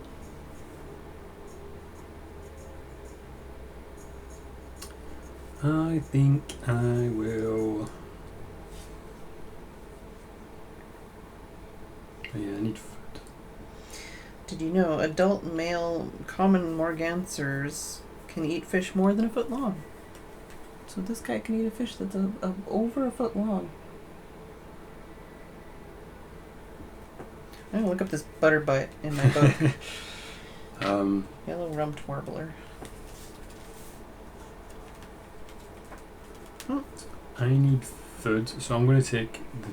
I think I will... Oh yeah, I need food. Did you know adult male common morgansers can eat fish more than a foot long? So this guy can eat a fish that's over a foot long. I'm gonna look up this butterbutt in my book. Yellow rumped warbler. I need food, so I'm going to take the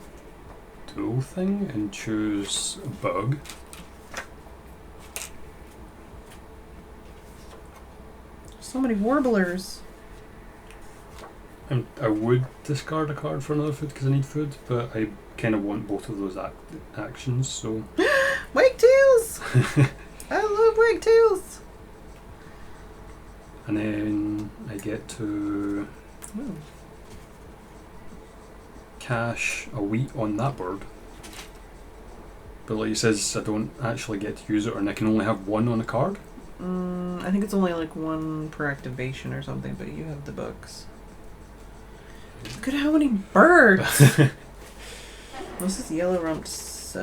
dual thing and choose a bug. So many warblers. And I would discard a card for another food because I need food, but I kind of want both of those actions, so... Wagtails! I love wagtails! And then I get to cash a wheat on that bird. But like it says, I don't actually get to use it, and I can only have 1 on a card. I think it's only like 1 per activation or something, but you have the books. Look at how many birds! This is yellow rumps.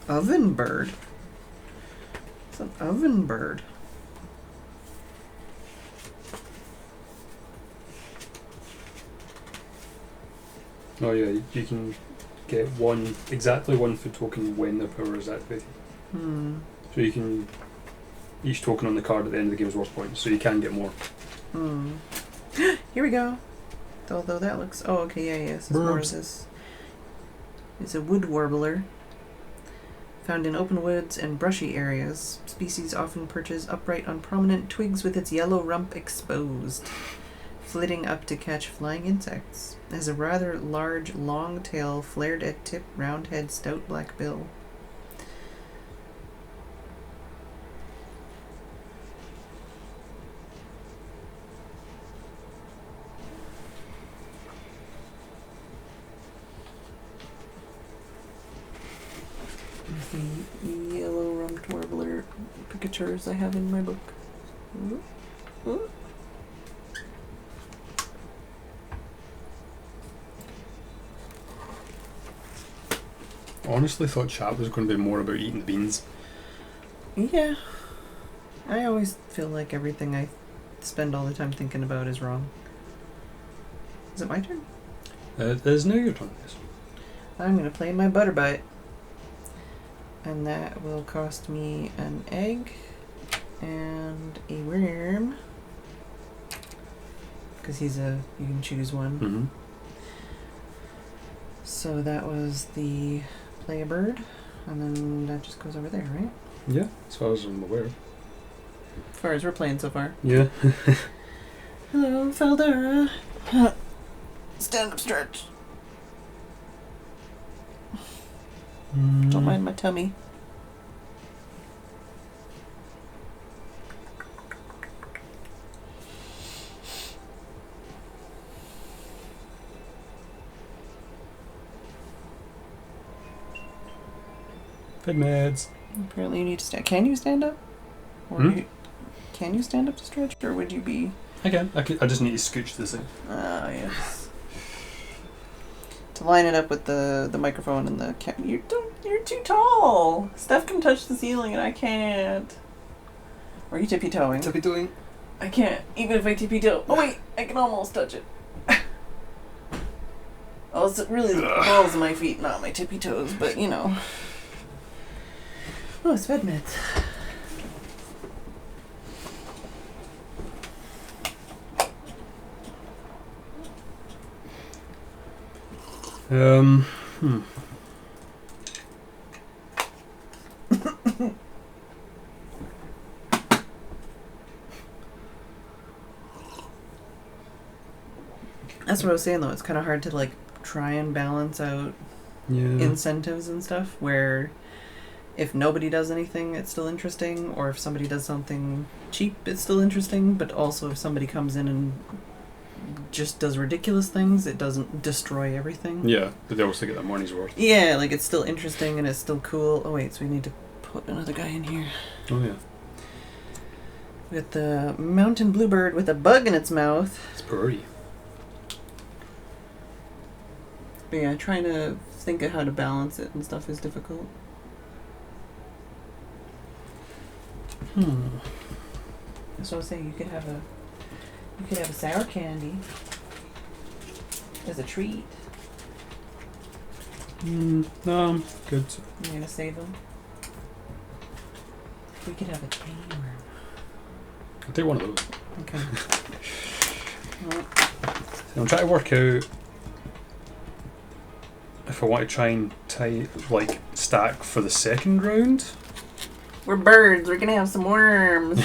Oven bird. It's an oven bird. Oh yeah, you can get exactly one food token when the power is activated. So you can each token on the card at the end of the game is worth points, so you can get more. Here we go. Although that looks... Oh, okay, yeah, yes. It's more of this. It's a wood warbler. Found in open woods and brushy areas. Species often perches upright on prominent twigs with its yellow rump exposed, flitting up to catch flying insects. It has a rather large, long tail, flared at tip, round head, stout black bill. The yellow rumped warbler pictures I have in my book. Ooh. I honestly thought chat was going to be more about eating the beans. Yeah. I always feel like everything I spend all the time thinking about is wrong. Is it my turn? It is now your turn, yes. I'm going to play my butterbite. And that will cost me an egg and a worm. Because you can choose one. Mm-hmm. So that was the play a bird. And then that just goes over there, right? Yeah, as far as I'm aware. As far as we're playing so far. Yeah. Hello, Phedran. Stand up stretch. Don't mind my tummy. Fed meds. Apparently you need to stand. Can you stand up? Or can you stand up to stretch? Or would you be... I can. I just need to scooch this in. Ah, yes. To line it up with the microphone and the you're too tall. Steph can touch the ceiling and I can't. Or are you tippy-toeing? Tippy-toeing. I can't, even if I tippy-toe. Oh wait, I can almost touch it. Oh, it's really the balls of my feet, not my tippy-toes, but you know. Oh, it's fed meds. That's what I was saying though, it's kind of hard to like try and balance out incentives and stuff where if nobody does anything it's still interesting, or if somebody does something cheap it's still interesting, but also if somebody comes in and just does ridiculous things it doesn't destroy everything. Yeah, but they also get their money's worth. Yeah, like it's still interesting and it's still cool. Oh wait, so we need to put another guy in here. Oh yeah. We got the mountain bluebird with a bug in its mouth. It's pretty. But yeah, trying to think of how to balance it and stuff is difficult. That's what I was saying. You could have a sour candy as a treat. No, I'm good. You're gonna save them. We could have a tiny worm. I'll take one of those. Okay. So I'm trying to work out if I want to try and stack for the second round. We're birds. We're gonna have some worms.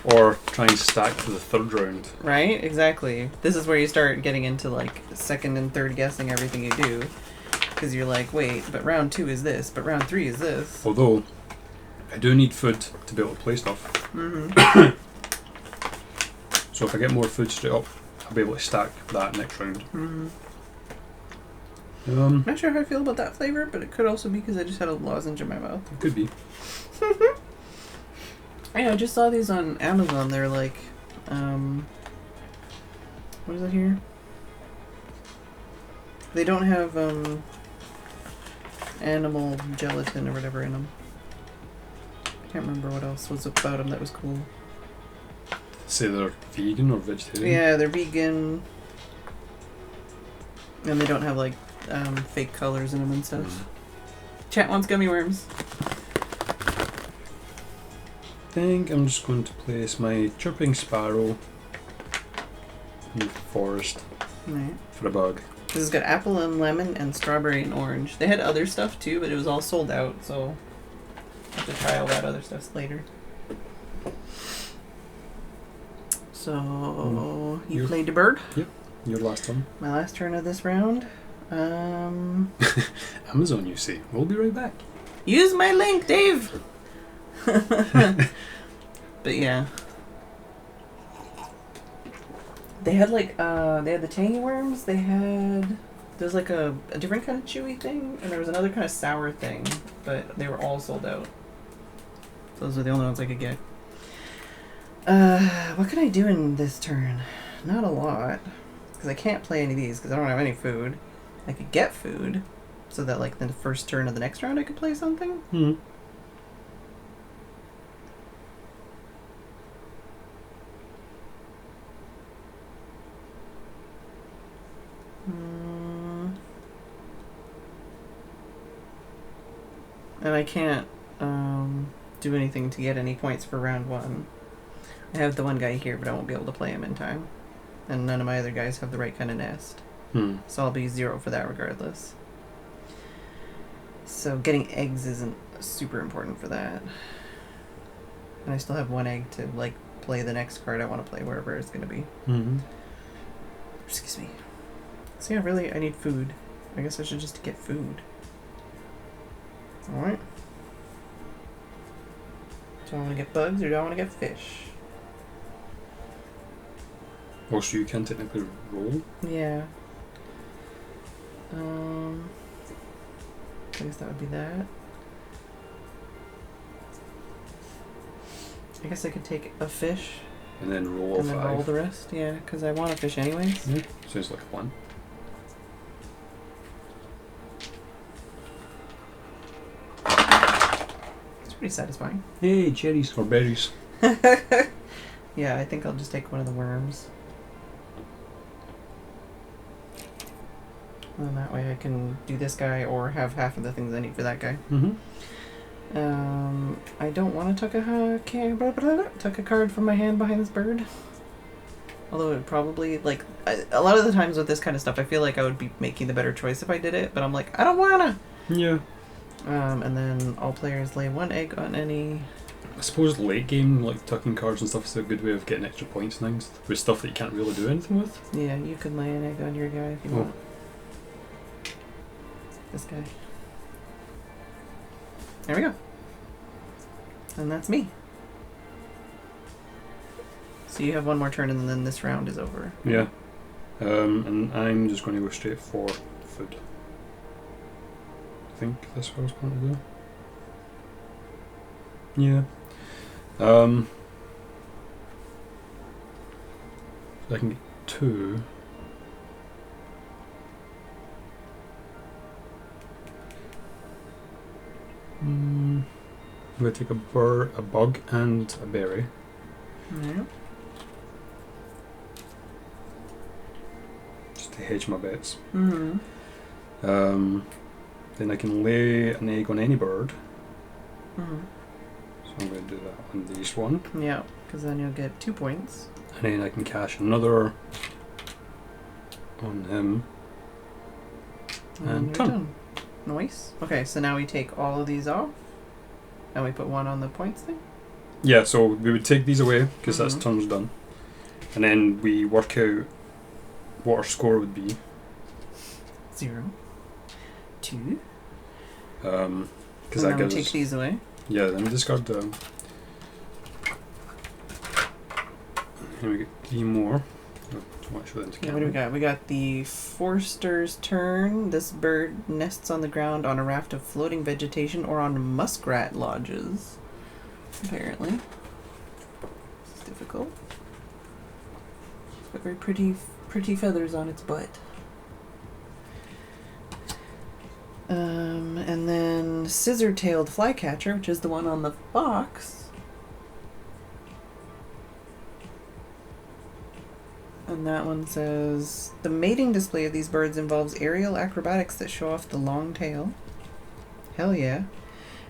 Or try and stack for the third round. Right? Exactly. This is where you start getting into like second and third guessing everything you do. Because you're like, wait, but round 2 is this, but round 3 is this. Although, I do need food to be able to play stuff. Mm-hmm. So if I get more food straight up, I'll be able to stack that next round. Mm-hmm. Not sure how I feel about that flavor, but it could also be because I just had a lozenge in my mouth. It could be. I just saw these on Amazon. They're like, what is it here? They don't have animal gelatin or whatever in them. I can't remember what else was about them that was cool. Say they're vegan or vegetarian? Yeah, they're vegan. And they don't have like fake colors in them and stuff. Mm. Chat wants gummy worms. I think I'm just going to place my chirping sparrow in the forest Right. for a bug. This has got apple and lemon and strawberry and orange. They had other stuff too, but it was all sold out, so I have to try all that other stuff later. So you You- played the bird. Your last turn. My last turn of this round. Amazon, you see. We'll be right back. Use my link, Dave. But yeah. They had like they had the tangy worms, there's like a different kind of chewy thing, and there was another kind of sour thing, but they were all sold out. Those are the only ones I could get. What can I do in this turn? Not a lot. Because I can't play any of these because I don't have any food. I could get food so that like the first turn of the next round I could play something. Hmm. And I can't do anything to get any points for round one. I have the one guy here, but I won't be able to play him in time. And none of my other guys have the right kind of nest. So I'll be 0 for that regardless. So getting eggs isn't super important for that. And I still have 1 egg to like play the next card I want to play wherever it's going to be. Mm-hmm. Excuse me. So yeah, really, I need food. I guess I should just get food. Alright. Do I want to get bugs or do I want to get fish? Also, you can technically roll. Yeah. I guess that would be that. I guess I could take a fish And then roll a and then 5. roll the rest. Yeah, because I want a fish anyways. Yeah. Sounds like a plan. It's pretty satisfying. Hey, cherries or berries. Yeah, I think I'll just take one of the worms. And that way I can do this guy or have half of the things I need for that guy. Mm-hmm. I don't want to tuck a card from my hand behind this bird. Although it would probably, like, a lot of the times with this kind of stuff, I feel like I would be making the better choice if I did it, but I'm like, I don't wanna! Yeah. And then all players lay 1 egg on any... I suppose late game, like tucking cards and stuff, is a good way of getting extra points and things with stuff that you can't really do anything with. Yeah, you can lay an egg on your guy if you want. This guy. There we go. And that's me. So you have 1 more turn and then this round is over. Yeah. And I'm just going to go straight for food. I think that's what I was going to do. Yeah. So I can get 2. I'm going to take a bug and a berry. Yeah. Just to hedge my bets. Mm-hmm. Then I can lay an egg on any bird. Mm-hmm. So I'm going to do that on this one. Yeah, because then you'll get 2 points. And then I can cash another on him. And you're turn. done. Nice. Okay, so now we take all of these off. And we put 1 on the points thing. Yeah, so we would take these away because that's Mhm. turn's done. And then we work out what our score would be. 0. 2. Because And that then we gives take us... these away. Yeah, then we discard them. Here we get 3 more. Oh, too much for them to Yeah, what do we count. got? We got the Forster's Turn. This bird nests on the ground on a raft of floating vegetation or on muskrat lodges. Apparently. This is difficult. It's got very pretty feathers on its butt. And then Scissor-tailed Flycatcher, which is the one on the box. And that one says, the mating display of these birds involves aerial acrobatics that show off the long tail. Hell yeah.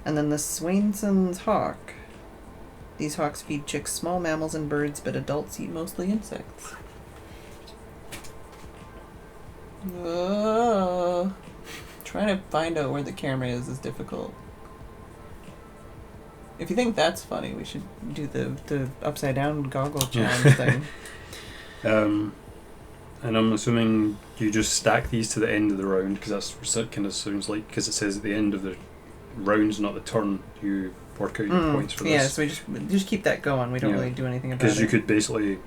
And then the Swainson's hawk. These hawks feed chicks small mammals and birds, but adults eat mostly insects. Trying to find out where the camera is difficult. If you think that's funny, we should do the upside down goggle challenge thing. And I'm assuming you just stack these to the end of the round, because that's what it kind of sounds like, because it says at the end of the rounds, not the turn, you work out your points for this. Yeah, so we just keep that going. We don't really do anything about it. Because you could basically,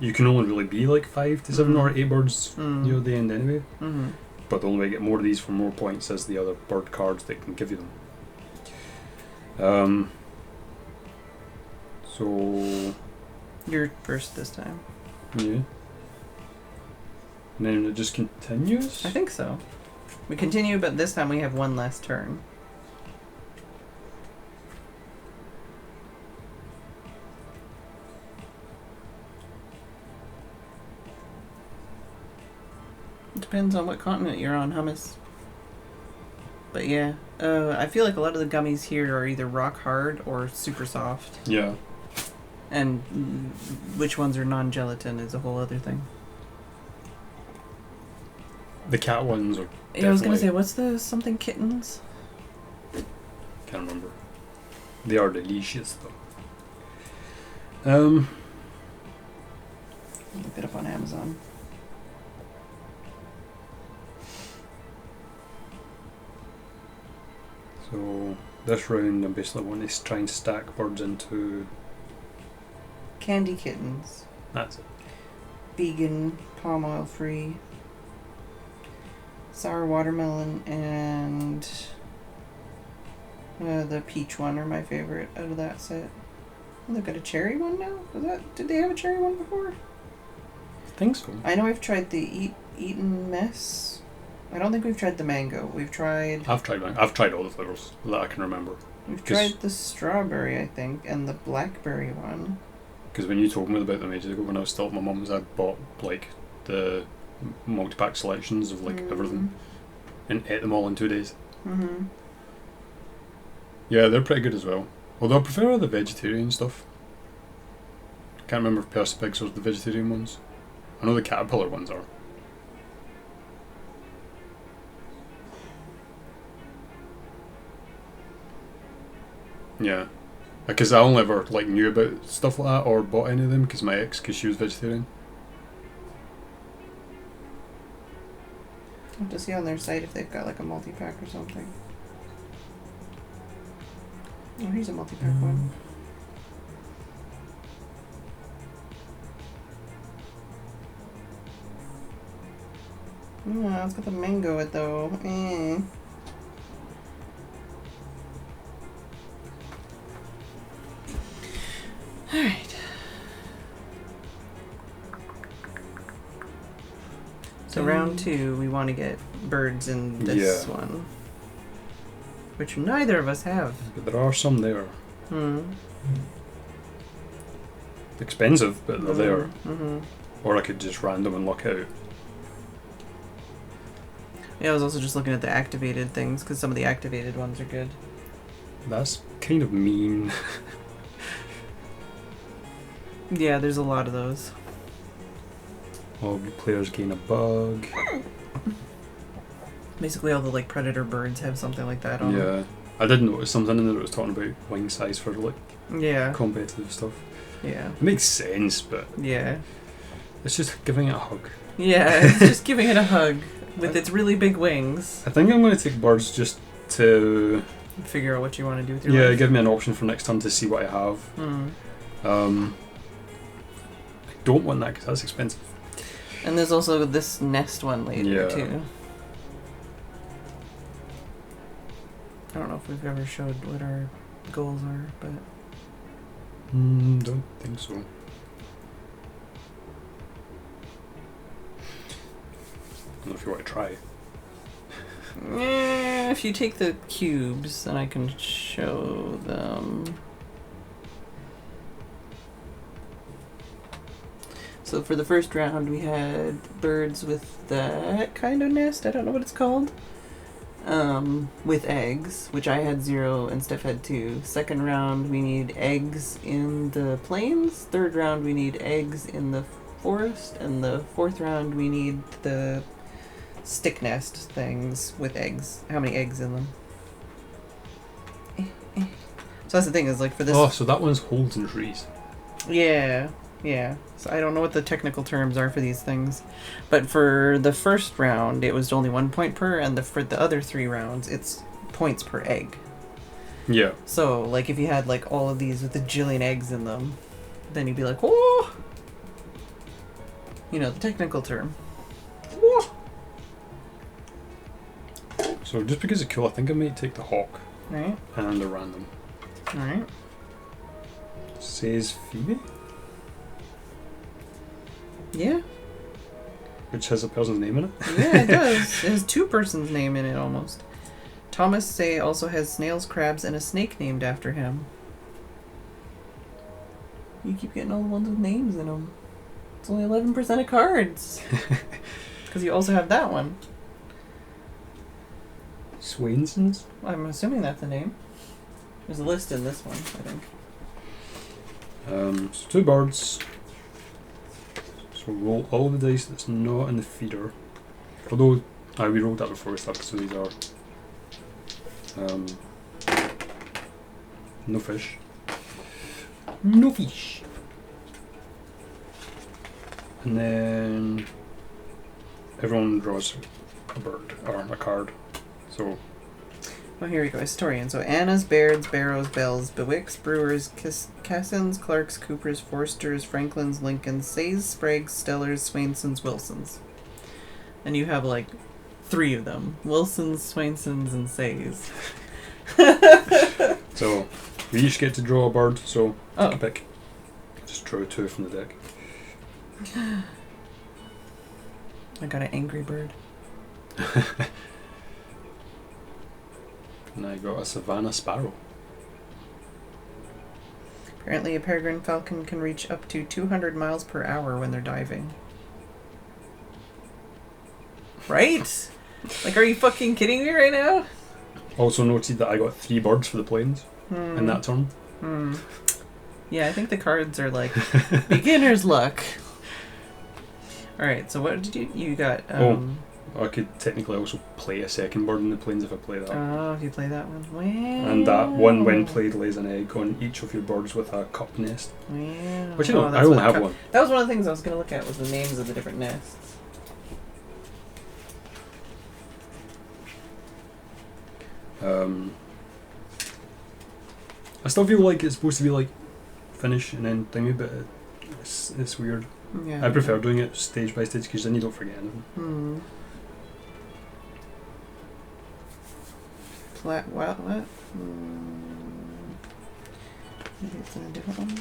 you can only really be like 5 to 7 or 8 birds near the end anyway. But the only way to get more of these for more points is the other bird cards that can give you them. So you're first this time. Yeah. And then it just continues? I think so. We continue, but this time we have one last turn. It depends on what continent you're on, hummus. But yeah, I feel like a lot of the gummies here are either rock hard or super soft. Yeah. And which ones are non-gelatin is a whole other thing. The cat ones are definitely... Yeah, I was gonna say, what's the something kittens? Can't remember. They are delicious though. Look it up on Amazon. So this round I basically want to try and stack birds into... Candy kittens. That's it. Vegan, palm oil free, sour watermelon, and the peach one are my favorite out of that set. Oh, they've got a cherry one now? Did they have a cherry one before? I think so. I know I've tried the Eaten Mess. I don't think we've tried the mango. We've tried... I've tried all the flavours that I can remember. We've tried the strawberry, I think, and the blackberry one. Because when you told me about them ages ago when I was still at my mum's, I bought like the multi-pack selections of like everything and ate them all in 2 days. Yeah, they're pretty good as well. Although I prefer the vegetarian stuff. Can't remember if Persipigs are the vegetarian ones. I know the caterpillar ones are. Yeah. Because I only ever like knew about stuff like that or bought any of them because my ex, because she was vegetarian. I'll have to see on their site if they've got like a multi-pack or something. Oh, here's a multi-pack one. Oh, it's got the mango it though. Alright. So round 2, we want to get birds in this one. Which neither of us have. But there are some there. Expensive, but they're there. Or I could just random and luck out. Yeah, I was also just looking at the activated things, because some of the activated ones are good. That's kind of mean. Yeah, there's a lot of those. All players gain a bug. Basically all the like predator birds have something like that on them. Yeah. I did notice something in there that was talking about wing size for like competitive stuff. Yeah. It makes sense, but it's just giving it a hug. Yeah, it's just giving it a hug with its really big wings. I think I'm going to take birds just to figure out what you want to do with your life. Yeah, give me an option for next turn to see what I have. I don't want that because that's expensive. And there's also this nest one later too. I don't know if we've ever showed what our goals are, but... don't think so. I don't know if you want to try. If you take the cubes, then I can show them. So for the first round, we had birds with that kind of nest. I don't know what it's called. With eggs, which I had 0 and Steph had 2. Second round, we need eggs in the plains. Third round, we need eggs in the forest. And the fourth round, we need the stick nest things with eggs. How many eggs in them? So that's the thing, is like for this... Oh, so that one's holes in trees. Yeah. So I don't know what the technical terms are for these things. But for the first round, it was only 1 point per, and for the other 3 rounds, it's points per egg. Yeah. So, like, if you had, like, all of these with a jillion eggs in them, then you'd be like, whoa! You know, the technical term. Whoa! So just because it's cool, I think I might take the hawk. Right. And the random. Alright. Says Phoebe? Yeah. Which has a person's name in it? Yeah, it does. It has 2 persons' name in it, almost. Thomas Say also has snails, crabs, and a snake named after him. You keep getting all the ones with names in them. It's only 11% of cards. Because you also have that one. Swainson's? I'm assuming that's the name. There's a list in this one, I think. So 2 birds. So roll all the dice that's not in the feeder. Although, we rolled that before we started, so these are... no fish. No fish. And then everyone draws a bird or a card. So Well, here we go. Historian. So Annas, Bairds, Barrows, Bells, Bewicks, Brewers, Cassins, Clarks, Coopers, Forsters, Franklins, Lincolns, Says, Spraggs, Stellars, Swainsons, Wilsons. And you have like 3 of them. Wilsons, Swainsons, and Says. So we each get to draw a bird, so Oh. take a pick. Just draw 2 from the deck. I got an angry bird. And I got a Savannah Sparrow. Apparently a peregrine falcon can reach up to 200 miles per hour when they're diving. Right? Like, are you fucking kidding me right now? Also noted that I got 3 birds for the planes in that turn. Yeah, I think the cards are like beginner's luck. Alright, so what did you got? I could technically also play a second bird in the planes if I play that. Oh, if you play that one. Wow. And that one, when played, lays an egg on each of your birds with a cup nest. Wow. Which, you know, that's I only what have one. That was one of the things I was going to look at, was the names of the different nests. I still feel like it's supposed to be like finish and then thingy, but it's weird. Yeah. I prefer doing it stage by stage because then you don't forget anything. What? Maybe it's in a different one.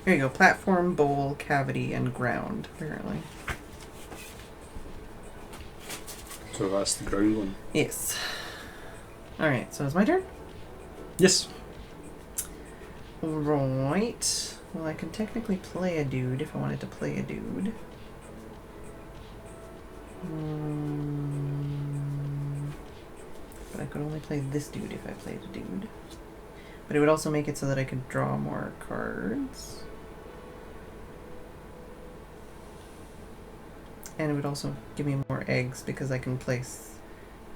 Here you go. Platform, bowl, cavity, and ground, apparently. So that's the ground one. Yes. Alright, so it's my turn? Yes. Right. Well, I can technically play a dude if I wanted to play a dude. But I could only play this dude if I played a dude. But it would also make it so that I could draw more cards. And it would also give me more eggs because I can place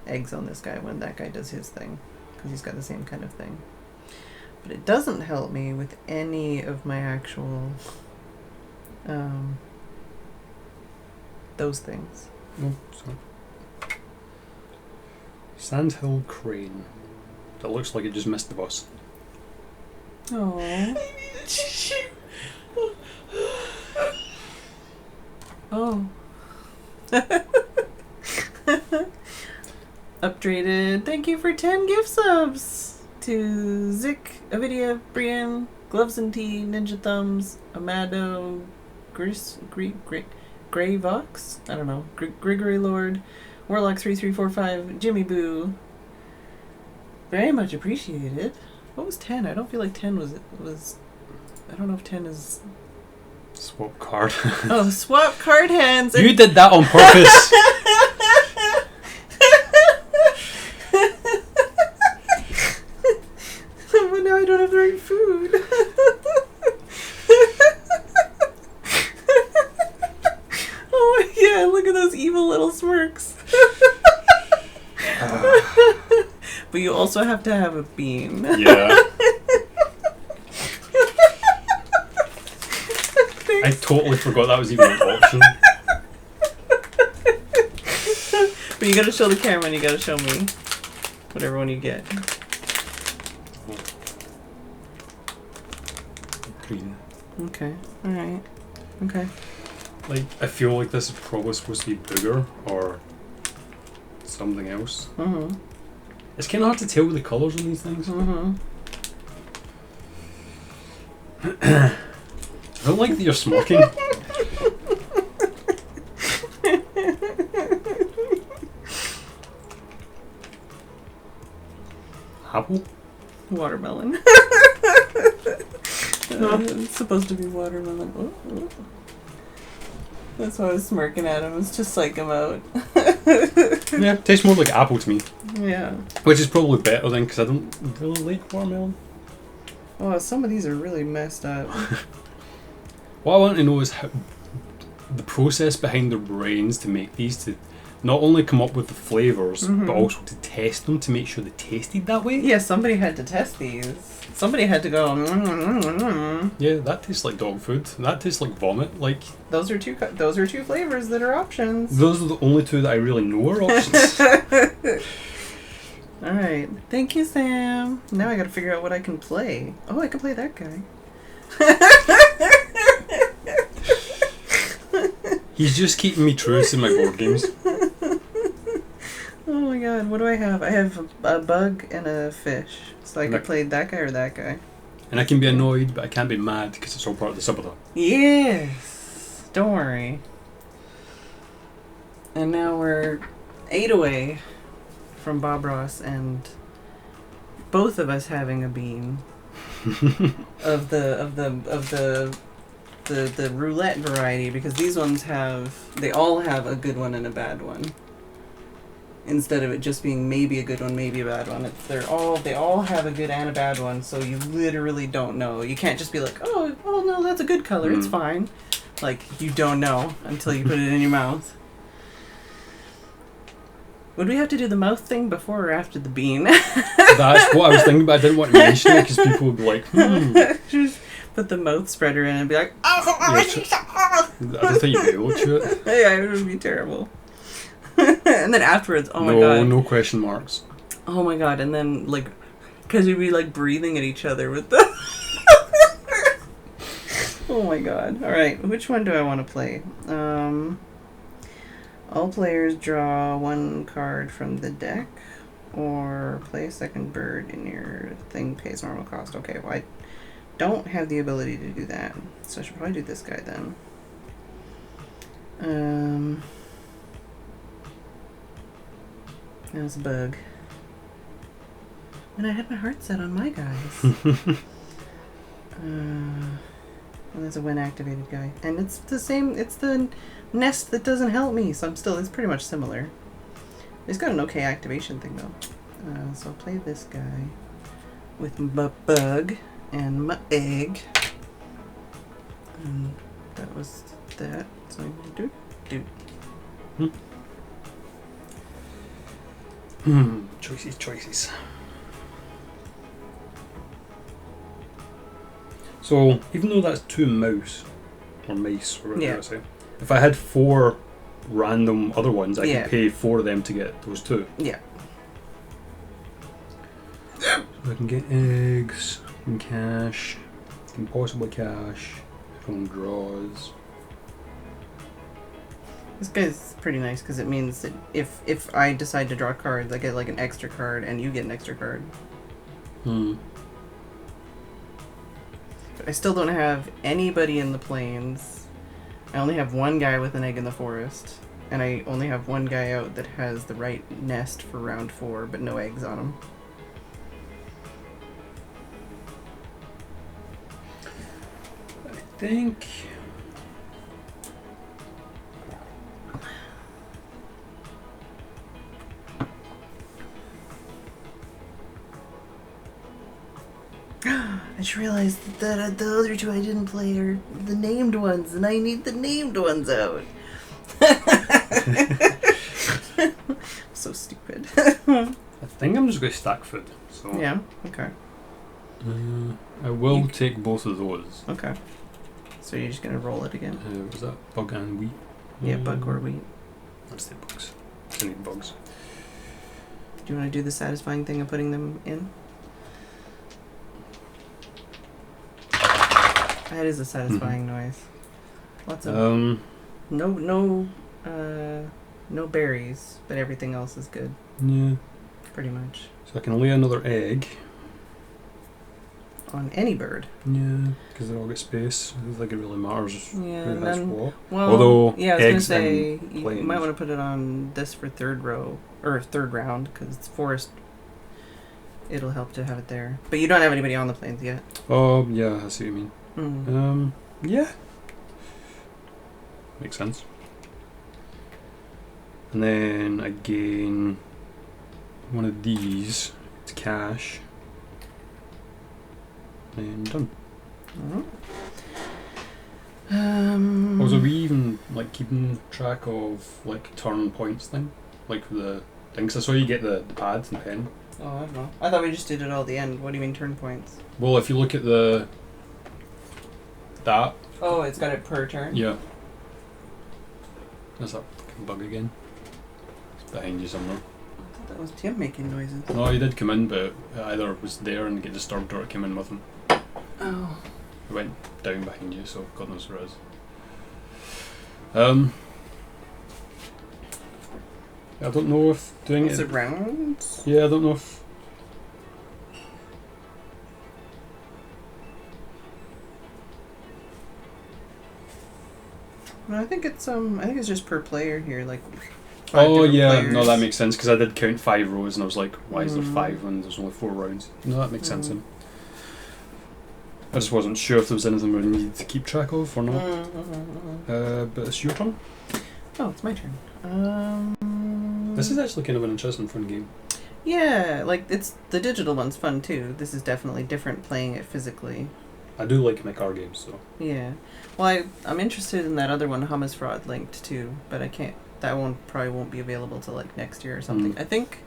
eggs on this guy when that guy does his thing. Because he's got the same kind of thing. But it doesn't help me with any of my actual those things. Oh, sorry. Sandhill Crane. That looks like it just missed the bus. Oh. Oh. Upgraded. Thank you for 10 gift subs to Zik, Avidia, Brian, Gloves and Tea, Ninja Thumbs, Amado, Grey Vox? I don't know. Grigory Lord, Warlock 3345, Jimmy Boo. Very much appreciated. What was 10? I don't feel like 10 was. I don't know if 10 is. Swap card. Oh, swap card hands. You did that on purpose. But now I don't have the right food. Oh yeah, look at those evil little smirks. But you also have to have a bean. Yeah. I totally forgot that was even an option. But you gotta show the camera and you gotta show me whatever one you get. Green. Okay, alright. Okay. Like, I feel like this is probably supposed to be booger or something else. Mm-hmm. It's kind of hard to tell with the colours on these things. Mm-hmm. I don't like that you're smoking. Apple? Watermelon. It's supposed to be watermelon. Oh, oh. That's why I was smirking at him. It's just psych him out. Yeah, tastes more like apple to me. Yeah. Which is probably better then, because I don't really like watermelon. Oh, some of these are really messed up. What I want to know is how the process behind their brains to make these, to not only come up with the flavours, Mhm. but also to test them to make sure they tasted that way. Yeah, somebody had to test these. Somebody had to go. Yeah, that tastes like dog food. That tastes like vomit. Like, Those are two. Those are two flavors that are options. those are the only two that I really know are options. All right. Thank you, Sam. Now I got to figure out what I can play. Oh, I can play that guy. He's just keeping me true to my board games. Oh my god, what do I have? I have a bug and a fish. So I could play that guy or that guy. And I can be annoyed, but I can't be mad because it's all part of the subathon. Yes! Don't worry. And now we're 8 away from Bob Ross and both of us having a bean of the roulette variety, because these ones they all have a good one and a bad one. Instead of it just being maybe a good one, maybe a bad one. They all have a good and a bad one, so you literally don't know. You can't just be like, oh no, that's a good color, it's fine. Like, you don't know until you put it in your mouth. Would we have to do the mouth thing before or after the bean? That's what I was thinking, but I didn't want to mention it because people would be like, Just put the mouth spreader in and be like, I don't think you'd be able to it. yeah, it would be terrible. And then afterwards, oh my god. No question marks. Oh my god, and then, like, because you'd be, like, breathing at each other with the... Oh my god. Alright, which one do I want to play? All players draw one card from the deck, or play a second bird in your thing pays normal cost. Okay, well, I don't have the ability to do that, so I should probably do this guy then. That was a bug. And I had my heart set on my guys. Well, there's a when activated guy. And it's the same, it's the nest that doesn't help me, so it's pretty much similar. It's got an okay activation thing though. So I'll play this guy with my bug and my egg. And that was that. So I'm gonna do. Choices. So, even though that's two mouse, or mice, or whatever I say, if I had 4 random other ones, I could pay 4 of them to get those 2. Yeah. So I can get eggs, and cash, and possibly cash from draws. This guy's pretty nice because it means that if I decide to draw cards, I get like an extra card and you get an extra card. But I still don't have anybody in the plains. I only have one guy with an egg in the forest, and I only have one guy out that has the right nest for round 4, but no eggs on him. I think... I just realized that the other 2 I didn't play are the named ones, and I need the named ones out. So stupid. I think I'm just going to stack food. So Yeah, okay. I will take both of those. Okay. So you're just going to roll it again? Was that bug and wheat? Yeah, bug or wheat. Let's take bugs. I need bugs. Do you want to do the satisfying thing of putting them in? That is a satisfying noise. Lots of no berries, but everything else is good. Yeah. Pretty much. So I can lay another egg. On any bird. Yeah, because they all get space. I don't think it really matters who has what. Well, Although yeah, I was going to eggs say, and you planes. might want to put it on this for third round, because it's forest. It'll help to have it there. But you don't have anybody on the plains yet. Oh, yeah, I see what you mean. Mm. Yeah. Makes sense. And then I gain one of these. It's cash. And done. Also, we even like keeping track of like turn points thing, like the thing. 'Cause I saw you get the pads and pen. Oh, I don't know. I thought we just did it all at the end. What do you mean turn points? Well, if you look at that. Oh, it's got it per turn? Yeah. There's that fucking bug again. It's behind you somewhere. I thought that was Tim making noises. No, he did come in, but it either was there and get disturbed or it came in with him. Oh. It went down behind you, so God knows where it is. I don't know if doing Is it... it rounds? Yeah, I don't know if... No, I think it's just per player here, like. Oh different yeah, players. no, that makes sense because I did count 5 rows and I was like, why is there 5 when there's only 4 rounds? No, that makes sense then. I just wasn't sure if there was anything we needed to keep track of or not. But it's your turn. Oh, it's my turn. This is actually kind of an interesting fun game. Yeah, like it's the digital one's fun too. This is definitely different playing it physically. I do like my car games, so. Yeah. Well, I'm interested in that other one, Hummus Fraud, linked too, but I can't. That one probably won't be available till like next year or something. I think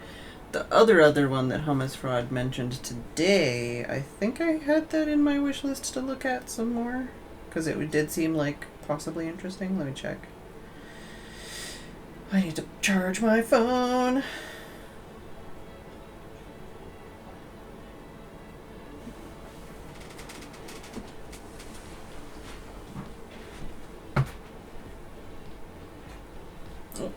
the other one that Hummus Fraud mentioned today, I think I had that in my wish list to look at some more, because it did seem like possibly interesting. Let me check. I need to charge my phone. Oh.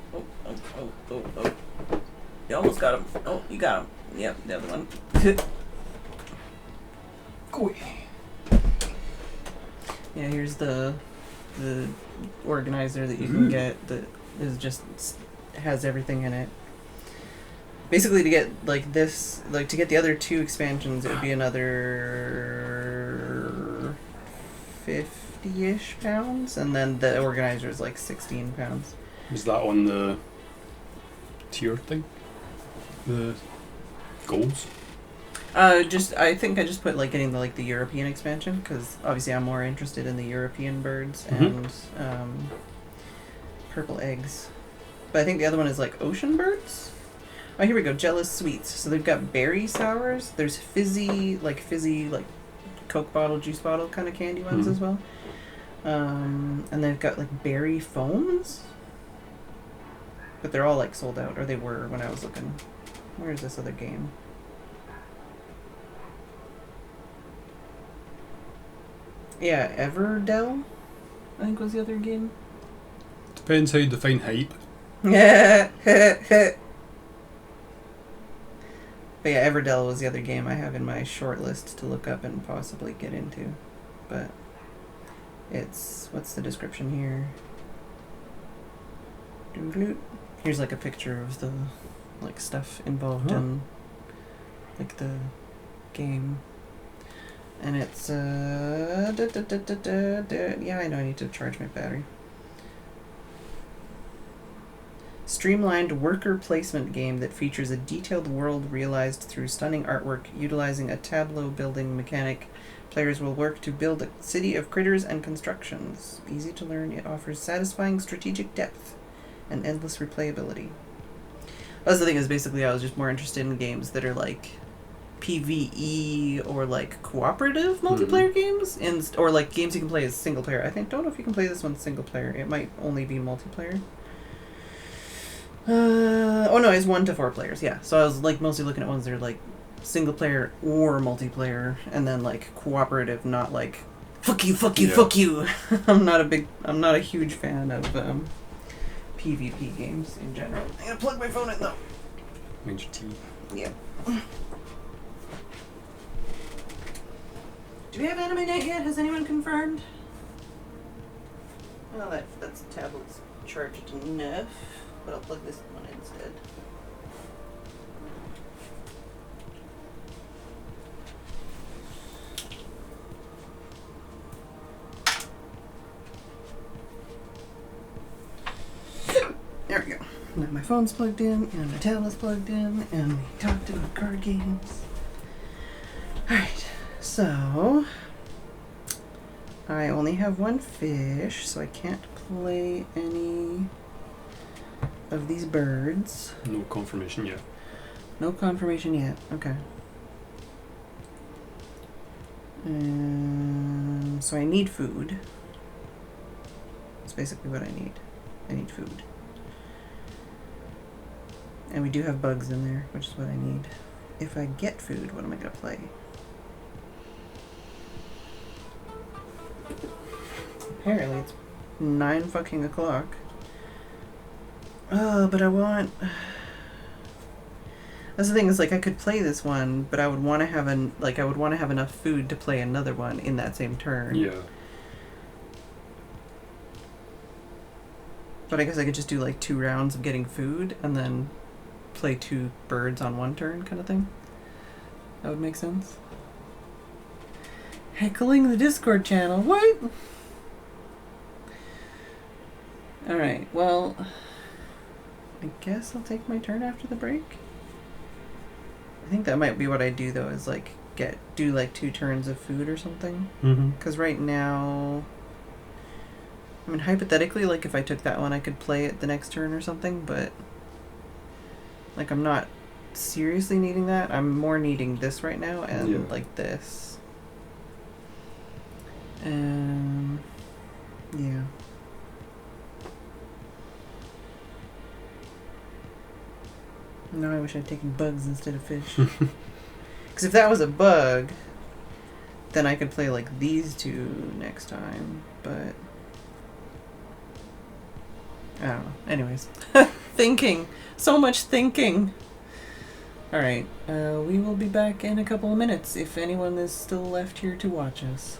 You almost got him. Oh, you got him. Yep, the other one. Go. Yeah, here's the organizer that you can get that is just has everything in it. Basically, to get like this, like to get the other 2 expansions, it would be another 50-ish pounds, and then the organizer is like 16 pounds. Is that on the tier thing? The goals? I think I just put like getting the European expansion, because obviously I'm more interested in the European birds and purple eggs. But I think the other one is like ocean birds. Oh, here we go. Jealous sweets. So they've got berry sours. There's fizzy Coke bottle, juice bottle kind of candy ones as well. And they've got like berry foams. But they're all like sold out, or they were when I was looking. Where's this other game? Yeah, Everdell, I think was the other game. Depends how you define hype. But yeah, Everdell was the other game I have in my short list to look up and possibly get into. But It's, what's the description here? Doo-doo. Here's like a picture of the like stuff involved in like the game. And it's yeah, I know I need to charge my battery. Streamlined worker placement game that features a detailed world realized through stunning artwork utilizing a tableau building mechanic. Players will work to build a city of critters and constructions. Easy to learn, it offers satisfying strategic depth and endless replayability. That's the thing, is basically I was just more interested in games that are like PvE or like cooperative multiplayer games, or like games you can play as single player. Don't know if you can play this one single player. It might only be multiplayer. Oh no, it's 1 to 4 players. Yeah, so I was like mostly looking at ones that are like single player or multiplayer, and then like cooperative, not like fuck you, fuck you, fuck you. I'm not a huge fan of PvP games in general. I'm gonna plug my phone in though. Mind your tea. Yep. Do we have Anime Night yet? Has anyone confirmed? Well, that's tablet's charged enough, but I'll plug this one instead. There we go. Now my phone's plugged in, and my tablet's plugged in, and we talked about card games. Alright, so I only have 1 fish, so I can't play any of these birds. No confirmation yet. No confirmation yet. Okay. So I need food. That's basically what I need. I need food. And we do have bugs in there, which is what I need. If I get food, what am I going to play? Apparently it's 9 fucking o'clock. Oh, but I want... That's the thing, is like I could play this one, but I would want to have enough food to play another one in that same turn. Yeah. But I guess I could just do like 2 rounds of getting food and then play 2 birds on 1 turn kind of thing. That would make sense. Heckling the Discord channel. What? Alright, well, I guess I'll take my turn after the break. I think that might be what I do though, is like do like 2 turns of food or something. Because right now, I mean, hypothetically, like if I took that one, I could play it the next turn or something, but like I'm not seriously needing that. I'm more needing this right now and like this. Yeah. Now I wish I'd taken bugs instead of fish. Because if that was a bug, then I could play like these 2 next time, but I don't know. Anyways. Thinking. So much thinking. Alright, we will be back in a couple of minutes if anyone is still left here to watch us.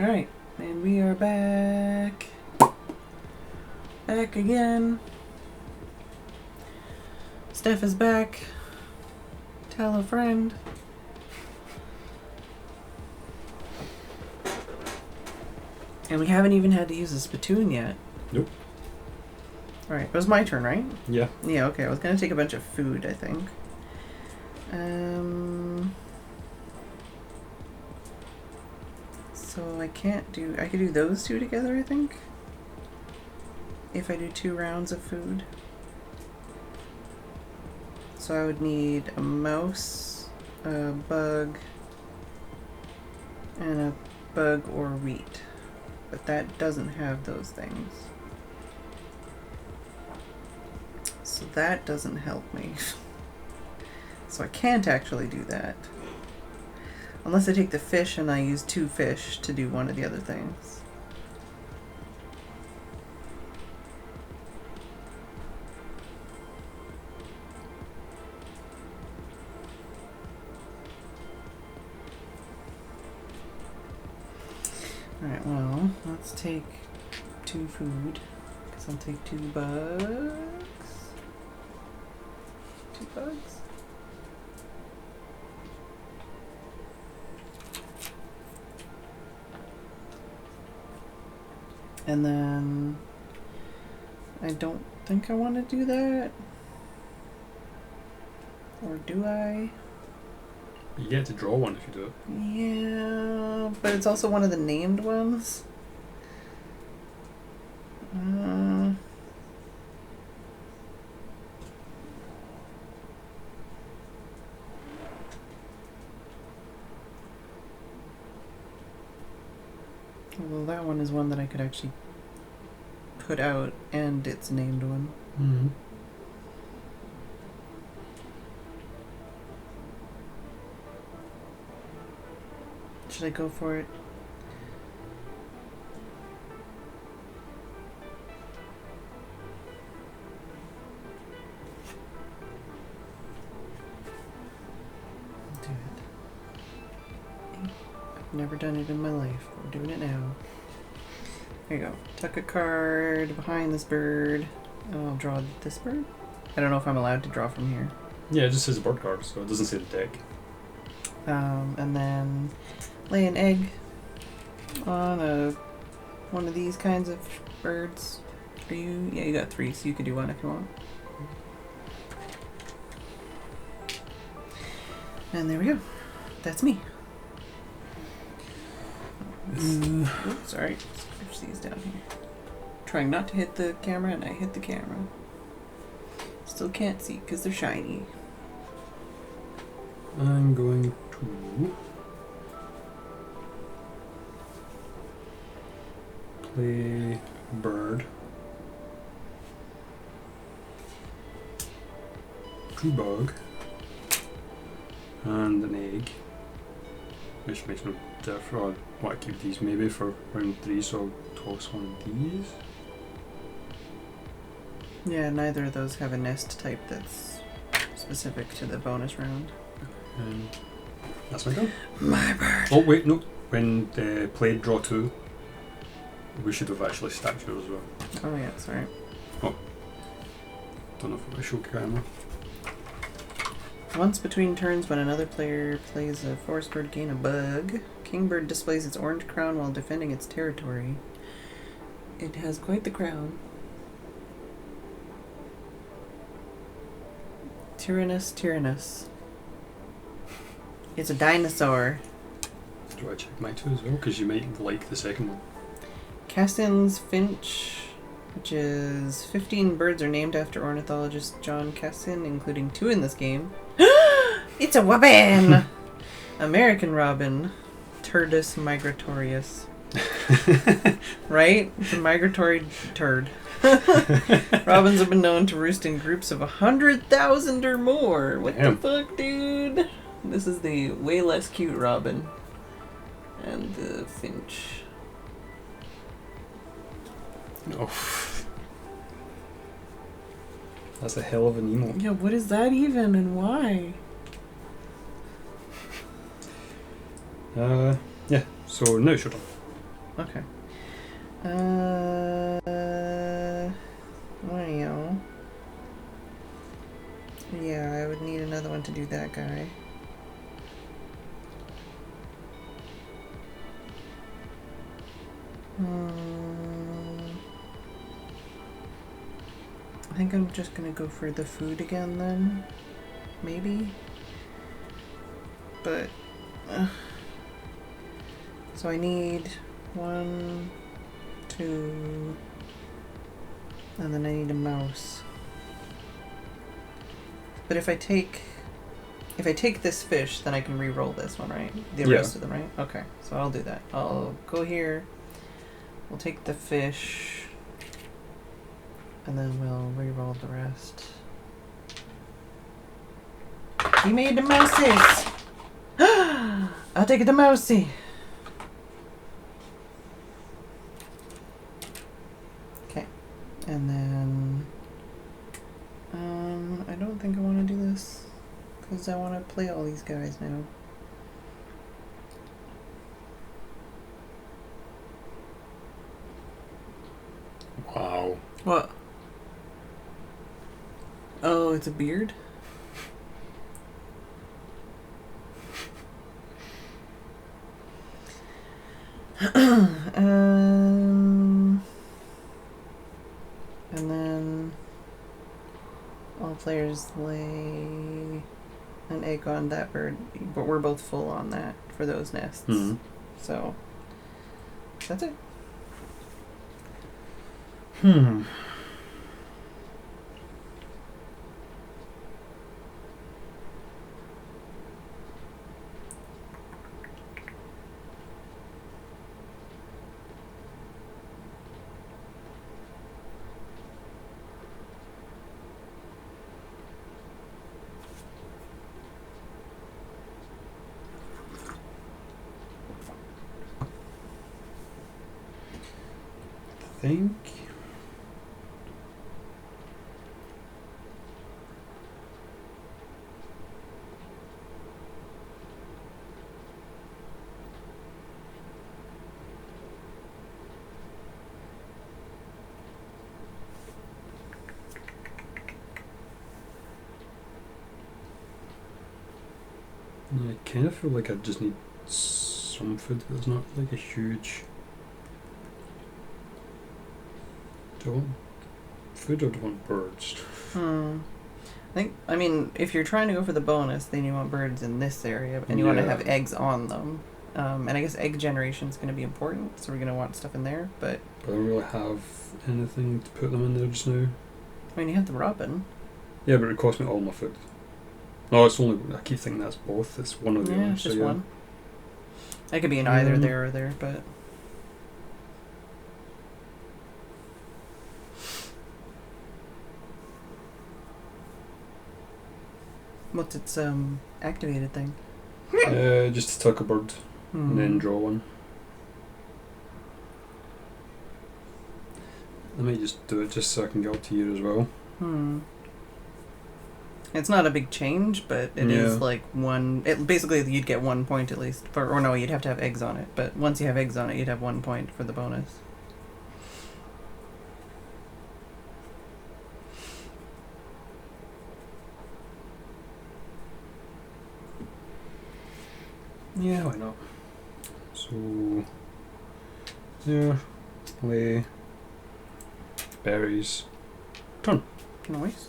Alright, and we are back. Back again. Steph is back. Tell a friend. And we haven't even had to use a spittoon yet. Nope. Alright, it was my turn, right? Yeah. Yeah, okay. I was gonna take a bunch of food, I think. So I can't do... I could do those two together, I think. If I do 2 rounds of food. So I would need a mouse, a bug, and a bug or wheat. But that doesn't have those things. So that doesn't help me. So I can't actually do that. Unless I take the fish and I use 2 fish to do one of the other things. Alright, well, let's take 2 food. Because I'll take 2 bugs. 2 bugs? And then I don't think I want to do that. Or do I? You get to draw one if you do it. Yeah, but it's also one of the named ones. Well, that one is one that I could actually put out, and it's named one. Mm-hmm. Should I go for it? Do it. I've never done it in my life. We're doing it now. There you go. Tuck a card behind this bird. I'll draw this bird. I don't know if I'm allowed to draw from here. Yeah, it just says a bird card, so it doesn't say the deck. And then lay an egg on one of these kinds of birds. Are you? Yeah, you got 3, so you could do 1 if you want. And there we go. That's me. Oops, sorry. Scratch these down here. Trying not to hit the camera, and I hit the camera. Still can't see because they're shiny. I'm going to play bird. 2 bug. And an egg. Which makes no difference. I want to keep these maybe for round 3, so I'll toss one of these. Yeah, neither of those have a nest type that's specific to the bonus round. And that's my turn. My bird. Oh wait, no. When played draw 2, we should have actually stacked yours as well. Oh yeah, sorry. Oh. Don't know if I show camera. Once between turns, when another player plays a forest bird, gain a bug. Kingbird displays its orange crown while defending its territory. It has quite the crown. Tyrannus. It's a dinosaur. Do I check my 2 as well? Because you might like the second one. Cassin's finch, which is 15 birds are named after ornithologist John Cassin, including 2 in this game. It's a robin! American robin, Turdus migratorius. Right? It's a migratory turd. Robins have been known to roost in groups of 100,000 or more. What the fuck, dude? This is the way less cute robin. And the finch. Oh. That's a hell of an emo. Yeah, what is that even and why? Yeah, so now it's your turn. Okay. Well. Yeah, I would need another one to do that guy. I think I'm just gonna go for the food again then. Maybe. But so I need 1, 2, and then I need a mouse. But if I take this fish, then I can re-roll this one, right? The rest of them, right? Okay, so I'll do that. I'll go here. We'll take the fish, and then we'll re-roll the rest. He made the mouses! I'll take the mousey. Okay, and then I don't think I want to do this because I want to play all these guys now. Wow. What? Oh, it's a beard? And then all players lay an egg on that bird, but we're both full on that for those nests. Mm-hmm. So that's it. Think. Yeah, I kind of feel like I just need some food. There's not like a huge. Do I want food or do I want birds? I mean, if you're trying to go for the bonus, then you want birds in this area, and you want to have eggs on them. And I guess egg generation is going to be important, so we're going to want stuff in there, but I don't really have anything to put them in there just now. I mean, you have the robin. Yeah, but it cost me all my food. No, it's only. I keep thinking that's both. It's one or the other. Yeah, it's just one. I could be in either there or there, but. What's its activated thing? Just attack a bird and then draw one. Let me just do it just so I can get up to you as well. It's not a big change, but it is like one. Basically, you'd get 1 point at least. Or no, you'd have to have eggs on it. But once you have eggs on it, you'd have 1 point for the bonus. Yeah, why not? So, yeah, lay berries. Turn. Nice.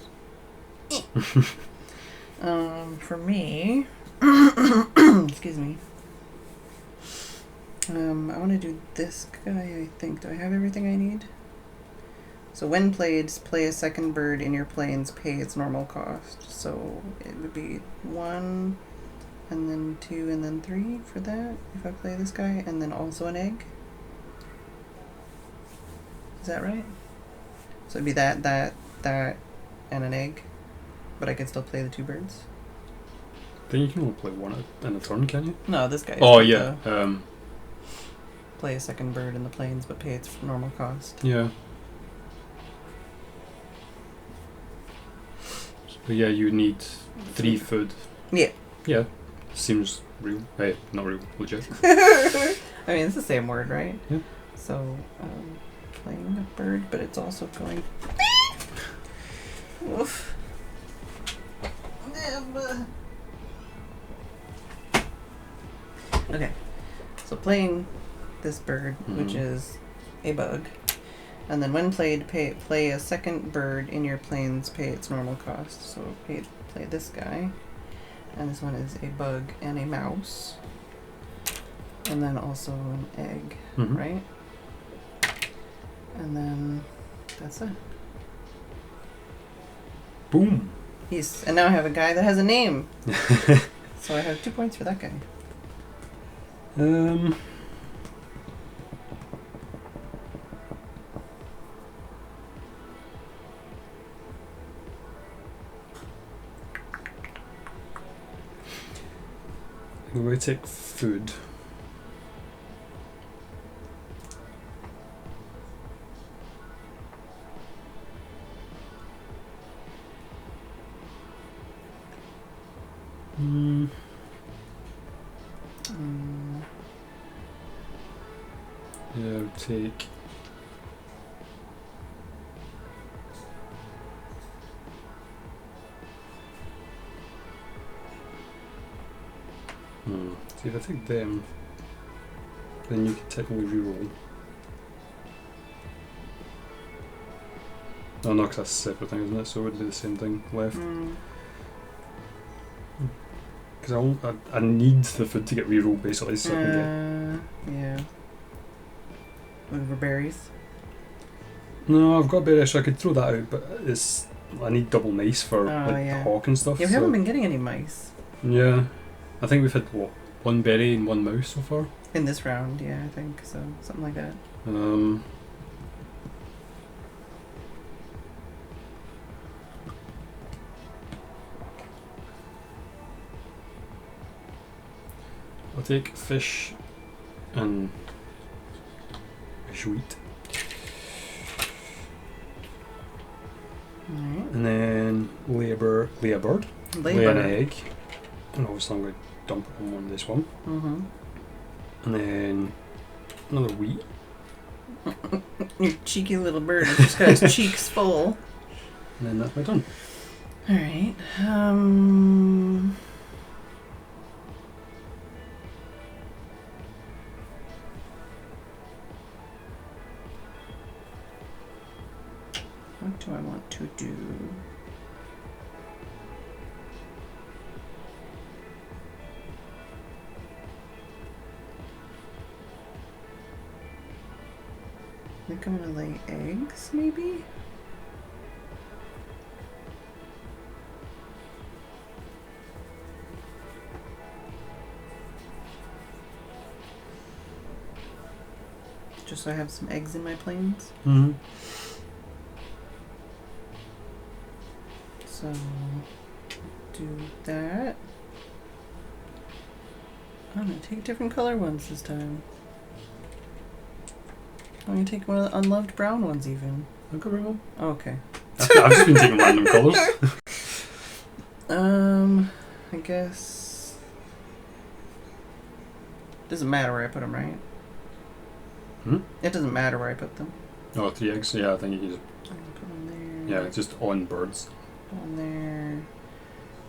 For me, excuse me. I want to do this guy. I think. Do I have everything I need? So when played, play a second bird in your planes. Pay its normal cost. So it would be 1. And then 2 and then 3 for that, if I play this guy, and then also an egg. Is that right? So it'd be that, and an egg. But I could still play the 2 birds. Then you can only play one in a turn, can you? No, this guy. Oh, yeah. Play a second bird in the plains, but pay its normal cost. Yeah. So yeah, you need 3 food. Yeah. Yeah. Seems real. Hey, not real. Legit. I mean, it's the same word, right? Yeah. So, playing a bird, but it's also going. Oof. Okay, so playing this bird, which is a bug, and then when played, play a second bird in your planes, pay its normal cost. So play this guy, and this one is a bug and a mouse, and then also an egg, right? And then that's it. Boom. Yes, and now I have a guy that has a name. So I have 2 points for that guy. I'm going to take food. Yeah, I'll take. See, if I take them, then you can technically reroll. Oh no, because that's a separate thing, isn't it? So it would be the same thing left. Because I need the food to get reroll basically, so I can get. Yeah. Over berries. No, I've got a berry, so I could throw that out, but I need double mice for the hawk and stuff. Yeah, we haven't been getting any mice. Yeah. I think we've had, one berry and one mouse so far? In this round, yeah, I think so. Something like that. I'll take fish and wheat. Alright. And then lay a bird. Lay an egg. And obviously I'm going to dump it on this one. And then another wheat. You cheeky little bird. It's just got his cheeks full. And then that's my turn. Alright. What do I want to do? I think I'm gonna lay eggs, maybe? Just so I have some eggs in my planes. So, do that. I'm gonna take different color ones this time. I'm gonna take one of the unloved brown ones even. I've got one. Oh, okay. I've just been taking random colours. I guess... Doesn't matter where I put them, right? It doesn't matter where I put them. Oh, 3 eggs? Yeah, I think you can just... I'm gonna put them there. Yeah, just on birds. On there.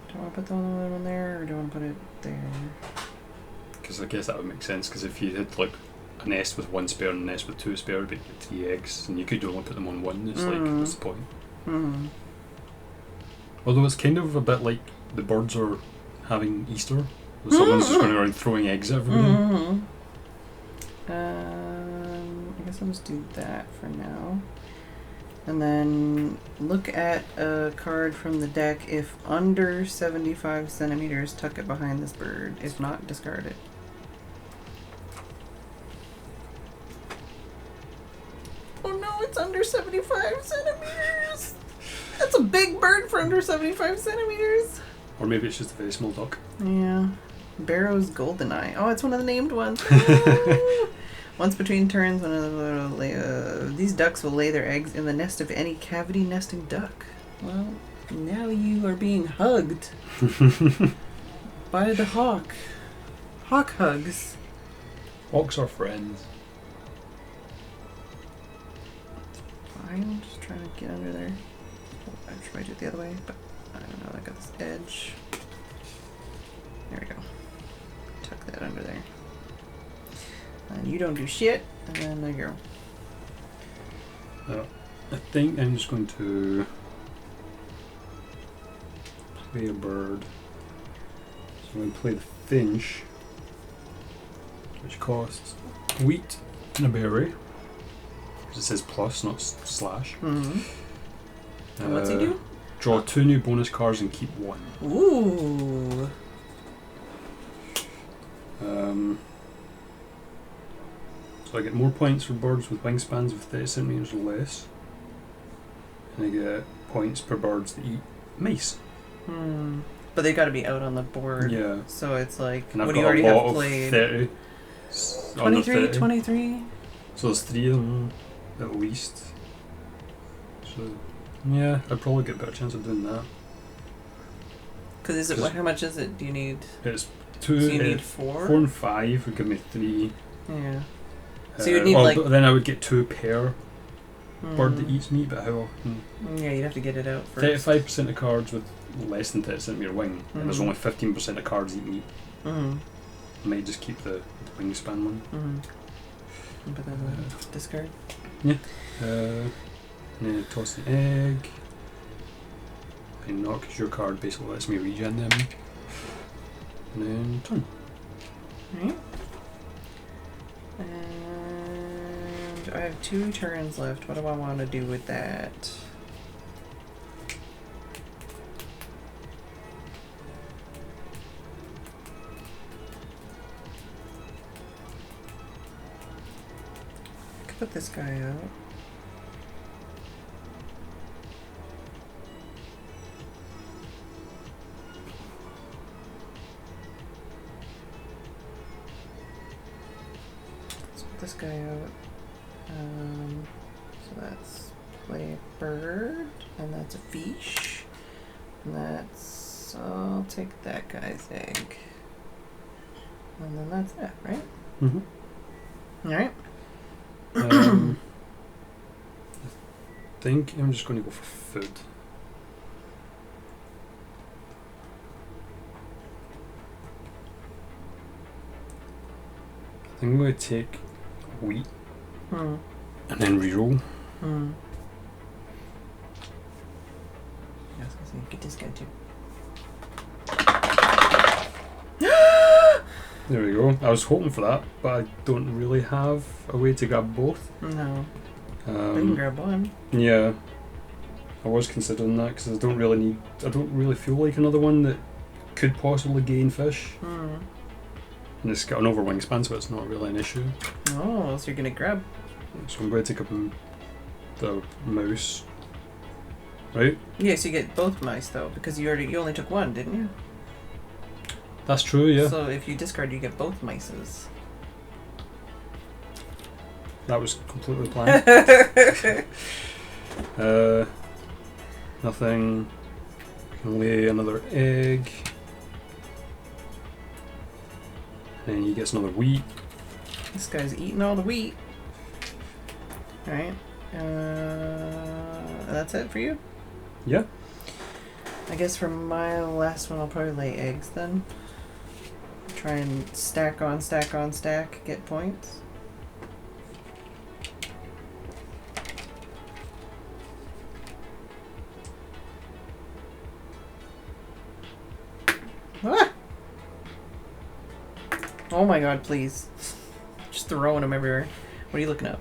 Do I want to put the other one there, or do I want to put it there? Because I guess that would make sense, because if you had like a nest with 1 spare and a nest with 2 spare, it'd be 3 eggs, and you could only put them on 1, it's like, what's the point? Although it's kind of a bit like the birds are having Easter. Someone's just going around throwing eggs at everybody. I guess I'll just do that for now. And then look at a card from the deck. If under 75 centimeters, tuck it behind this bird. If not, discard it. Oh no, it's under 75 centimeters! That's a big bird for under 75 centimeters! Or maybe it's just a very small duck. Yeah. Barrow's Goldeneye. Oh, it's one of the named ones. Once between turns, these ducks will lay their eggs in the nest of any cavity nesting duck. Well, now you are being hugged by the hawk. Hawk hugs. Hawks are friends. I'm just trying to get under there. Oh, I should probably do it the other way, but I don't know. I got this edge. There we go. Tuck that under there. And you don't do shit. And then there you go. I think I'm just going to play a bird. So I'm going to play the finch, which costs wheat and a berry. It says plus, not slash. Mm-hmm. And what's he do? Draw 2 new bonus cards and keep 1. Ooh. So I get more points for birds with wingspans of 30 centimeters or less. And I get points per birds that eat mice. But they got to be out on the board. Yeah. So it's like, And I've what got do you already a lot have played? of 30. Under 23, 30. 23? So there's 3 of them at least. So yeah, I'd probably get a better chance of doing that. Because is it, what, how much is it? Do you need? It's 2. So you need 4? 4 and 5 would give me 3. Yeah. So you'd need like. But then I would get 2 per bird that Mm. eats meat, but how often? Yeah, you'd have to get it out first. 35% of cards with less than 30 centimeter wing, and there's Mhm. only 15% of cards eat meat. Mm-hmm. I might just keep the wingspan one. Mm-hmm. Put that in the discard. And then toss the egg. And not, because your card basically lets me regen them. And then turn. Right. And I have 2 turns left. What do I want to do with that? I could put this guy out. Let's put this guy out. So that's play a bird, and that's a fish, and that's, I'll take that guy's egg, and then that's that, right? Mm-hmm. Alright. I think I'm just going to go for food. I think I'm going to take wheat and then reroll. I was gonna say, get this guy too. There we go. I was hoping for that, but I don't really have a way to grab both. No. But you can grab one. Yeah, I was considering that because I don't really feel like another one that could possibly gain fish. And it's got an over wingspan, so it's not really an issue. Oh, so you're gonna grab. So I'm going to take up the mouse. Right? Yeah, so you get both mice though, because you only took one, didn't you? That's true, yeah. So if you discard, you get both mices. That was completely planned. Nothing. I can lay another egg. And he gets another wheat. This guy's eating all the wheat. Alright. That's it for you? Yeah. I guess for my last one, I'll probably lay eggs then. Try and stack on stack on stack, get points. Ah! Oh my god, please. Just throwing them everywhere. What are you looking up?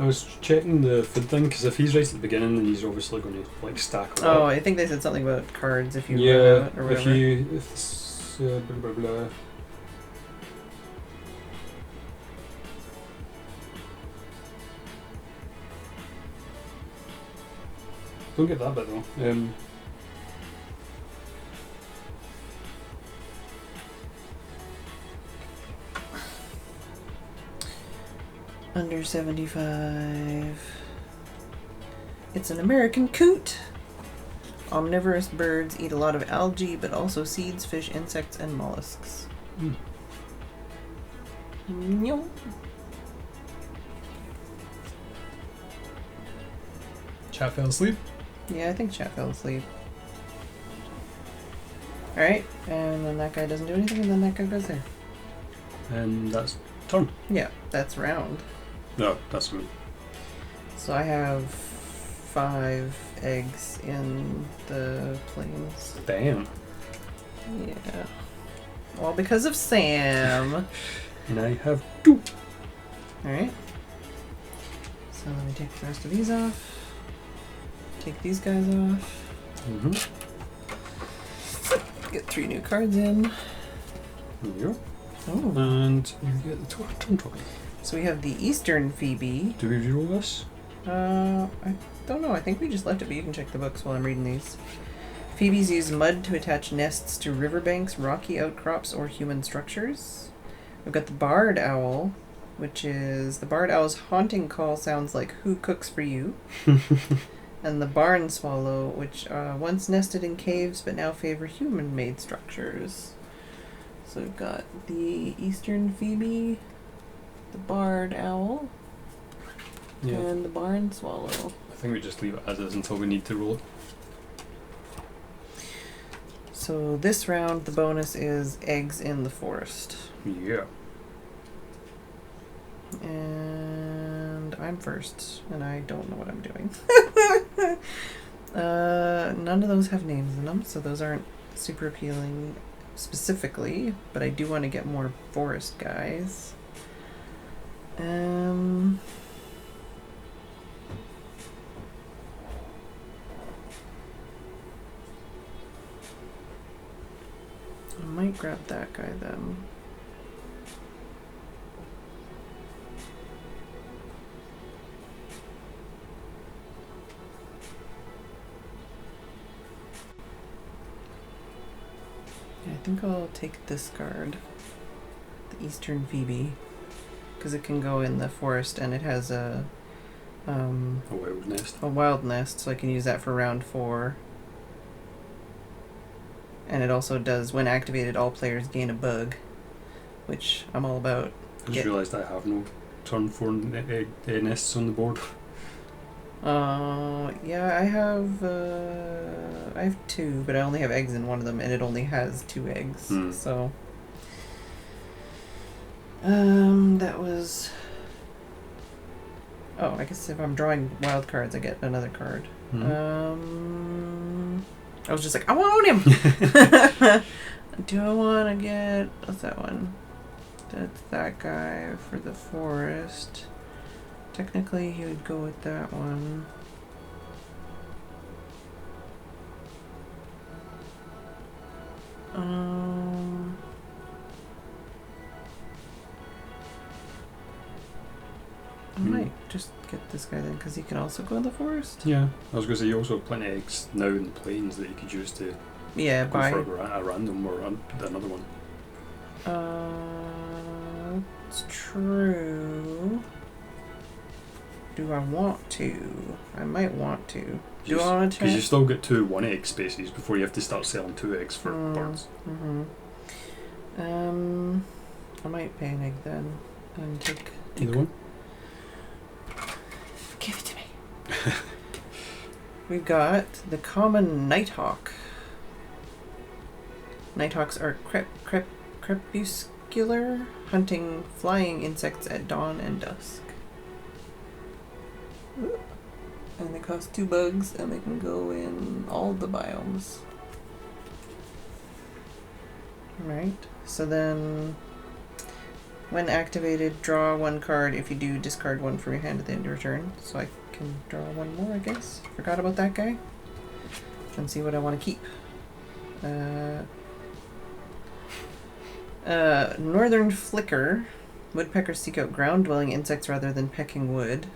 I was checking the food thing because if he's right at the beginning, then he's obviously going to like stack a lot. Oh, I think they said something about cards if you run out or whatever. if it's blah blah blah. Don't get that bit though. Under 75. It's an American coot. Omnivorous birds eat a lot of algae, but also seeds, fish, insects, and mollusks. Nyong. Chat fell asleep. Yeah, I think chat fell asleep. Alright, and then that guy doesn't do anything, and then that guy goes there. And that's turn. Yeah, that's round. No, that's good. So I have 5 eggs in the plains. Damn. Yeah. Well, because of Sam. And I have 2. Alright. So let me take the rest of these off. Take these guys off. Mm-hmm. Get 3 new cards in. Yeah. Oh. And you get the turn token. So we have the Eastern Phoebe. Do we reroll this? I don't know. I think we just left it, but you can check the books while I'm reading these. Phoebes use mud to attach nests to riverbanks, rocky outcrops, or human structures. We've got the Barred Owl, which is... The Barred Owl's haunting call sounds like "Who cooks for you?" And the Barn Swallow, which once nested in caves but now favor human-made structures. So we've got the Eastern Phoebe, the Barred Owl, and the Barn Swallow. I think we just leave it as is until we need to roll it. So this round, the bonus is eggs in the forest. Yeah. And I'm first, and I don't know what I'm doing. None of those have names in them, so those aren't super appealing specifically, but I do want to get more forest guys. I might grab that guy then. Yeah, I think I'll take this card, the Eastern Phoebe, because it can go in the forest and it has a wild nest. A wild nest, so I can use that for round 4. And it also does, when activated, all players gain a bug, which I'm all about. I just realised I have no turn 4 nests on the board. Yeah, I have 2, but I only have eggs in one of them, and it only has 2 eggs. So, that was. Oh, I guess if I'm drawing wild cards, I get another card. I was just like, I want him. Do I want to get, what's that one? That's that guy for the forest. Technically, he would go with that one. I might just get this guy then, because he can also go in the forest. Yeah, I was going to say you also have plenty of eggs now in the plains that you could use to go for a random or another one. It's true. Do I want to? I might want to. Do I want to? Because you still get 2 1-egg spaces before you have to start selling 2 eggs for birds. I might pay an egg then and take Either one. Give it to me. We've got the common nighthawk. Nighthawks are crepuscular, hunting flying insects at dawn and dusk. And they cost 2 bugs, and they can go in all the biomes. Right. So then, when activated, draw 1 card. If you do, discard 1 from your hand at the end of your turn. So I can draw 1 more, I guess. Forgot about that guy. And see what I want to keep. Northern Flicker. Woodpeckers seek out ground-dwelling insects rather than pecking wood.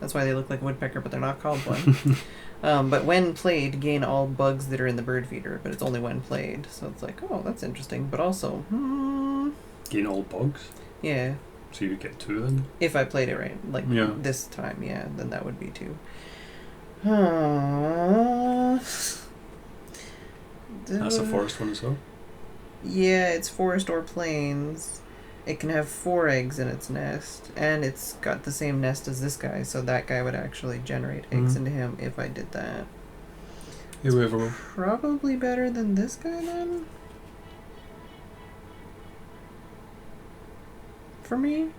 That's why they look like a woodpecker, but they're not called one. But when played, gain all bugs that are in the bird feeder, but it's only when played. So it's like, oh, that's interesting. But also, Gain all bugs? Yeah. So you would get 2 then? If I played it right. Like, this time, yeah, then that would be 2. That's a forest one as well? Yeah, it's forest or plains. It can have 4 eggs in its nest, and it's got the same nest as this guy, so that guy would actually generate eggs into him if I did that. Whoever. Probably better than this guy then? For me?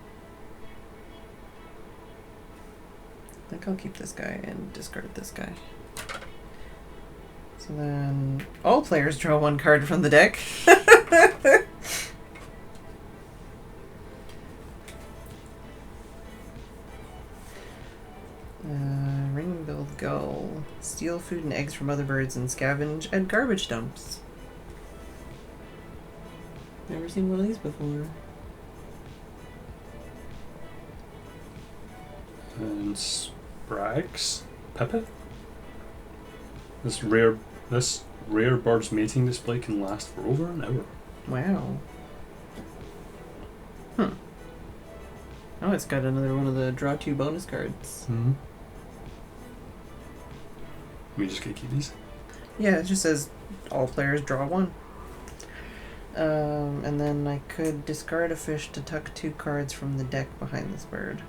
I think I'll keep this guy and discard this guy. So then all players draw 1 card from the deck. Ring-billed gull. Steal food and eggs from other birds and scavenge at garbage dumps. Never seen one of these before. And Sprags. Pipit. This rare bird's mating display can last for over an hour. Wow. Oh, it's got another one of the draw 2 bonus cards. We just gotta keep these. Yeah, it just says all players draw 1. And then I could discard a fish to tuck 2 cards from the deck behind this bird.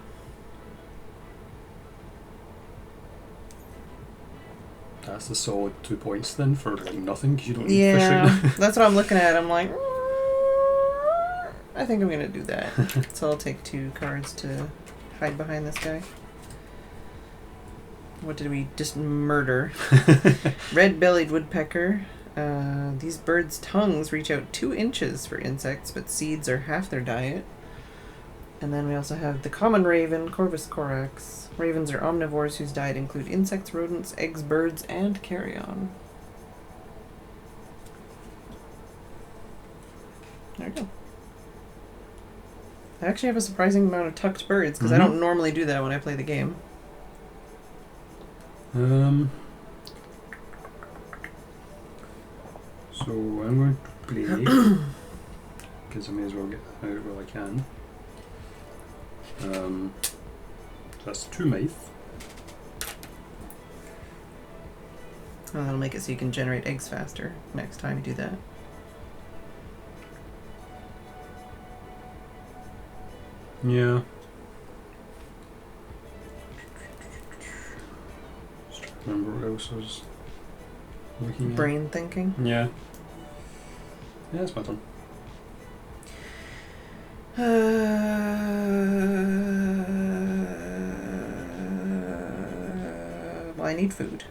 That's a solid 2 points then for like nothing because you don't need fish right now. That's what I'm looking at. I'm like, I think I'm gonna do that. So I'll take 2 cards to hide behind this guy. What did we just murder? Red-bellied woodpecker. These birds' tongues reach out 2 inches for insects, but seeds are half their diet. And then we also have the common raven, Corvus corax. Ravens are omnivores whose diet include insects, rodents, eggs, birds, and carrion. There we go. I actually have a surprising amount of tucked birds, because I don't normally do that when I play the game. So I'm going to play, because I may as well get that out while I can. So that's 2 Myth. Oh, that'll make it so you can generate eggs faster next time you do that. Yeah. Just trying to remember what else I was looking at. Brain thinking. Yeah. Yeah, it's my turn. Well, I need food.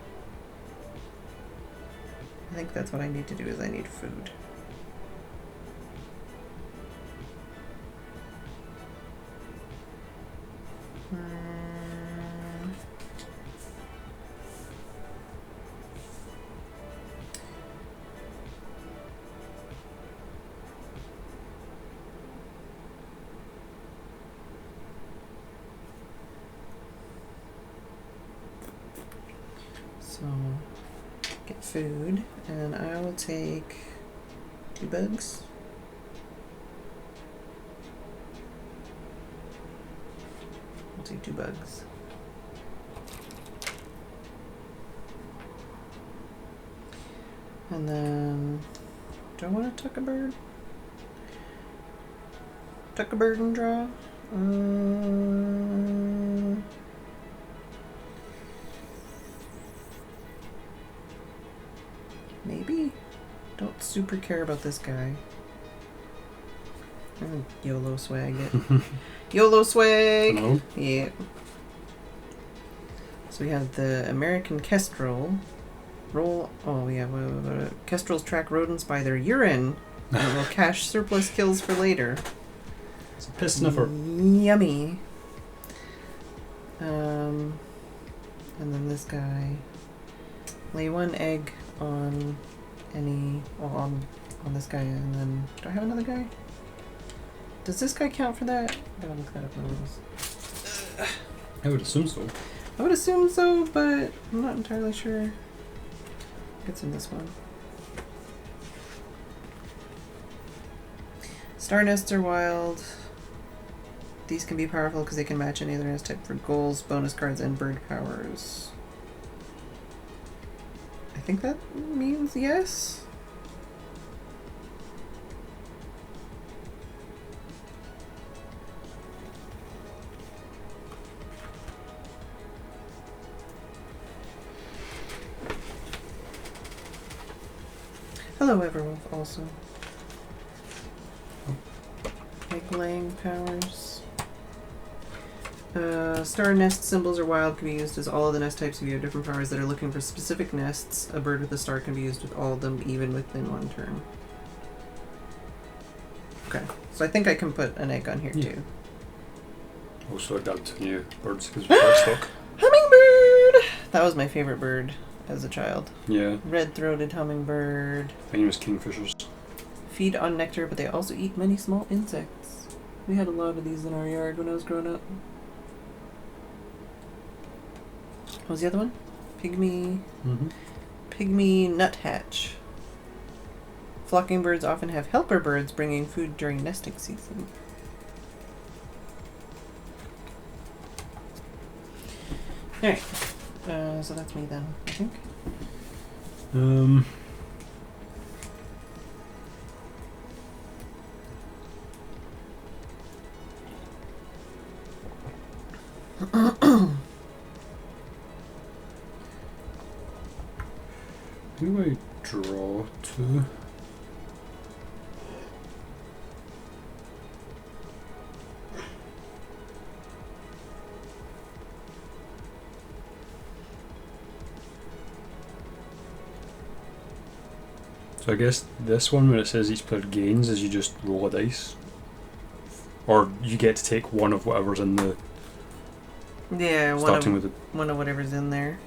I think that's what I need to do is I need food. So, get food, and I will take 2 bugs. I'll take 2 bugs. And then, do I want to tuck a bird? Tuck a bird and draw? Maybe? Don't super care about this guy. YOLO swag it. YOLO swag! Hello? Yeah. So we have the American kestrel. Kestrels track rodents by their urine and will cache surplus kills for later. It's a piss sniffer. Yummy. And then this guy. Lay 1 egg on on this guy, and then do I have another guy? Does this guy count for that? I gotta look that up in the rules. I would assume so. I would assume so, but I'm not entirely sure. It's in this one. Star nests are wild. These can be powerful because they can match any other nest type for goals, bonus cards, and bird powers. I think that means yes. Hello, Everwolf, also. Egg laying powers. Star nest symbols are wild, can be used as all of the nest types if you have different powers that are looking for specific nests. A bird with a star can be used with all of them, even within one turn. Okay, so I think I can put an egg on here too. Also, adapt to new birds because we're livestock. Hummingbird! That was my favorite bird as a child. Yeah. Red-throated hummingbird. Mine was kingfishers. Feed on nectar, but they also eat many small insects. We had a lot of these in our yard when I was growing up. What was the other one? Pygmy. Mm-hmm. Pygmy nuthatch. Flocking birds often have helper birds bringing food during nesting season. Alright. So that's me then, I think. Who do I draw to? So I guess this one where it says each player gains is you just roll a dice. Or you get to take one of whatever's in the... Yeah, starting with the one of whatever's in there.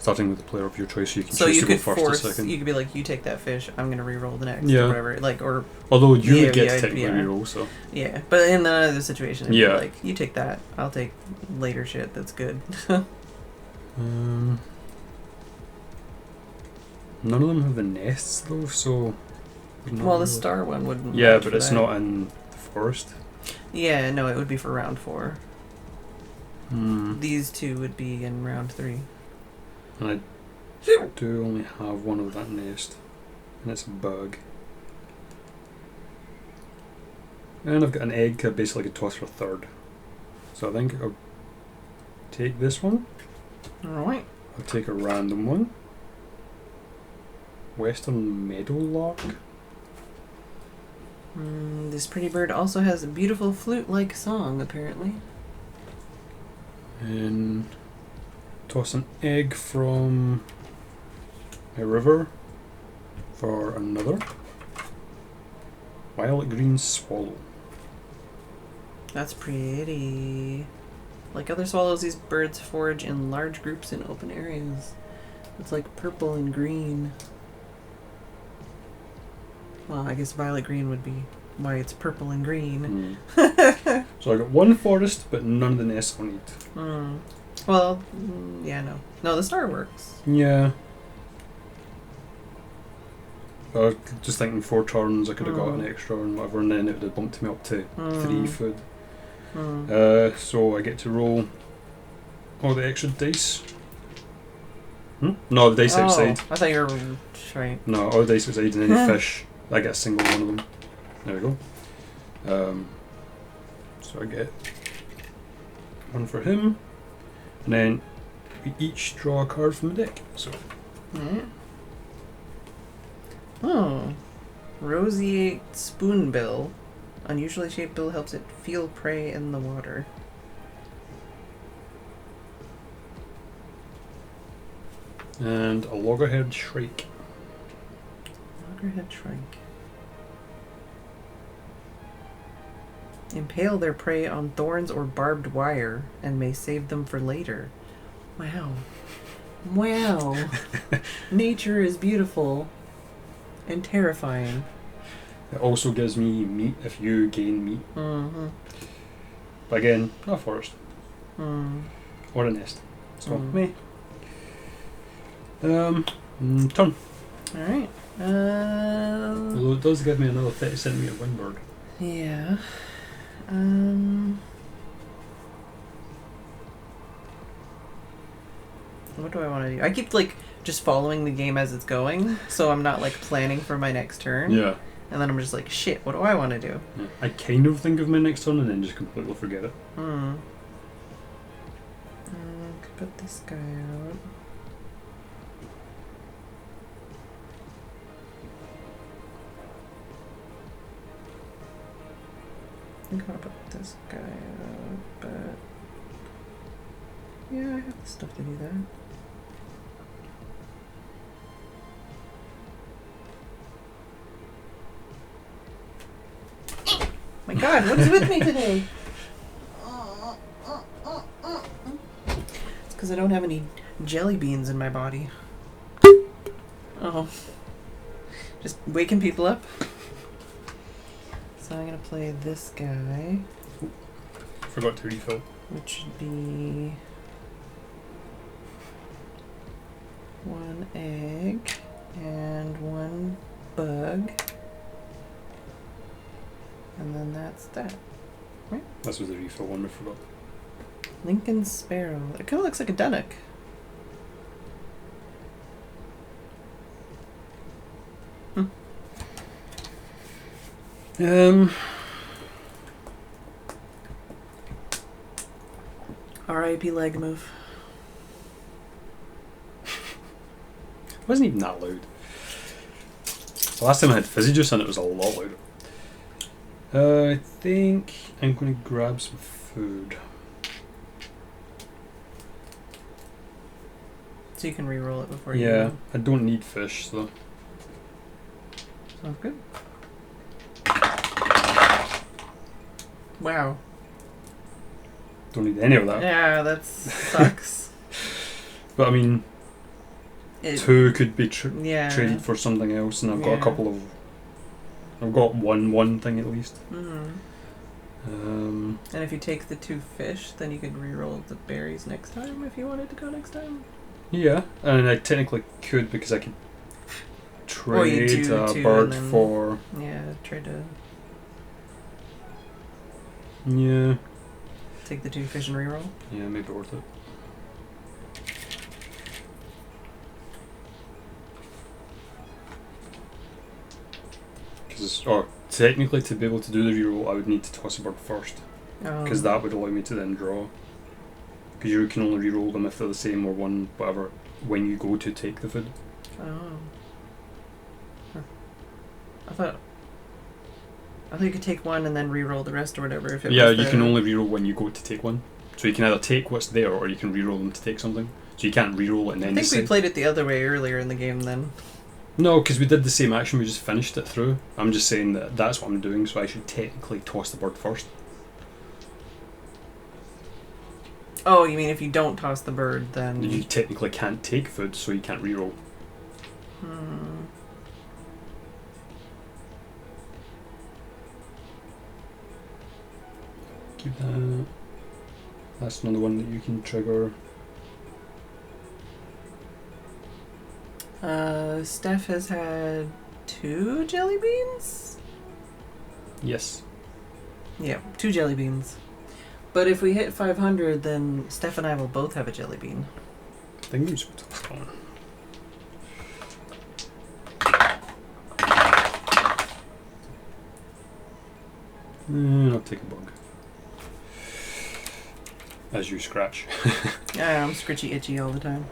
starting with the player of your choice, so you can So choose you to go could first or force, second. you could be like, you take that fish, I'm gonna re-roll the next, Yeah. or whatever. Like, or Although you Yeah, would get yeah, to technically yeah. re-roll, so... yeah. But in the other situation, it'd Yeah. be like, you take that, I'll take later shit that's good. None of them have the nests though, so... not Well, the really- star one wouldn't. Yeah, match but for it's that. not in the forest. Yeah, no, it would be for round 4. Hmm. These two would be in round 3. And I do only have one of that nest, and it's a bug. And I've got an egg I basically could toss for a third. So I think I'll take this one. Alright. I'll take a random one. Western meadowlark. This pretty bird also has a beautiful flute-like song, apparently. And toss an egg from a river for another. Violet green swallow. That's pretty. Like other swallows, these birds forage in large groups in open areas. It's like purple and green. Well, I guess violet green would be why it's purple and green. So I got one forest, but none of the nests I'll need. Well, yeah, no. No, the star works. Yeah. I was just thinking 4 turns I could have got an extra and whatever, and then it would have bumped me up to 3 food. So I get to roll all the extra dice. No, the dice outside. I thought you were right. No, all the dice outside and any fish. I get a single one of them. There we go. So I get one for him, and then we each draw a card from the deck. So. Oh. Roseate spoonbill. Unusually shaped bill helps it feel prey in the water. And a loggerhead shrike. Loggerhead shrike. Impale their prey on thorns or barbed wire and may save them for later. Wow. Wow. Nature is beautiful and terrifying. It also gives me meat if you gain meat. But again, not a forest. Or a nest. So, me. Turn. Alright. Although it does give me another 30 centimetre windbird. Yeah. What do I want to do? I keep like just following the game as it's going, so I'm not like planning for my next turn. Yeah. And then I'm just like, shit, what do I want to do? Yeah. I kind of think of my next turn and then just completely forget it. Could put this guy out. think I want to put this guy up, but yeah, I have the stuff to do that. My God, what is with me today? It's because I don't have any jelly beans in my body. Oh. Just waking people up. So I'm going to play this guy. Forgot to refill. Which should be 1 egg and 1 bug. And then that's that. Right? This was the refill one we forgot. Lincoln Sparrow. It kind of looks like a Dunnock. R.I.P. leg move. It wasn't even that loud. The last time I had fizzy juice and it was a lot louder. I think I'm going to grab some food. So you can re-roll it before you... Yeah, I don't need fish, so... Sounds good. Wow. Don't need any of that. Yeah, that sucks. But I mean, 2 could be traded for something else, and I've got a couple of... I've got one thing at least. And if you take the 2 fish, then you could re-roll the berries next time if you wanted to go next time. Yeah, and I technically could because I could trade a bird for... Yeah, trade to... Yeah. Take the 2 fish and re-roll? Yeah, maybe worth it. Or technically, to be able to do the reroll, I would need to toss a bird first, because that would allow me to then draw. Because you can only reroll them if they're the same or one, whatever, when you go to take the food. Oh. Huh. I thought you could take one and then reroll the rest or whatever. If it was you can only reroll when you go to take one. So you can either take what's there or you can reroll them to take something. So you can't reroll it and then I think we played it the other way earlier in the game then. No, because we did the same action, we just finished it through. I'm just saying that that's what I'm doing, so I should technically toss the bird first. Oh, you mean if you don't toss the bird, then... You technically can't take food, so you can't reroll. Keep that. That's another one that you can trigger. Steph has had 2 jelly beans? Yes. Yeah, 2 jelly beans. But if we hit 500, then Steph and I will both have a jelly bean. I think I'm supposed to go on. I'll take a bug. As you scratch. Yeah, I'm scritchy itchy all the time.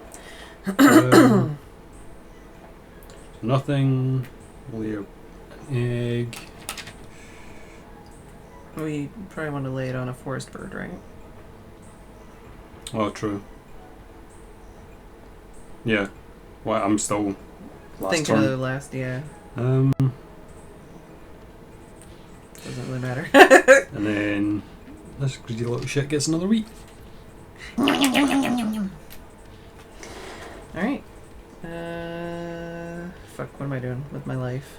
Nothing. Lay an egg. We probably want to lay it on a forest bird, right? Oh, true. Yeah. Well, I'm still last Thinking turn. of the last, yeah. Doesn't really matter. And then this greedy little shit gets another wheat. Alright. Fuck, what am I doing with my life?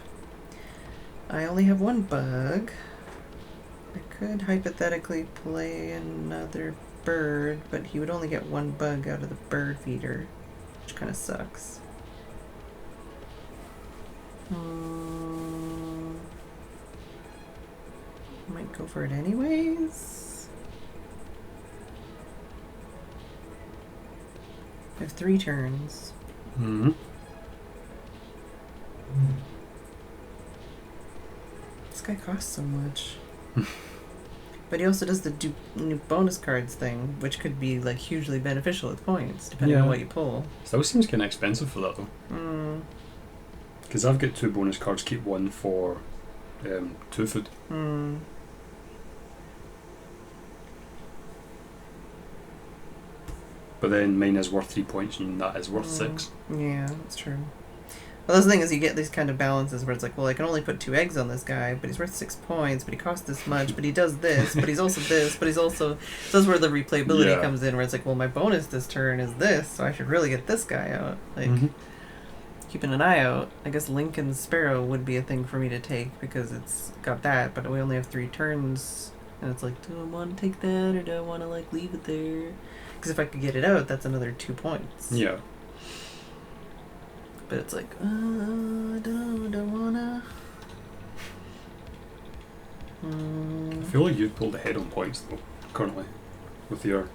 I only have 1 bug. I could hypothetically play another bird, but he would only get 1 bug out of the bird feeder, which kind of sucks. Might go for it anyways. I have 3 turns. Mm-hmm. This guy costs so much. But he also does the new bonus cards thing, which could be like hugely beneficial with points, depending on what you pull. Still seems kind of expensive for that though. Because I've got 2 bonus cards, keep 1 for 2 food. But then mine is worth 3 points and that is worth 6. Yeah, that's true. Well, that's the thing is you get these kind of balances where it's like, well, I can only put 2 eggs on this guy, but he's worth 6 points, but he costs this much, but he does this, but he's also this, but he's also... So that's where the replayability comes in, where it's like, well, my bonus this turn is this, so I should really get this guy out. Like, keeping an eye out. I guess Lincoln's Sparrow would be a thing for me to take, because it's got that, but we only have 3 turns, and it's like, do I want to take that, or do I want to, like, leave it there? Because if I could get it out, that's another 2 points. Yeah. But it's like, don't wanna. I feel like you've pulled ahead on points though, currently, with your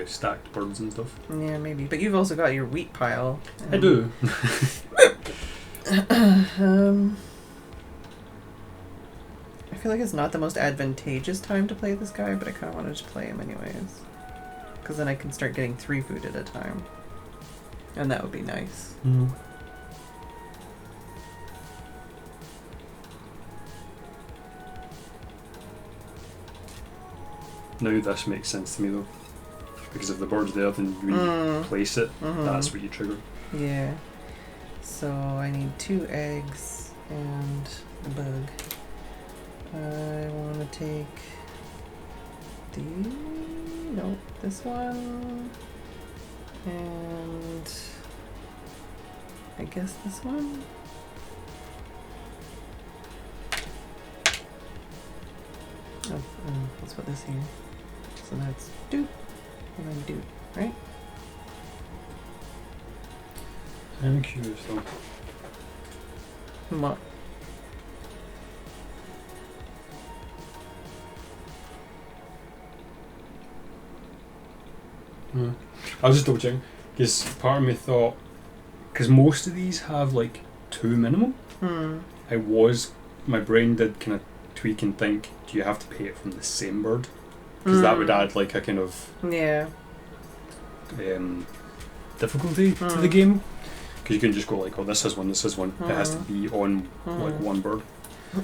stacked birds and stuff. Yeah, maybe. But you've also got your wheat pile. I do. I feel like it's not the most advantageous time to play this guy, but I kind of wanted to play him anyways. Because then I can start getting 3 food at a time. And that would be nice. Mm. Now this makes sense to me though, because if the bird's there, then when you place it, that's what you trigger. Yeah. So I need 2 eggs and a bug. I want to take this one, and I guess this one. Oh, let's put this here. So that's doot, and then doot, right? I'm curious though. What? I was just double checking, because part of me thought, because most of these have like 2 minimum, my brain did kind of tweak and think, do you have to pay it from the same bird? Because that would add like a kind of difficulty to the game. Because you can just go like, oh, this is one, this is one. It has to be on like one bird.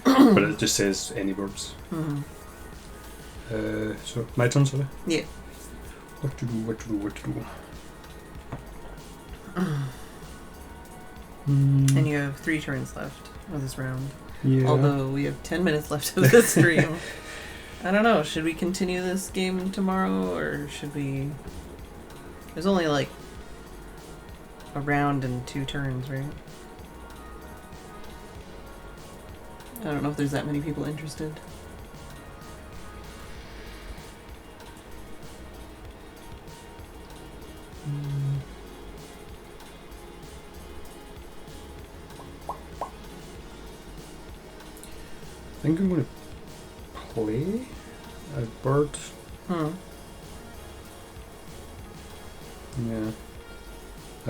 But it just says any birds. So, my turn, sorry? Yeah. What to do? And you have 3 turns left of this round. Yeah. Although we have 10 minutes left of the stream. I don't know, should we continue this game tomorrow, or should we... There's only like a round and 2 turns, right? I don't know if there's that many people interested. I think I'm going to play a bird. Yeah. I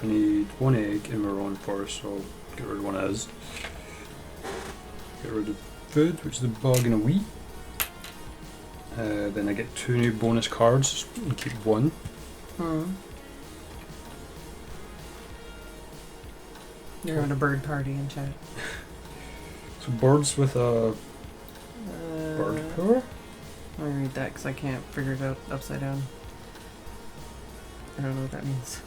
need 1 egg in my own first, so I'll get rid of one as. Get rid of food, which is a bug and a wheat. Then I get 2 new bonus cards and keep 1. You're having a bird party in chat. So birds with a bird power? Let me read that because I can't figure it out upside down. I don't know what that means.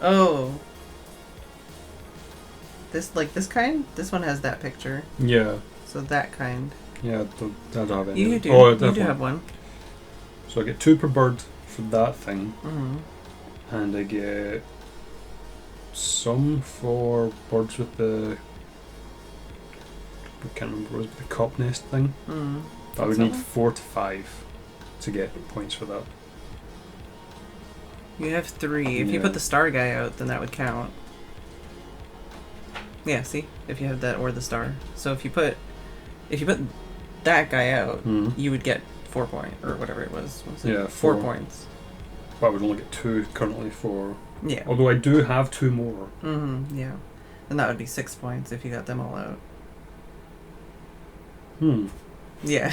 Oh. This kind? This one has that picture. Yeah. So that kind. Yeah, I don't have any. You do. Oh, you do have one. So I get 2 per bird for that thing. And I get some for birds with the... I can't remember what it was, the cup nest thing. I would need 4 to 5 to get points for that. You have 3. If you put the star guy out, then that would count. Yeah, see? If you have that or the star. So if you put that guy out, you would get 4 points, or whatever it was. What was it? 4 points. But I would only get 2 currently for... Yeah. Although I do have 2 more. Yeah. And that would be 6 points if you got them all out. Yeah.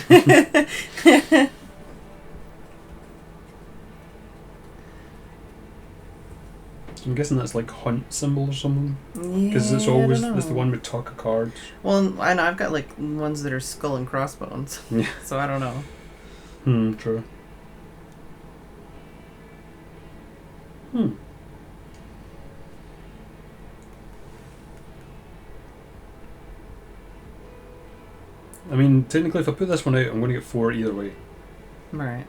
I'm guessing that's like hunt symbol or something. Yeah, Because it's I always don't it's the know. one with tuck of cards. Well, I know I've got like ones that are skull and crossbones, Yeah. so I don't know. True. Hmm. I mean, technically, if I put this one out, I'm going to get 4 either way. Right.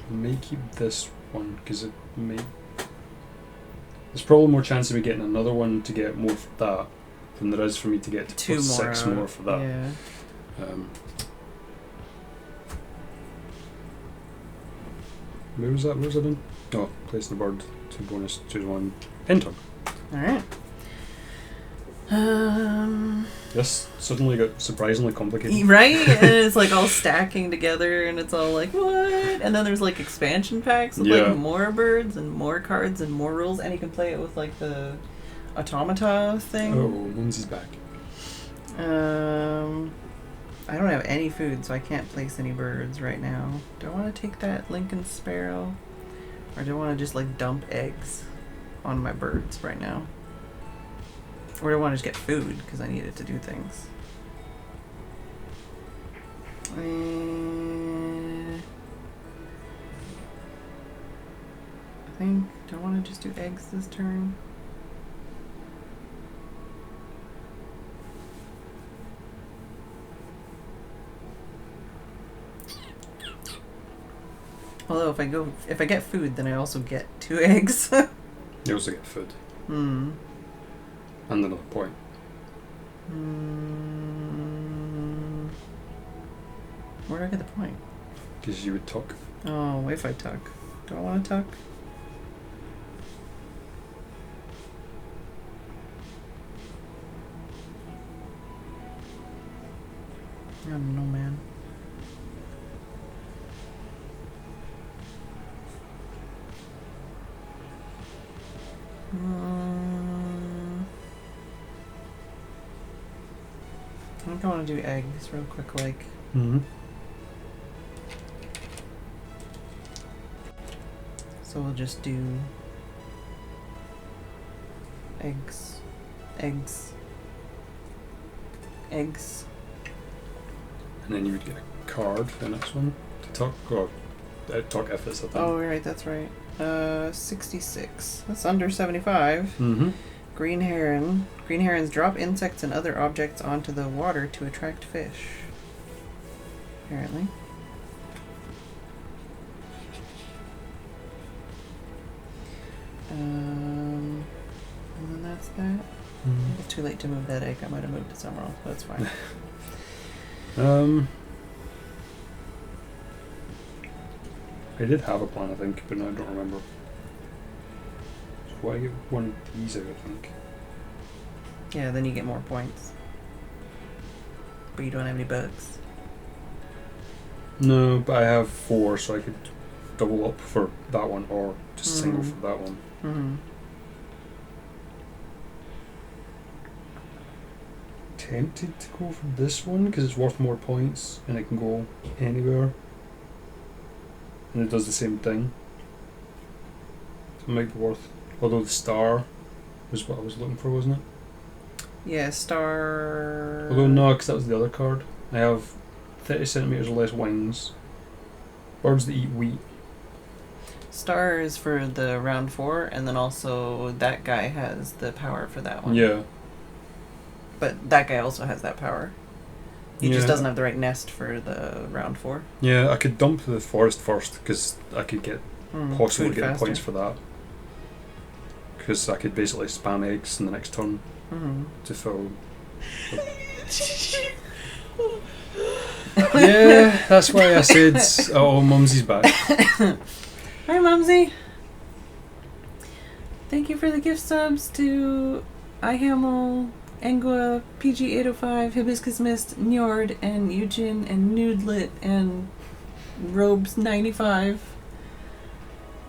I may keep this one because it may. There's probably more chance of me getting another one to get more for that than there is for me to get to 2 put more 6 out. more for that. Yeah. Where was that? Where was that in? Oh, place the bird. 2 bonus, choose 1. Enter. Alright. This suddenly got surprisingly complicated. Right? And it's like all stacking together and it's all like, what? And then there's like expansion packs with Yeah. like more birds and more cards and more rules, and you can play it with like the automata thing. Oh, Lindsay's back. I don't have any food, so I can't place any birds right now. Do I want to take that Lincoln Sparrow? Or do I want to just like dump eggs on my birds right now? Or do I want to just get food because I need it to do things? I think, do I want to just do eggs this turn? Although if I get food, then I also get 2 eggs. You also get food. Hmm. And another point. Where do I get the point? Because you would talk. Oh, if I tuck. Do I want to tuck? I don't know, man. I think I want to do eggs real quick, like. Mm-hmm. So we'll just do eggs, eggs, eggs. And then you would get a card for the next one to talk. Or talk if it's a thing. Oh, right, that's right. 66. That's under 75. Mm-hmm. Green heron. Green herons drop insects and other objects onto the water to attract fish. Apparently. And then that's that. Mm-hmm. It's too late to move that egg. I might have moved it somewhere else, but that's fine. I did have a plan, I think, but now I don't remember. So why get one of these out, I think. Yeah, then you get more points. But you don't have any bugs. No, but I have 4, so I could double up for that one or just single for that one. Mm-hmm. Tempted to go for this one because it's worth more points and it can go anywhere. And it does the same thing. So it might be worth. Although the star was what I was looking for, wasn't it? Yeah, star. Although no, because that was the other card. I have 30 centimeters or less wings. Birds that eat wheat. Star is for the round 4, and then also that guy has the power for that one. Yeah. But that guy also has that power. He Yeah. just doesn't have the right nest for the round 4. Yeah, I could dump the forest first because I could get possibly Food get the faster. points for that. Because I could basically spam eggs in the next turn to fill. Yeah, that's why I said, oh, Mumsy's back. Hi, Mumsy. Thank you for the gift subs to iHamel, Angua, PG805, Hibiscus Mist, Njord, and Eugene, and Nudelit, and Robes95.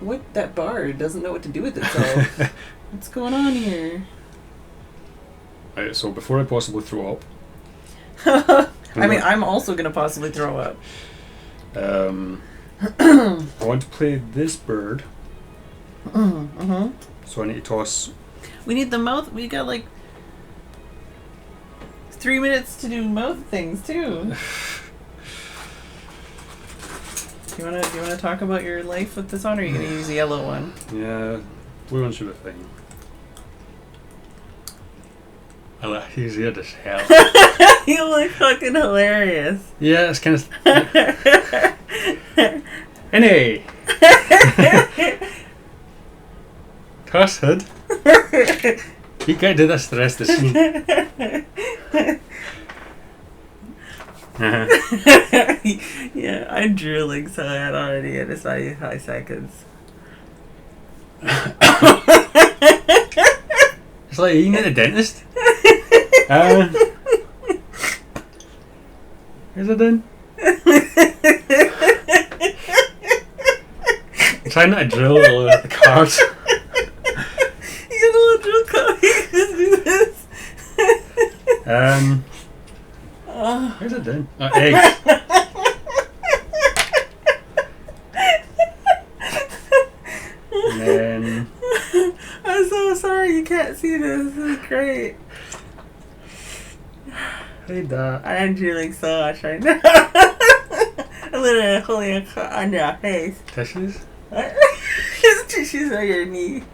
What? That bar doesn't know what to do with itself. What's going on here? Right, so before I possibly throw up. I mean, I'm also going to possibly throw up. I want to play this bird, Mm-hmm. so I need to toss. We need the mouth. We got like 3 minutes to do mouth things too. Do you wanna talk about your life with this one, or are you gonna use the yellow one? Yeah, blue one should be fine. He's weird as hell. You look fucking hilarious. Yeah, it's kind of. Anyway. Toss hood. You can't do this the rest of the scene. Yeah, I'm drooling so hard already in 5 seconds. It's like, are you at the dentist? Is it done? I'm trying not to drill all over the cards. You got a little drill card. You can just do this. Where's it done? Oh, eggs. And then I'm so sorry you can't see this. This is great. hey that. I'm drooling so much right now. I'm literally holding a car on your face. Tissues? His tissues on your knee.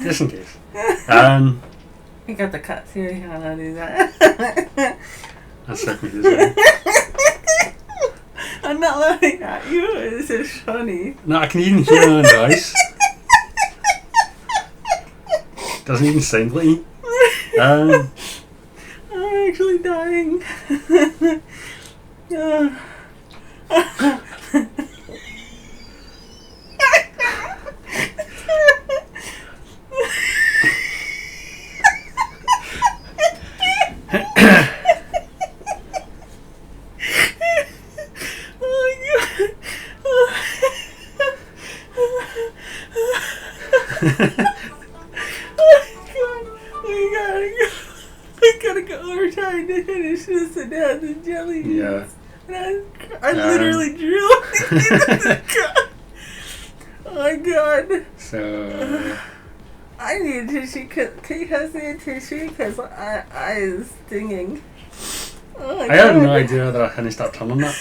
Just in case. You got the cuts here. You wanna do that? That's circumcision. I'm not laughing at you. This is funny. No, I can even hear it on the voice. Doesn't even sound like me. I'm actually dying. Overtime to finish this and have the jelly. Yeah. And I literally drilled. Oh my god. So. I need a tissue. Can you pass me a tissue? Because I is stinging. Oh my I god. have no idea whether I finished that turn on that.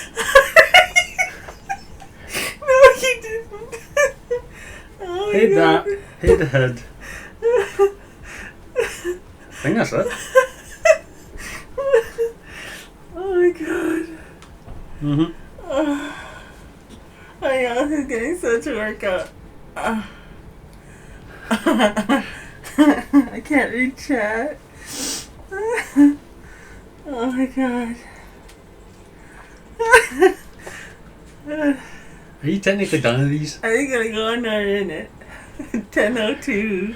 No, you didn't. Oh my Hate god. that. Hate the head. I think that's it. Oh my god. Mm-hmm. I know, he's getting such a workout. I can't read chat. Oh my god. Are you technically done with these? Are you gonna go on there in it? 10:02.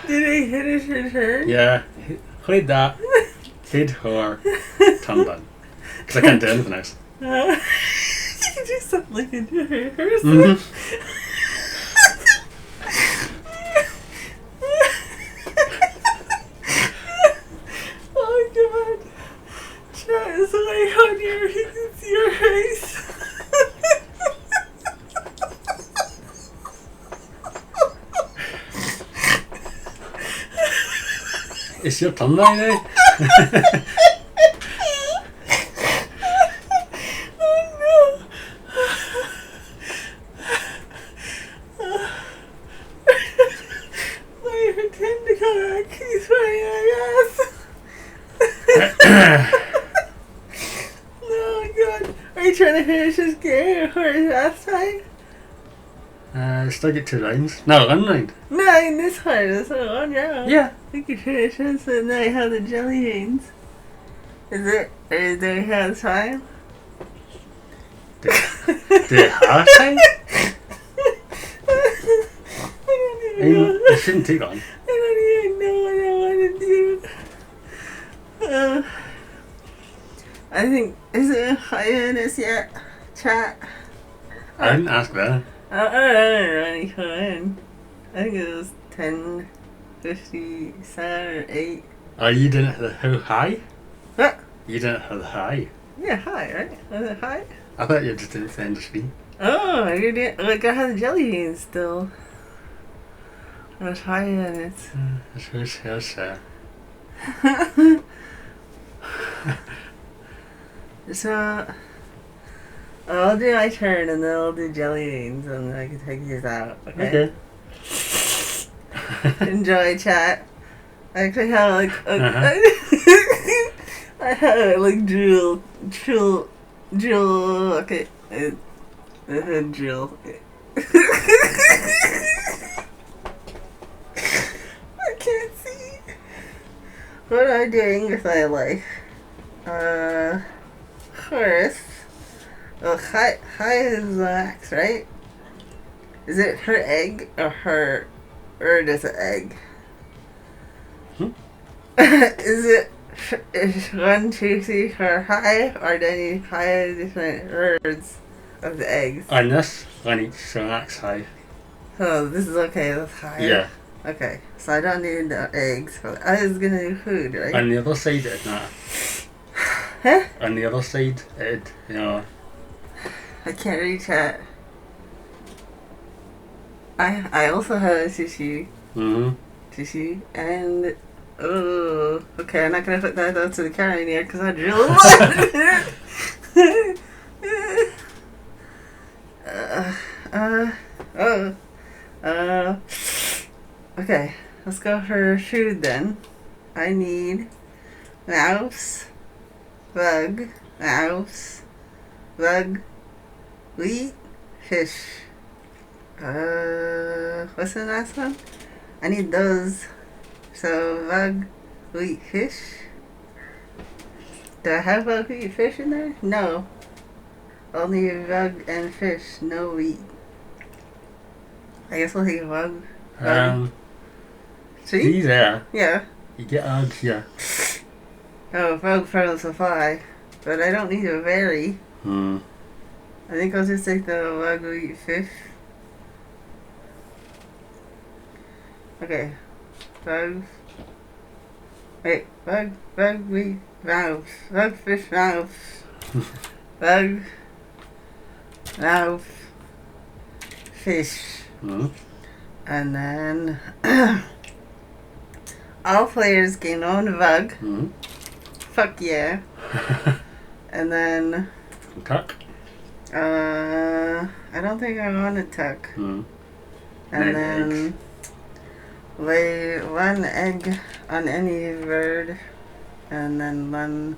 Did he finish his turn? Yeah. Played that. Hid her. Turn done. Because I can't do anything else. You can do something like a rehearsal. Mm-hmm. Oh my god. Chat is way on your, you can see your face. It's your turn now, eh? Oh no. Wait for Tim to come back. He's running my ass. Oh my god. Are you trying to finish this game or his last time? Still get 2 rounds. No, 1 round. No, in this one. It's only 1 round. Yeah. We can finish this and then I have the jelly beans. Is there have time? Do you have time? I don't even know. It shouldn't take long. I don't even know what I want to do. I think, is it high minutes yet? Chat? I didn't ask that. I don't know any time. I think it was 10:57 or 8. Are you doing it how high? What? You doing it how high? Yeah, hi, right? Was it hi? I thought you just didn't send a screen. Oh, you didn't. Like, I had the jelly beans still. I was high in it. So, I'll do my turn and then I'll do jelly beans and I can take these out. Okay. Enjoy, chat. I actually have like I have like drill. Okay, drill. Okay. I can't see. What am I doing with my life? First, well, hi is Max, right? Is it her egg or just an egg? Is it 1, 2, 3 for hi, or do I need 5 different words of the eggs? On this, I need Max high. Oh, this is okay with hi? Yeah. Okay, so I don't need the eggs. I was gonna do food, right? On the other side, it's not. Huh? On the other side, I can't read chat. I also have a sushi. Sushi and okay. I'm not gonna put that out to the camera in here because I drill okay. Let's go for food then. I need mouse, bug, mouse, bug, wheat, fish. What's the last one? I need those. So, bug, wheat, fish. Do I have bug, wheat, fish in there? No. Only bug and fish, no wheat. I guess we'll take bug. See? These there. Yeah. You get eggs, yeah. Oh, bug for the supply. But I don't need a berry. I think I'll just take the bug, wheat, fish. Okay. Bug. Wait. Bug, wheat, mouse. Bug, fish, mouse. Bug, mouse, fish. And then all players gain one bug. Fuck yeah. And then tuck. I don't think I want to tuck. And then lay 1 egg on any bird, and then 1.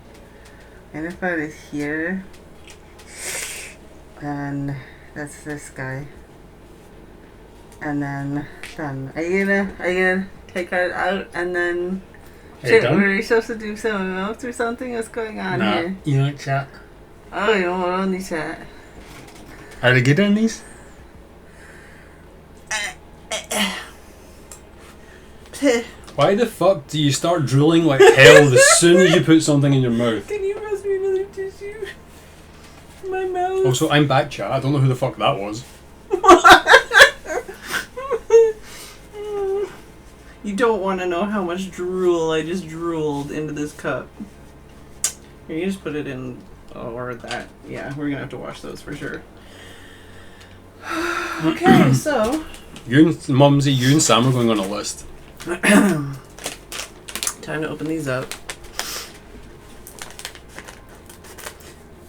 I'm gonna put it here, and that's this guy. And then done. Are you gonna take it out and then? Shit, were we supposed to do something else or something? What's going on here? You don't chat. Oh, you don't want to chat. Are they good on these? Why the fuck do you start drooling like hell as soon as you put something in your mouth? Can you pass me another tissue? My mouth. Also, I'm back, chat. I don't know who the fuck that was. You don't want to know how much drool I just drooled into this cup. Here, you just put it in, or that. Yeah, we're gonna have to wash those for sure. Okay, so. You and Mumsy, you and Sam are going on a list. Time to open these up.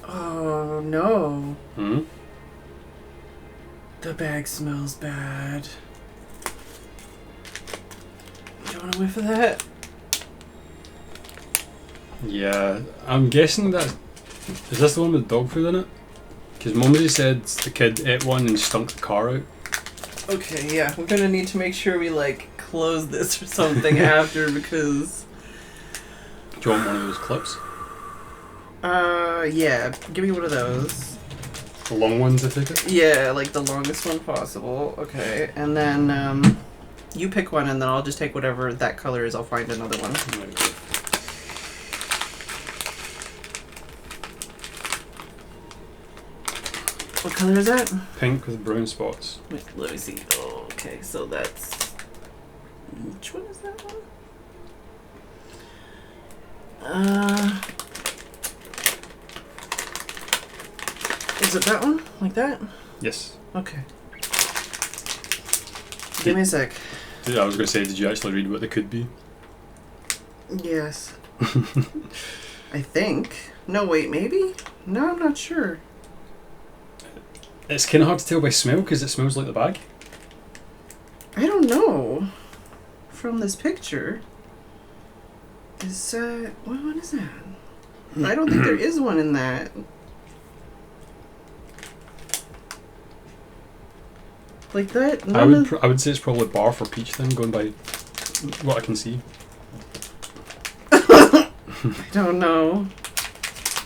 Oh no. The bag smells bad. You don't want to whiff of that? Yeah, I'm guessing that. Is this the one with dog food in it? Because Mumsy said the kid ate one and stunk the car out. Okay, yeah, we're gonna need to make sure we close this or something after because. Do you want one of those clips? Yeah, give me one of those. The long ones, I take it? Yeah, the longest one possible. Okay, and then you pick one, and then I'll just take whatever that color is. I'll find another one. What color is that? Pink with brown spots. Wait, let me see. Oh, okay, so that's... Which one is that one? Is it that one? Like that? Yes. Okay. Give me a sec. I was going to say, did you actually read what they could be? Yes. I think. No, wait, maybe? No, I'm not sure. It's kind of hard to tell by smell because it smells like the bag. I don't know. From this picture. Is, what is that? I don't think there is one in that. Like that? I would say it's probably bar for peach then, going by what I can see. I don't know.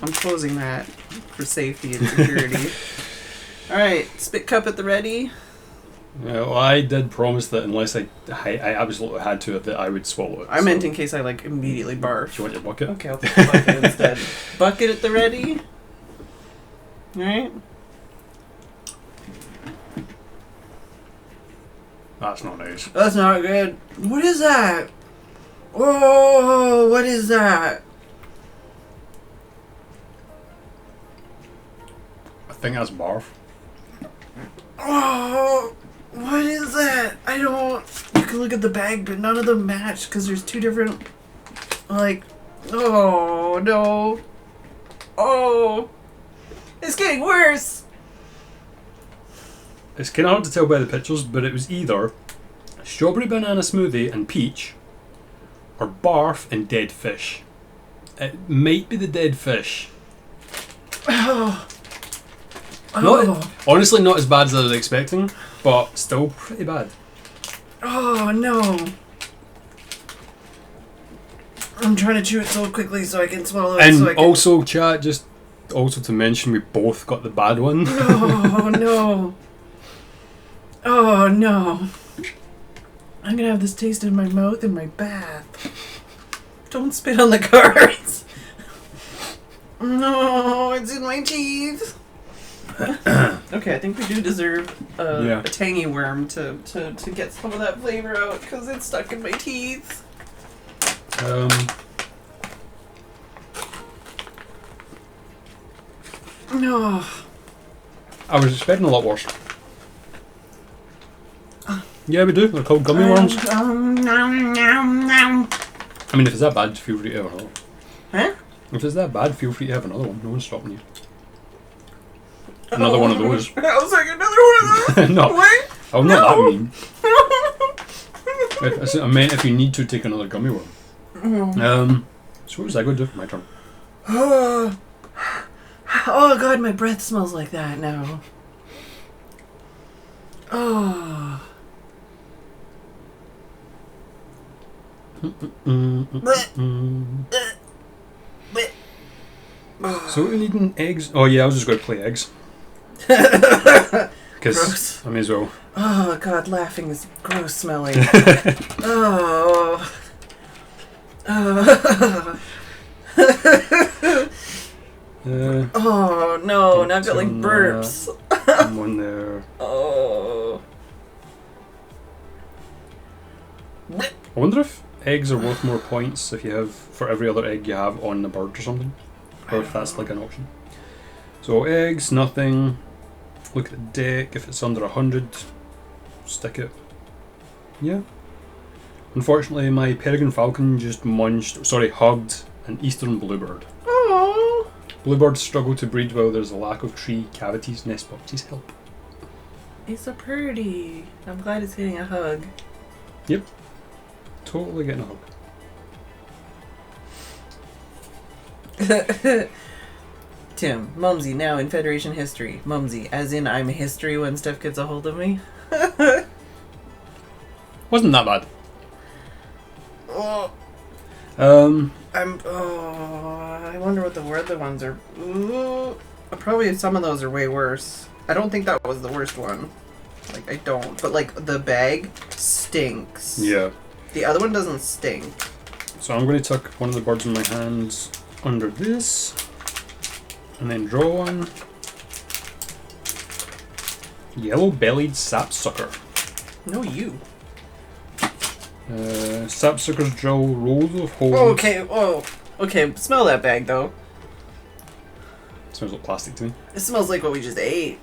I'm closing that for safety and security. Alright, spit cup at the ready. Yeah, well, I did promise that unless I absolutely had to, that I would swallow it. I meant in case I like immediately barf. Do you want your bucket? Okay, I'll take the bucket instead. Bucket at the ready. Alright. That's not nice. That's not good. What is that? Oh, what is that? I think that's barf. Oh, what is that? I don't... You can look at the bag, but none of them match because there's two different... Like... Oh, no. Oh. It's getting worse. It's kind of hard to tell by the pictures, but it was either strawberry banana smoothie and peach, or barf and dead fish. It might be the dead fish. Oh. Honestly, not as bad as I was expecting, but still pretty bad. Oh, no. I'm trying to chew it so quickly so I can swallow it. And so I can... also, chat, just also to mention, we both got the bad one. Oh, no. Oh, no. I'm gonna have this taste in my mouth in my bath. Don't spit on the cards. No, it's in my teeth. Okay, I think we do deserve a tangy worm to get some of that flavor out because it's stuck in my teeth. No. I was expecting a lot worse. Yeah, we do. They're called gummy worms. I mean, if it's that bad, feel free to have another one. Huh? If it's that bad, feel free to have another one. No one's stopping you. Another one of those. I was like, another one of those? No. What? I'm not that mean. I meant if you need to take another gummy worm. So what was I going to do for my turn? Oh god, my breath smells like that now. Oh. So we're needing eggs. Oh yeah, I was just going to play eggs. Because I may as well. Oh god, laughing is gross smelling. Oh. Oh no, now I've got like burps. One there. Oh. I wonder if eggs are worth more points if you have for every other egg you have on the bird or something, or if that's like an option. So eggs, nothing. Look at the deck. If it's under 100, stick it. Yeah. Unfortunately, my peregrine falcon just hugged an eastern bluebird. Oh. Bluebirds struggle to breed while there's a lack of tree cavities. Nest boxes help. It's so pretty. I'm glad it's getting a hug. Yep. Totally getting a hug. Tim, Mumsy, now in Federation history. Mumsy, as in I'm history when Steph gets a hold of me. Wasn't that bad. Oh. I wonder what the other ones are. Ooh, probably some of those are way worse. I don't think that was the worst one. Like, I don't. But, like, the bag stinks. Yeah. The other one doesn't stink. So I'm going to tuck one of the birds in my hands under this. And then draw one. Yellow-bellied sapsucker. No, you. Sapsuckers drill rows of holes. Oh, okay. Oh, okay. Smell that bag, though. Smells like plastic to me. It smells like what we just ate.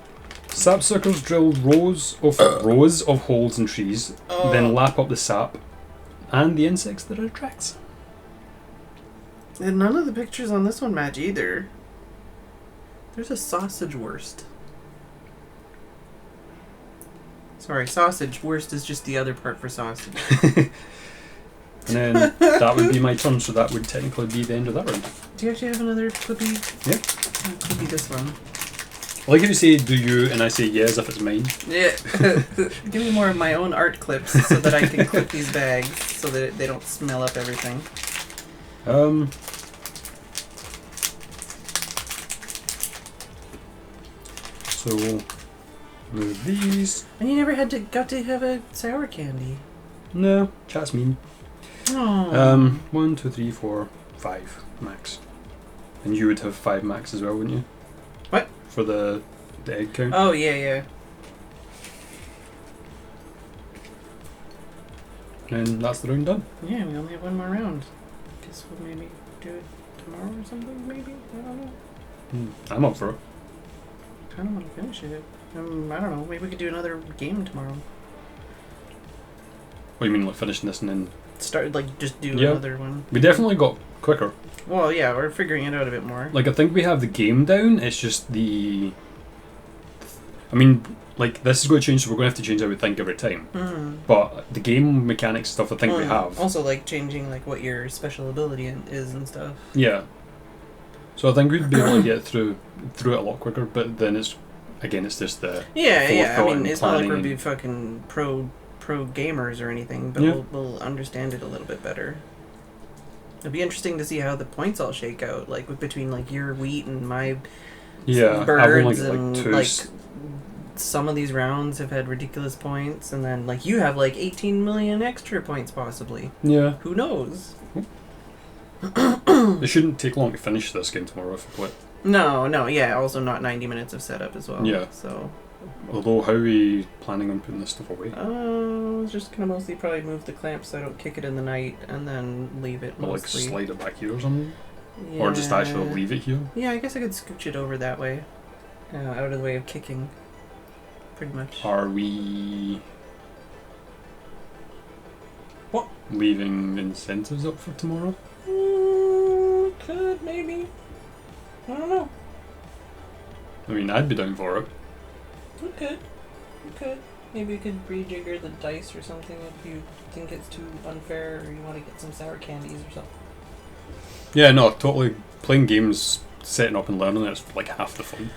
Sapsuckers drill rows of holes in trees, then lap up the sap and the insects that it attracts. And none of the pictures on this one match either. There's a sausage wurst. Sorry, sausage wurst is just the other part for sausage. And then that would be my turn, so that would technically be the end of that round. Do you actually have another clippy? Yeah. Could be this one. I like if you say do you and I say yeah as if it's mine. Yeah. Give me more of my own art clips so that I can clip these bags so that they don't smell up everything. So we'll move these. And you never got to have a sour candy. No, chat's mean. Oh. 1, 2, 3, 4, 5 max. And you would have 5 max as well, wouldn't you? What? For the egg count. Oh yeah. And that's the round done. Yeah, we only have one more round. Guess we'll maybe do it tomorrow or something. Maybe, I don't know. I'm up for it. Kind of want to finish it. I don't know. Maybe we could do another game tomorrow. What do you mean, like finishing this and then? Start just do another one. We definitely got quicker. Well, yeah, we're figuring it out a bit more. Like, I think we have the game down. It's just the. I mean, like, this is going to change, so we're going to have to change how we think every time. But the game mechanics stuff, I think we have. Also, like, changing like what your special ability is and stuff. Yeah. So I think we'd be able to get through it a lot quicker. But then it's just the. Yeah. I mean, and it's not like we're planning be fucking pro gamers or anything, but we'll understand it a little bit better. It'll be interesting to see how the points all shake out, like between like your wheat and my birds, and like some of these rounds have had ridiculous points, and then like you have like 18 million extra points possibly. Yeah. Who knows? It shouldn't take long to finish this game tomorrow if we play. No, yeah. Also, not 90 minutes of setup as well. Yeah. So. Although, how are we planning on putting this stuff away? Just gonna mostly probably move the clamp so I don't kick it in the night, and then leave it Or mostly. like slide it back here or something? Yeah. Or just actually leave it here? Yeah, I guess I could scooch it over that way. Out of the way of kicking. Pretty much. Are we... What? Leaving incentives up for tomorrow? Could, maybe. I don't know. I mean, I'd be down for it. We could. Maybe we could rejigger the dice or something if you think it's too unfair or you want to get some sour candies or something. Yeah, no, totally. Playing games, setting up and learning it's like half the fun.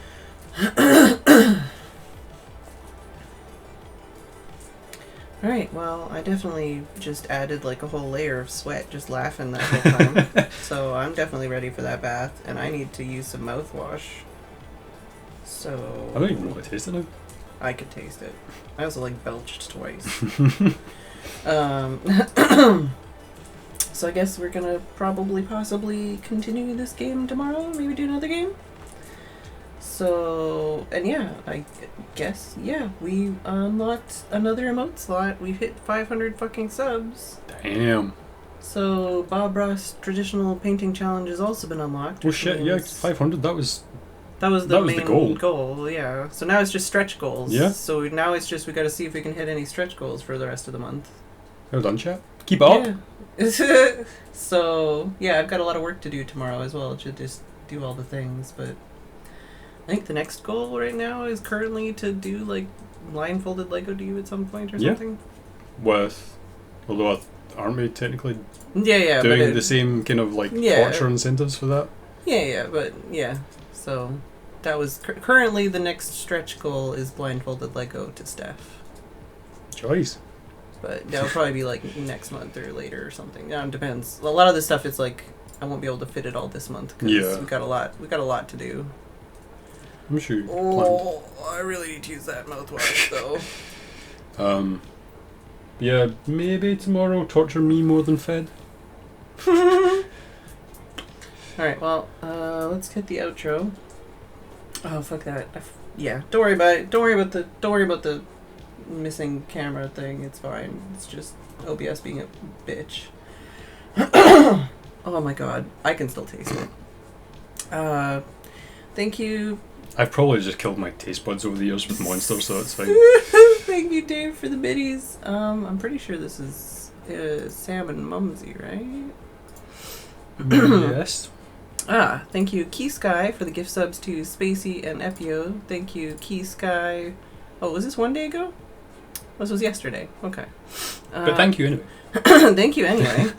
Alright, well, I definitely just added like a whole layer of sweat just laughing that whole time. So I'm definitely ready for that bath, and I need to use some mouthwash. So... I don't even really taste it now. I could taste it. I also like belched twice. So I guess we're gonna possibly continue this game tomorrow. Maybe do another game. So, and yeah, I guess, we unlocked another emote slot. We've hit 500 fucking subs. Damn. So Bob Ross traditional painting challenge has also been unlocked. Oh shit, yeah, 500, that was the main the goal, yeah. So now it's just stretch goals. Yeah. So now it's just we got to see if we can hit any stretch goals for the rest of the month. Well done, chat. Keep it up. Yeah. So yeah, I've got a lot of work to do tomorrow as well to just do all the things. But I think the next goal right now is currently to do like blindfolded Lego to you at some point or something. Although aren't we technically doing the same kind of like torture incentives for that? Yeah. So that was currently the next stretch goal is blindfolded Lego to Steph. Choice. But that'll probably be like next month or later or something. It depends. A lot of this stuff, it's like I won't be able to fit it all this month because we got a lot to do. I'm sure. I really need to use that mouthwash though. Yeah, maybe tomorrow torture me more than Fed. Alright, well, let's hit the outro. Oh, fuck that. Don't worry about it. Don't worry about the missing camera thing. It's fine. It's just OBS being a bitch. Oh my god. I can still taste it. Thank you. I've probably just killed my taste buds over the years with monsters, so it's fine. Thank you, Dave, for the biddies. I'm pretty sure this is Sam and Mumsy, right? Yes. Thank you, Key Sky, for the gift subs to Spacey and Epio. Thank you, Key Sky. Oh, was this one day ago? This was yesterday. Okay. But thank you anyway. Thank you anyway.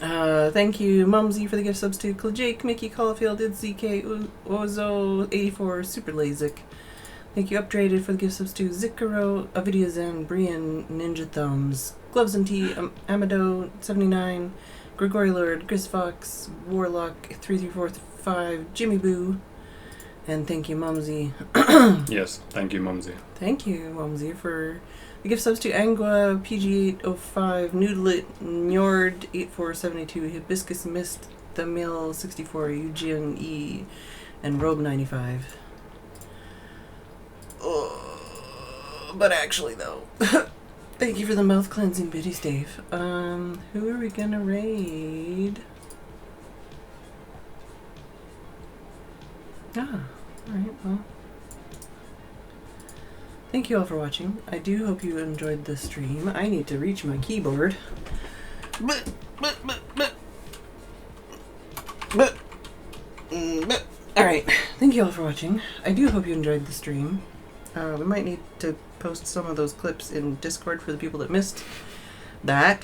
Thank you, Mumsy, for the gift subs to Jake, Mickey, Caulfield, ZK, Ozo, 84, Super Lasik. Thank you, Upgraded, for the gift subs to Zicaro, Avidiazen, Brian, Ninja Thumbs, Gloves and Tea, Amado, 79, Gregory Lord, Gris Fox, Warlock, 3345, Jimmy Boo, and thank you, Mumsy. Yes, thank you, Mumsy. Thank you, Mumsy, for the gift subs to Angua, PG805, Noodlet, Njord, 8472, Hibiscus Mist, The Mill, 64, Eugene E, and Robe 95. But actually, though, thank you for the mouth cleansing biddies, Dave. Who are we gonna raid? Alright, well. Thank you all for watching. I do hope you enjoyed the stream. I need to reach my keyboard. Alright, thank you all for watching. I do hope you enjoyed the stream. We might need to post some of those clips in Discord for the people that missed that.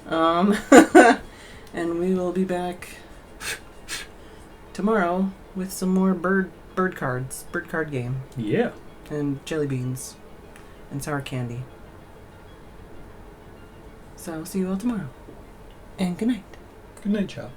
And we will be back tomorrow with some more bird card game. Yeah. And jelly beans and sour candy. So I'll see you all tomorrow. And good night. Good night, chat.